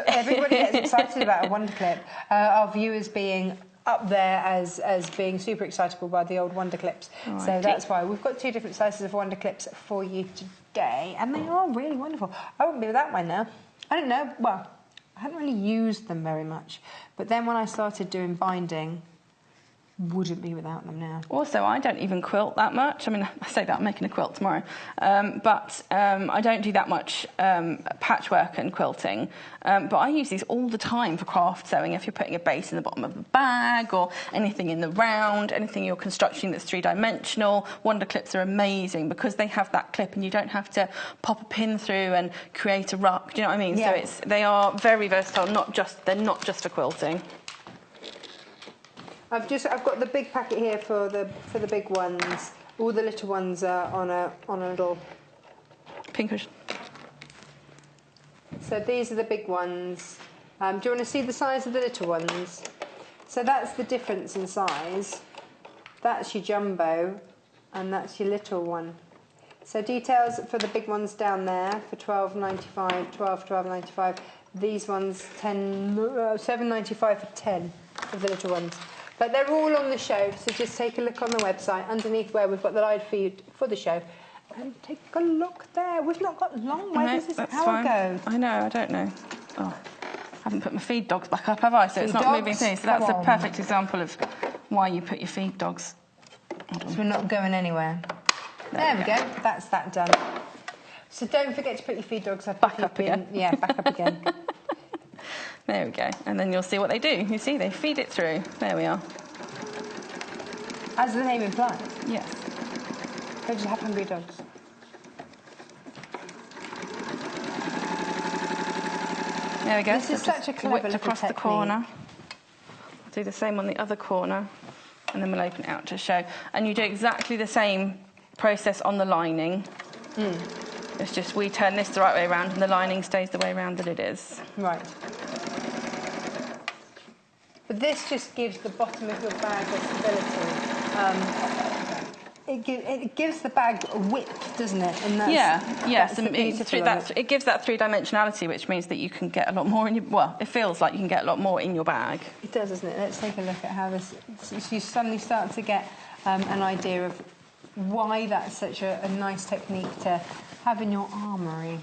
everybody gets excited about a wonder clip. Our viewers being up there as being super excitable by the old wonder clips. Oh, so that's why we've got 2 different sizes of wonder clips for you today, and they are really wonderful. I wouldn't be without mine now. I don't know. Well, I hadn't really used them very much, but then when I started doing binding, wouldn't be without them now. Also, I don't even quilt that much. I mean, I say that I'm making a quilt tomorrow, but I don't do that much patchwork and quilting. But I use these all the time for craft sewing. If you're putting a base in the bottom of a bag or anything in the round, anything you're constructing that's 3-dimensional, wonder clips are amazing because they have that clip and you don't have to pop a pin through and create a ruck. Do you know what I mean? Yeah. So they are very versatile. They're not just for quilting. I've got the big packet here for the big ones. All the little ones are on a little Pinkish. So these are the big ones. Do you want to see the size of the little ones? So that's the difference in size. That's your jumbo, and that's your little one. So details for the big ones down there for $12.95, $12.95. These ones $7.95 for 10 of the little ones. But they're all on the show, so just take a look on the website underneath where we've got the live feed for the show. And take a look there. We've not got long. Where does this hour go? I know, I don't know. Oh, I haven't put my feed dogs back up, have I? So it's not moving through. So that's a perfect example of why you put your feed dogs. So we're not going anywhere. There we go. That's that done. So don't forget to put your feed dogs up. Back up again. Yeah, back up again. There we go. And then you'll see what they do. You see, they feed it through. There we are. As the name implies. Yes. They just have hungry dogs. There we go. This is such a clever little across technique. the corner. I'll do the same on the other corner. And then we'll open it out to show. And you do exactly the same process on the lining. It's just we turn this the right way around and the lining stays the way around that it is. Right. But this just gives the bottom of your bag a stability. It gives the bag a width, doesn't it? And that's it gives that 3-dimensionality, which means that you can get a lot more in your... Well, it feels like you can get a lot more in your bag. It does, doesn't it? Let's take a look at how this... You suddenly start to get an idea of why that's such a nice technique to have in your armoury.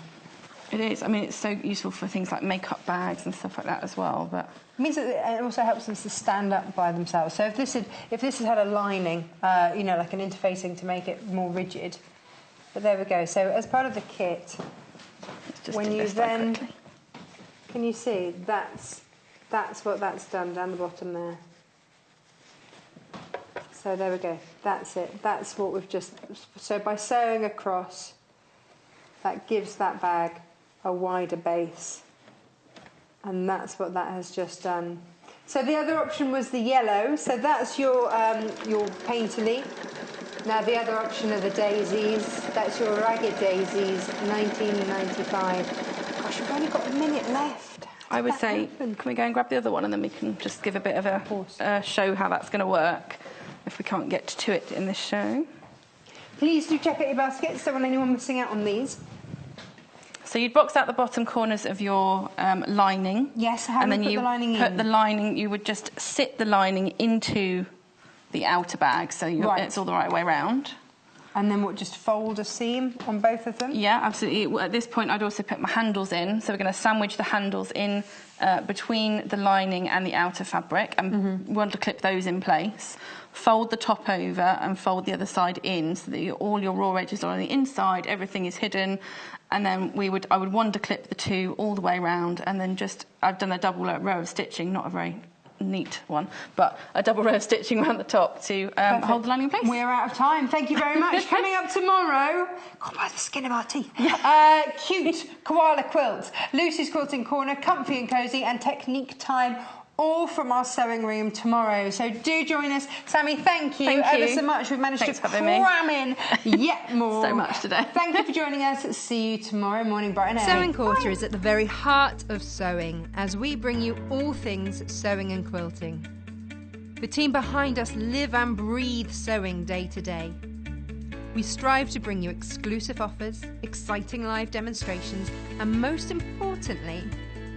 It is. I mean, it's so useful for things like makeup bags and stuff like that as well, but... It means that it also helps them to stand up by themselves. So if this had a lining, like an interfacing to make it more rigid. But there we go. So as part of the kit, when you then... Can you see? That's what that's done down the bottom there. So there we go. That's it. That's what we've just... So by sewing across, that gives that bag a wider base. And that's what that has just done. So the other option was the yellow. So that's your painterly. Now the other option are the daisies. That's your ragged daisies, 1995. Gosh, we've only got a minute left. I would say, can we go and grab the other one and then we can just give a bit of a show how that's going to work if we can't get to it in this show. Please do check out your baskets. Don't want anyone missing out on these. So you'd box out the bottom corners of your lining. Yes, how do you put the lining in? Put the lining, you would just sit the lining into the outer bag so it's all the right way round. And then what, just fold a seam on both of them? Yeah, absolutely. At this point, I'd also put my handles in. So we're going to sandwich the handles in between the lining and the outer fabric, and we want to clip those in place. Fold the top over and fold the other side in so that all your raw edges are on the inside, everything is hidden. And then I would want to clip the two all the way around, and then I've done a double row of stitching, not a very neat one, but a double row of stitching around the top to hold the lining in place. We're out of time. Thank you very much. Coming up tomorrow, God, by the skin of our teeth. Cute koala quilts, Lucy's Quilting Corner, comfy and cosy, and technique time. All from our sewing room tomorrow. So do join us. Sammy, thank you ever so much. We've managed to cram in yet more. So much today. Thank you for joining us. See you tomorrow morning, bright and early. Sewing Quarter is at the very heart of sewing as we bring you all things sewing and quilting. The team behind us live and breathe sewing day to day. We strive to bring you exclusive offers, exciting live demonstrations, and most importantly,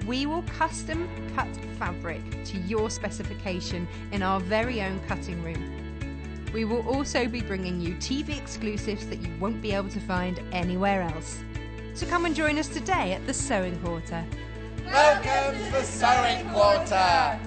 we will custom cut fabric to your specification in our very own cutting room. We will also be bringing you TV exclusives that you won't be able to find anywhere else. So come and join us today at the Sewing Quarter. Welcome to the Sewing Quarter.